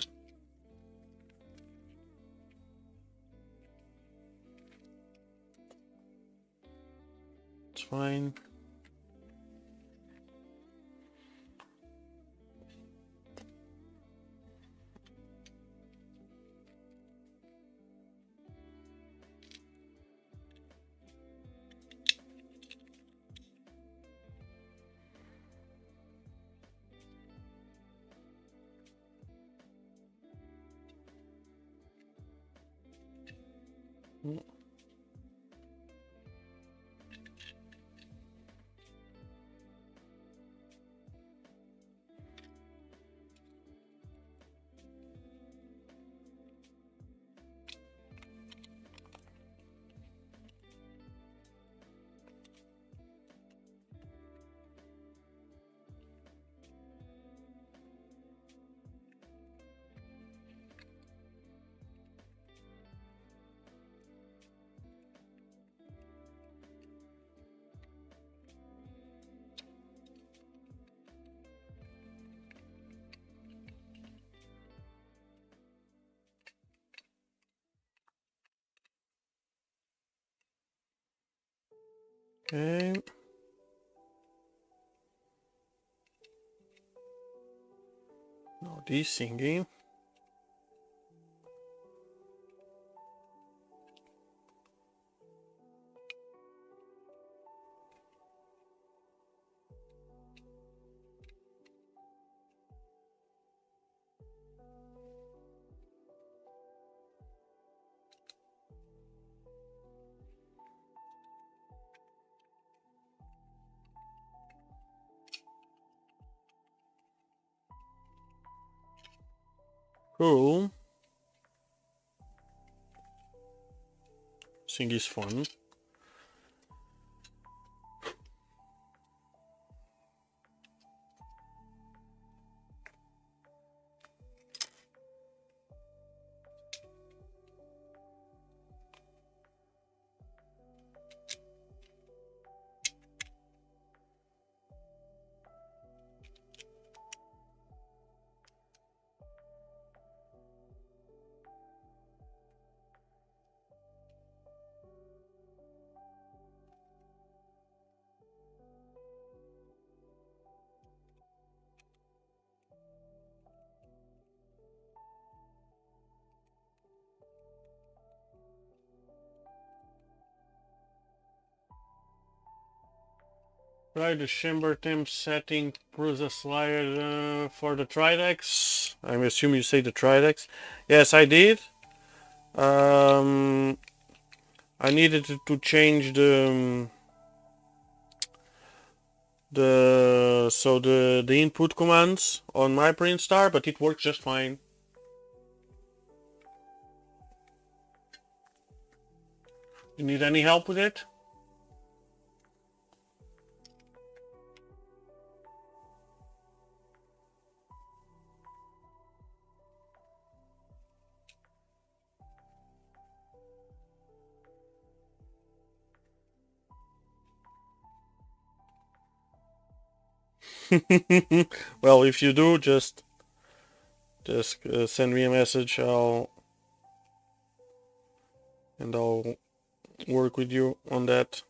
It's fine. Okay. Now this thingy. Cool. Thing is fun. Try the chamber temp setting process slider for the Tridex. I assume you say the Tridex. Yes, I did. I needed to change the input commands on my printstar, but it works just fine. You need any help with it? Well, if you do, just send me a message. I'll work with you on that.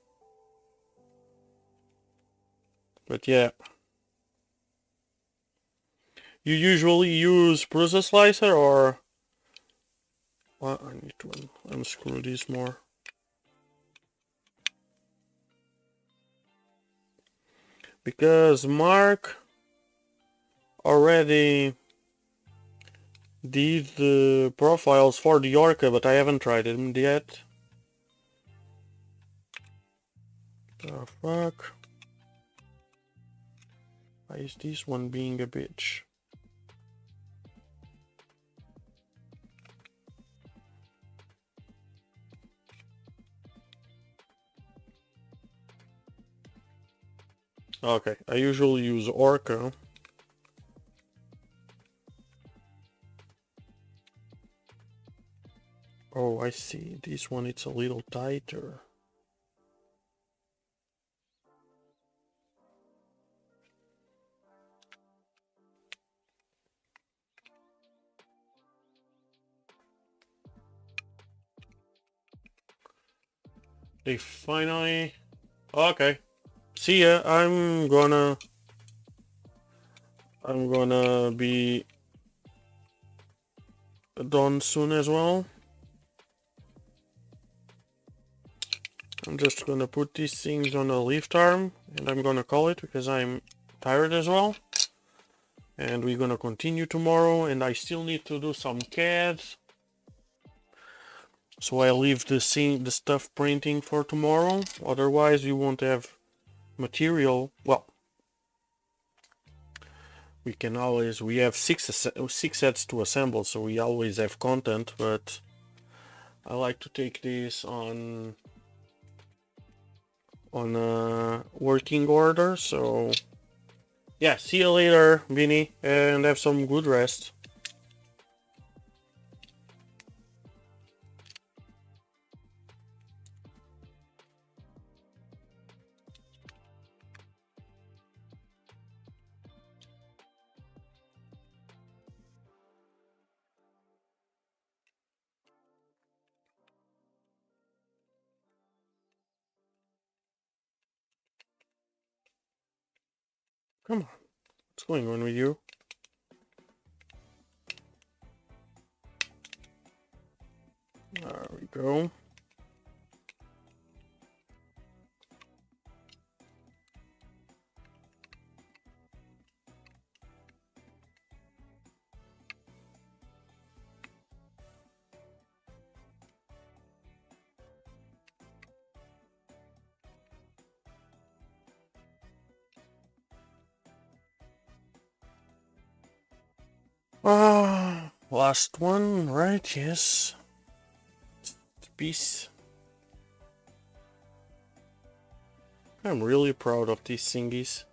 But yeah, you usually use process slicer, or well, I need to unscrew these more. Because Mark already did the profiles for the Orca, but I haven't tried it yet. The fuck? Why is this one being a bitch? Okay, I usually use Orca. Oh, I see. This one, it's a little tighter. They finally... Okay. See ya. I'm gonna be done soon as well. I'm just gonna put these things on a lift arm, and I'm gonna call it because I'm tired as well. And we're gonna continue tomorrow, and I still need to do some CAD. So I leave the stuff printing for tomorrow. Otherwise, we won't have material. Well, we have six sets to assemble, so we always have content, but I like to take this on a working order. So yeah, see you later, Vinny, and have some good rest. Come on, what's going on with you? There we go. Ah. last one, right? Yes. Piece. I'm really proud of these thingies.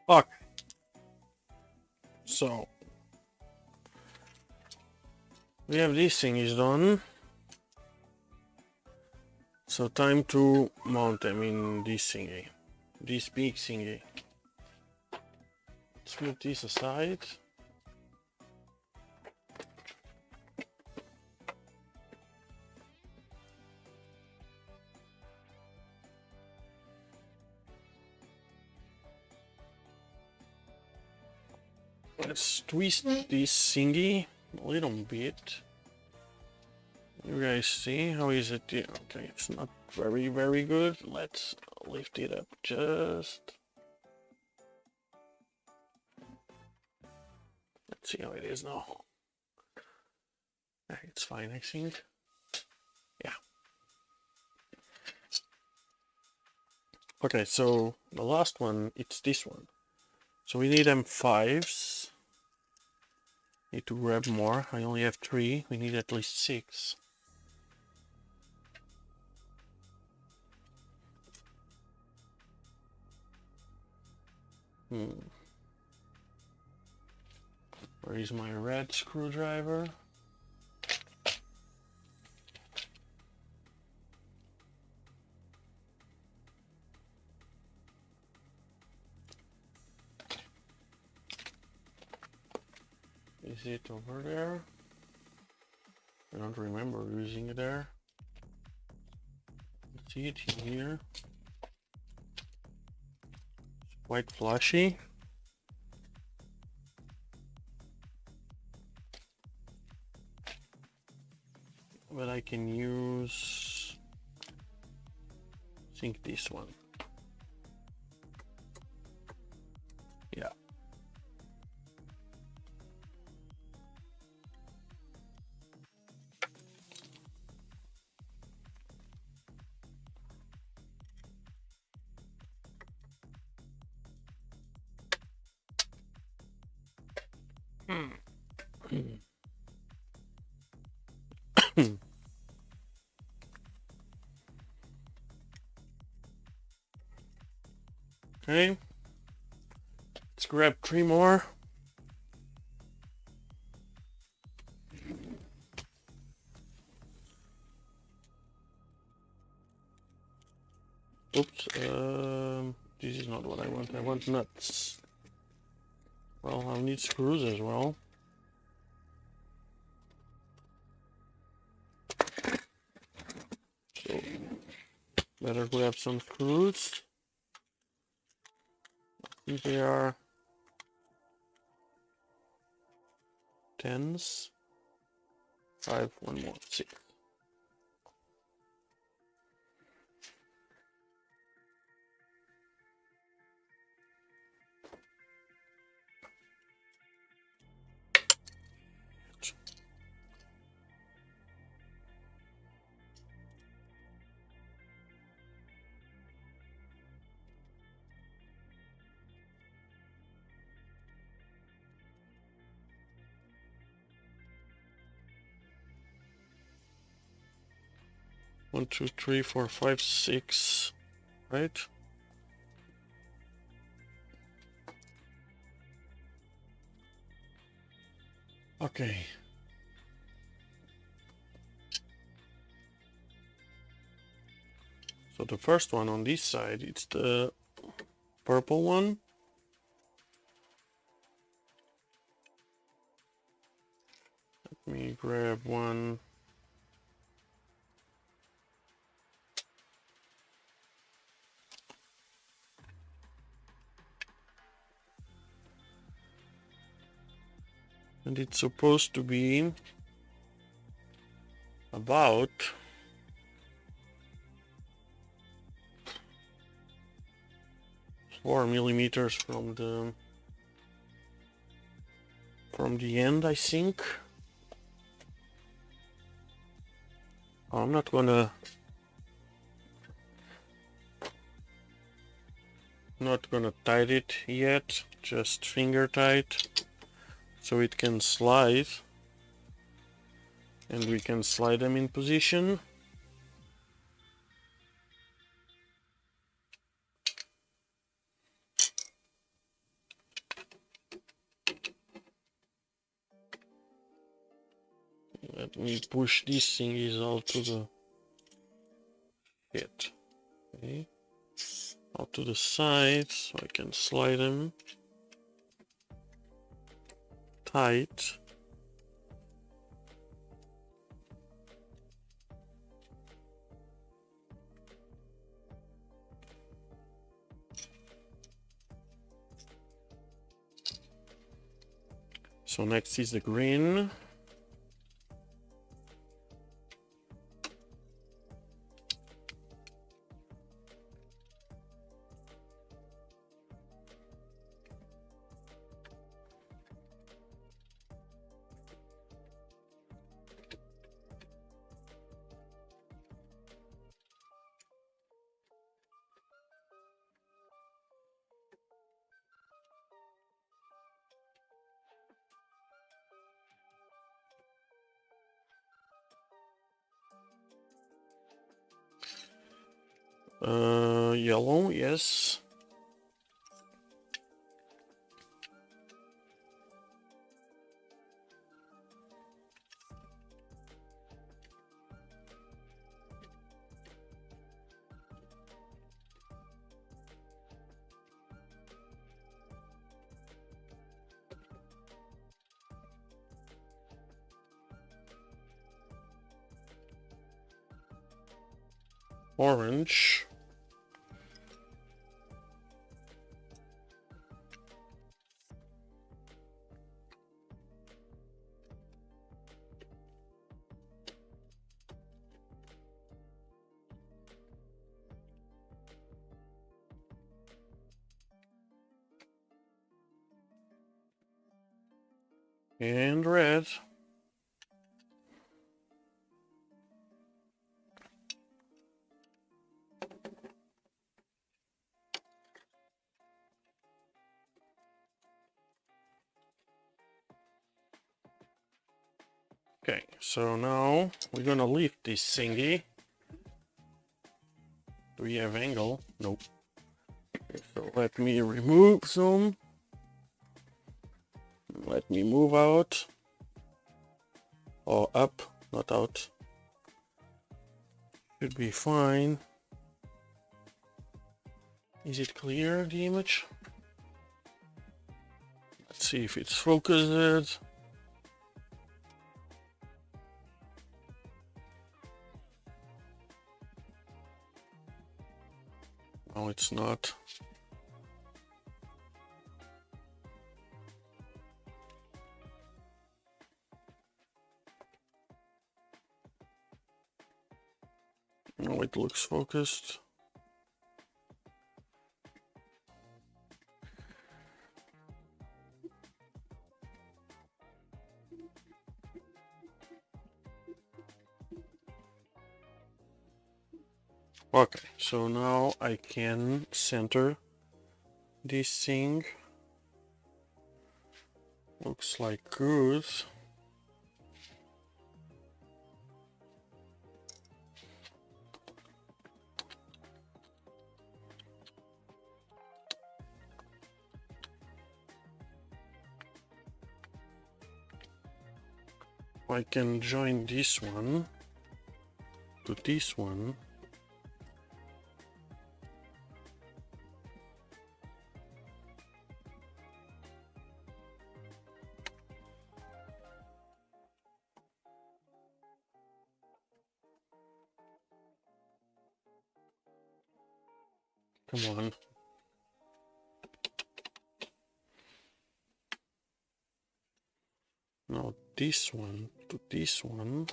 Okay. So we have these thingies done. So time to mount them in this thingy. This big thingy. Let's move this aside. Let's twist this thingy a little bit. You guys see how is it? Okay, it's not very good. Let's lift it up just. Let's see how it is now. It's fine, I think. Yeah. Okay, so the last one, it's this one. So we need M5s. Need to grab more. I only have 3. We need at least 6. Where is my red screwdriver? Is it over there? I don't remember using it there. See it here. It's quite flashy. But I can use, I think this one. Yeah. Okay, let's grab 3 more. Oops, this is not what I want. I want nuts. Well, I'll need screws as well. So, better grab some screws. I think they are 10s. 5, 1 more, 6. One, two, three, four, five, 6, right? Okay. So the first one on this side, it's the purple one. Let me grab one. And it's supposed to be about 4 millimeters from the end, I think. I'm not gonna tight it yet, just finger tight so it can slide, and we can slide them in position. Let me push these thingies out to the head. Okay. Out to the side so I can slide them tight. So next is the green. Yellow, yes. Orange. And red. Okay, so now we're gonna lift this thingy. Do we have angle? Nope. Okay, so let me remove some. Let me move out. Or up, not out. Should be fine. Is it clear, the image? Let's see if it's focused. No, it's not. No, it looks focused. Okay, so now I can center this thing. Looks like good. I can join this one to this one. Come on. Now this one to this one.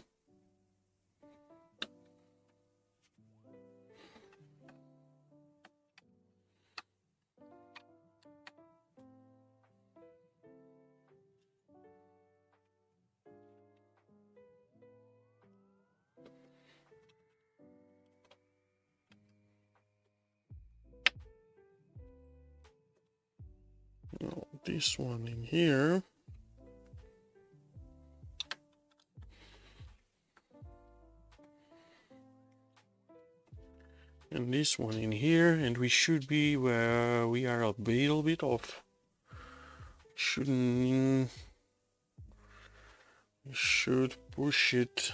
this one in here. And this one in here, and we should be where we are a little bit off. We should push it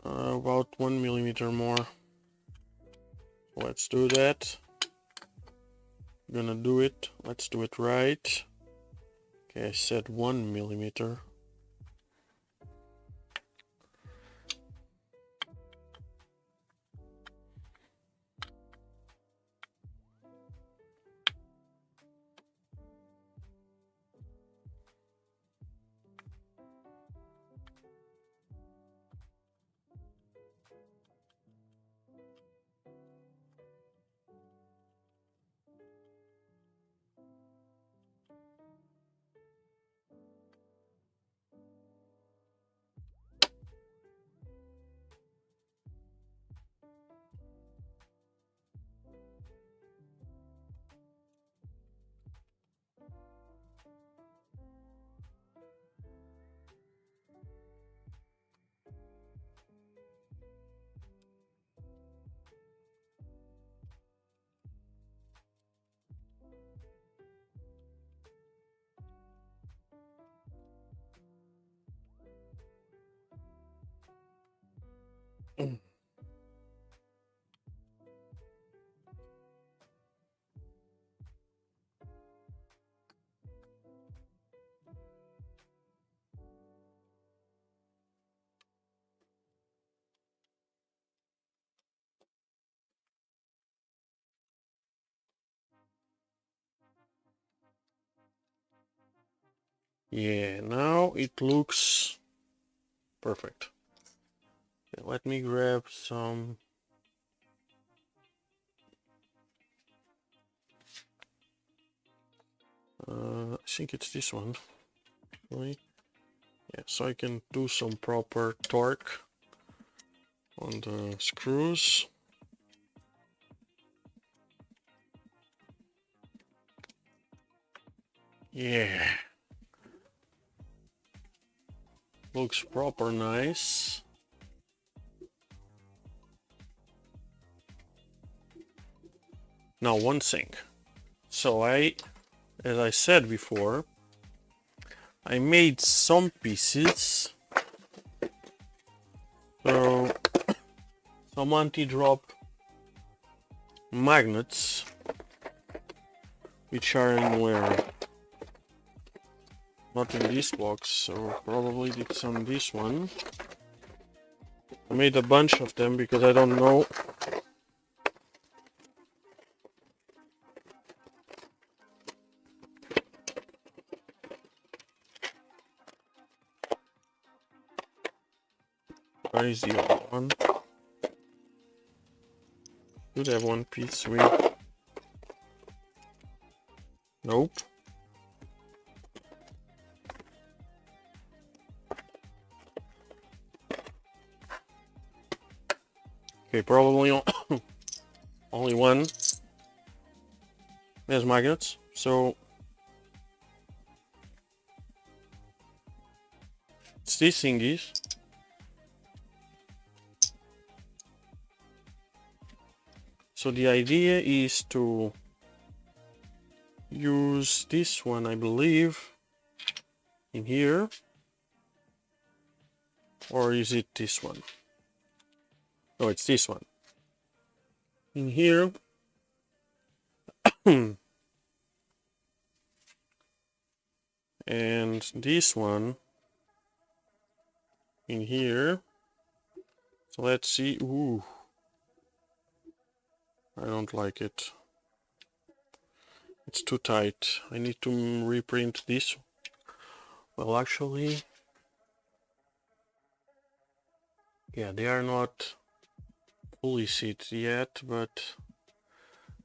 about 1 millimeter more. Let's do that. Gonna do it. Let's do it right. Okay, I said 1 millimeter. Yeah, now it looks perfect. Okay, let me grab some. I think it's this one. Right? Yeah, so I can do some proper torque on the screws. Yeah. Looks proper nice. Now one thing. So as I said before, I made some pieces. So some anti-drop magnets, which are in where? Not in this box, so probably it's on this one. I made a bunch of them because I don't know. Where is the other one? Should have one piece with. Nope. Okay, probably only one has magnets, so it's these thingies. So the idea is to use this one, I believe, in here, or is it this one? No, it's this one. In here. And this one in here. So let's see. Ooh, I don't like it. It's too tight. I need to reprint this. Well, actually, yeah, they are not fully set yet, but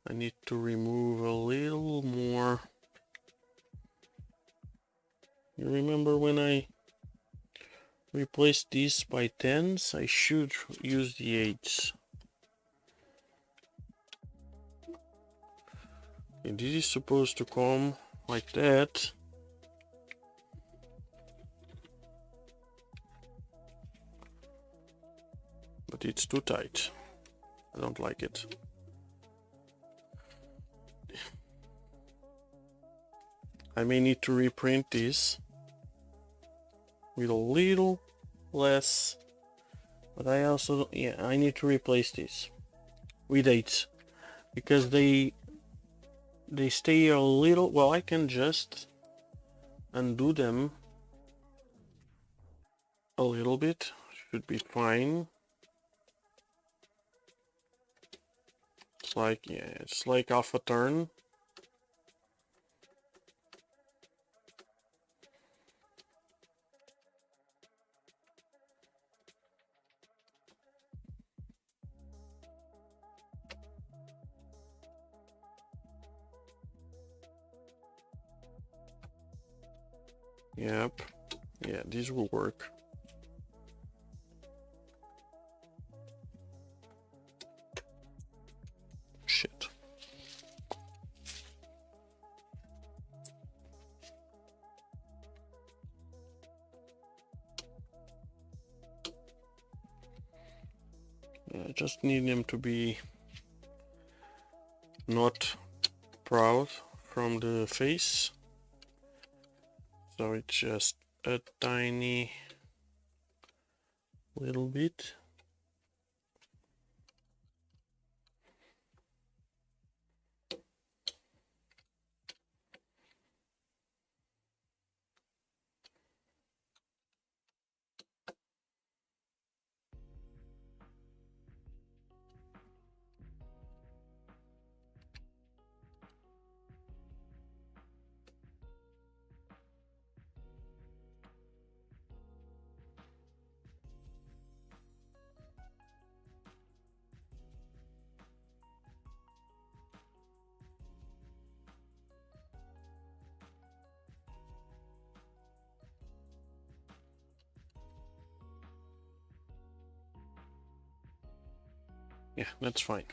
I need to remove a little more. You remember when I replaced this by 10s? I should use the 8s. Okay, this is supposed to come like that. But it's too tight. I don't like it. I may need to reprint this with a little less, but I also, yeah, I need to replace this with 8 because they stay a little. Well, I can just undo them a little bit, should be fine. It's like, yeah, it's like half a turn. Yep, yeah, this will work. Shit. Yeah, I just need them to be not proud from the face. So it's just a tiny little bit. Yeah, that's fine.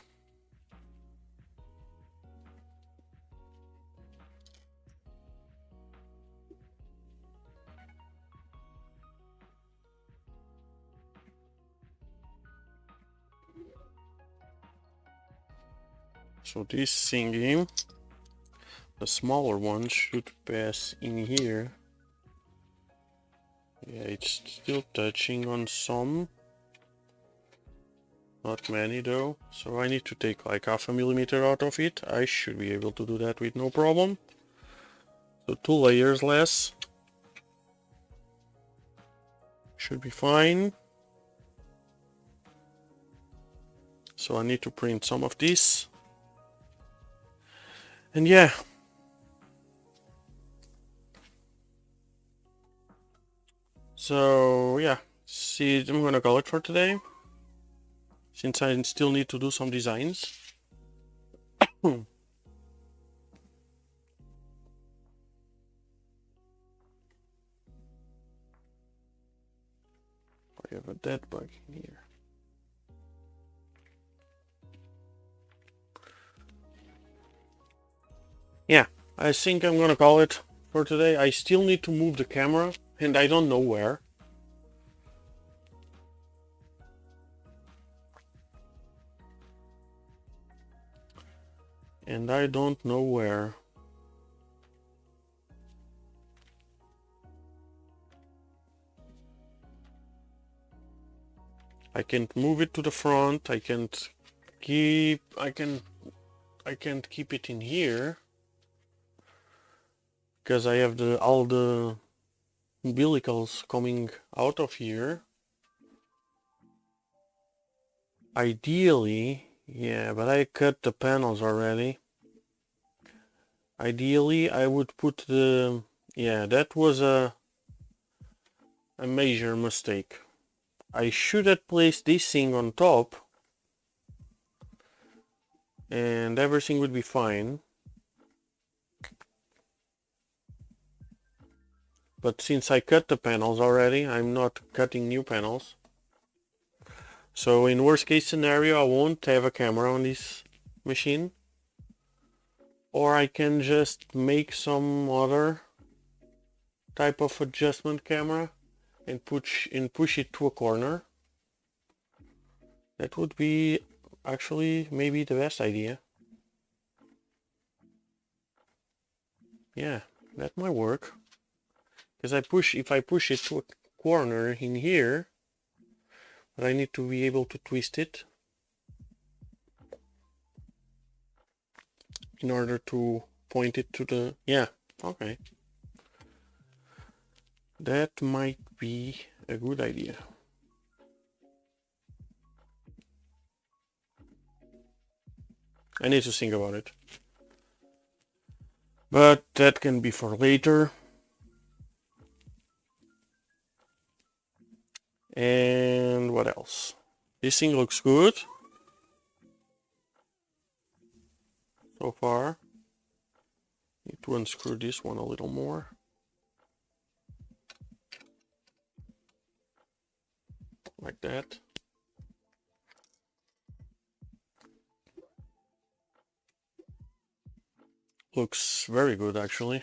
So this thingy, the smaller one, should pass in here. Yeah, it's still touching on some. Not many though, so I need to take like 0.5 millimeter out of it. I should be able to do that with no problem. So 2 layers less. Should be fine. So I need to print some of this. And yeah. So yeah, see, I'm gonna call it for today. Since I still need to do some designs. I have a dead bug in here. Yeah, I think I'm gonna call it for today. I still need to move the camera, and I don't know where. And I don't know where. I can't move it to the front. I can't keep it in here because I have all the umbilicals coming out of here. Ideally, yeah, but I cut the panels already. Ideally, I would put the, yeah, that was a major mistake. I should have placed this thing on top and everything would be fine. But since I cut the panels already, I'm not cutting new panels. So in worst case scenario, I won't have a camera on this machine. or I can just make some other type of adjustment camera and push it to a corner. That would be actually maybe the best idea. Yeah, that might work. Because if I push it to a corner in here, but I need to be able to twist it in order to point it to the, yeah, okay. That might be a good idea. I need to think about it. But that can be for later. And what else? This thing looks good so far. Need to unscrew this one a little more. Like that. Looks very good actually.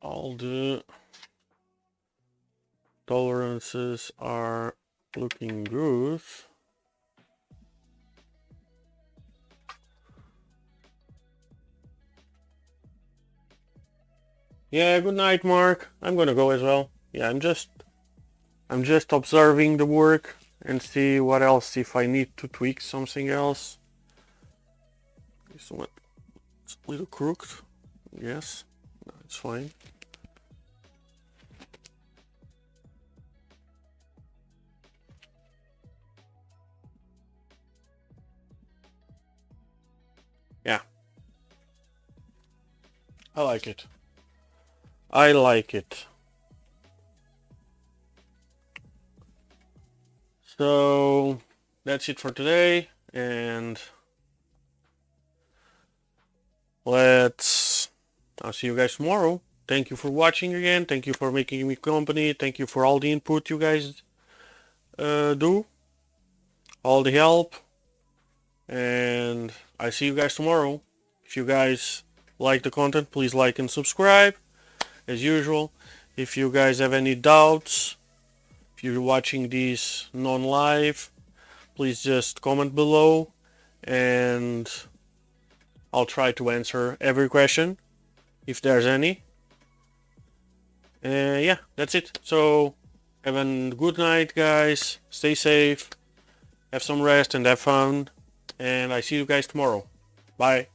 All the tolerances are looking good. Yeah, good night, Mark. I'm gonna go as well. Yeah, I'm just observing the work and see what else, if I need to tweak something else. This one, it's a little crooked. Yes, no, it's fine. Yeah, I like it. I like it. So that's it for today, and I'll see you guys tomorrow. Thank you for watching again. Thank you for making me company. Thank you for all the input you guys do, all the help, and I see you guys tomorrow. If you guys like the content, please like and subscribe as usual. If you guys have any doubts, if you're watching this non-live, please just comment below and I'll try to answer every question if there's any. Yeah, that's it. So have a good night, guys. Stay safe, have some rest and have fun, and I see you guys tomorrow. Bye.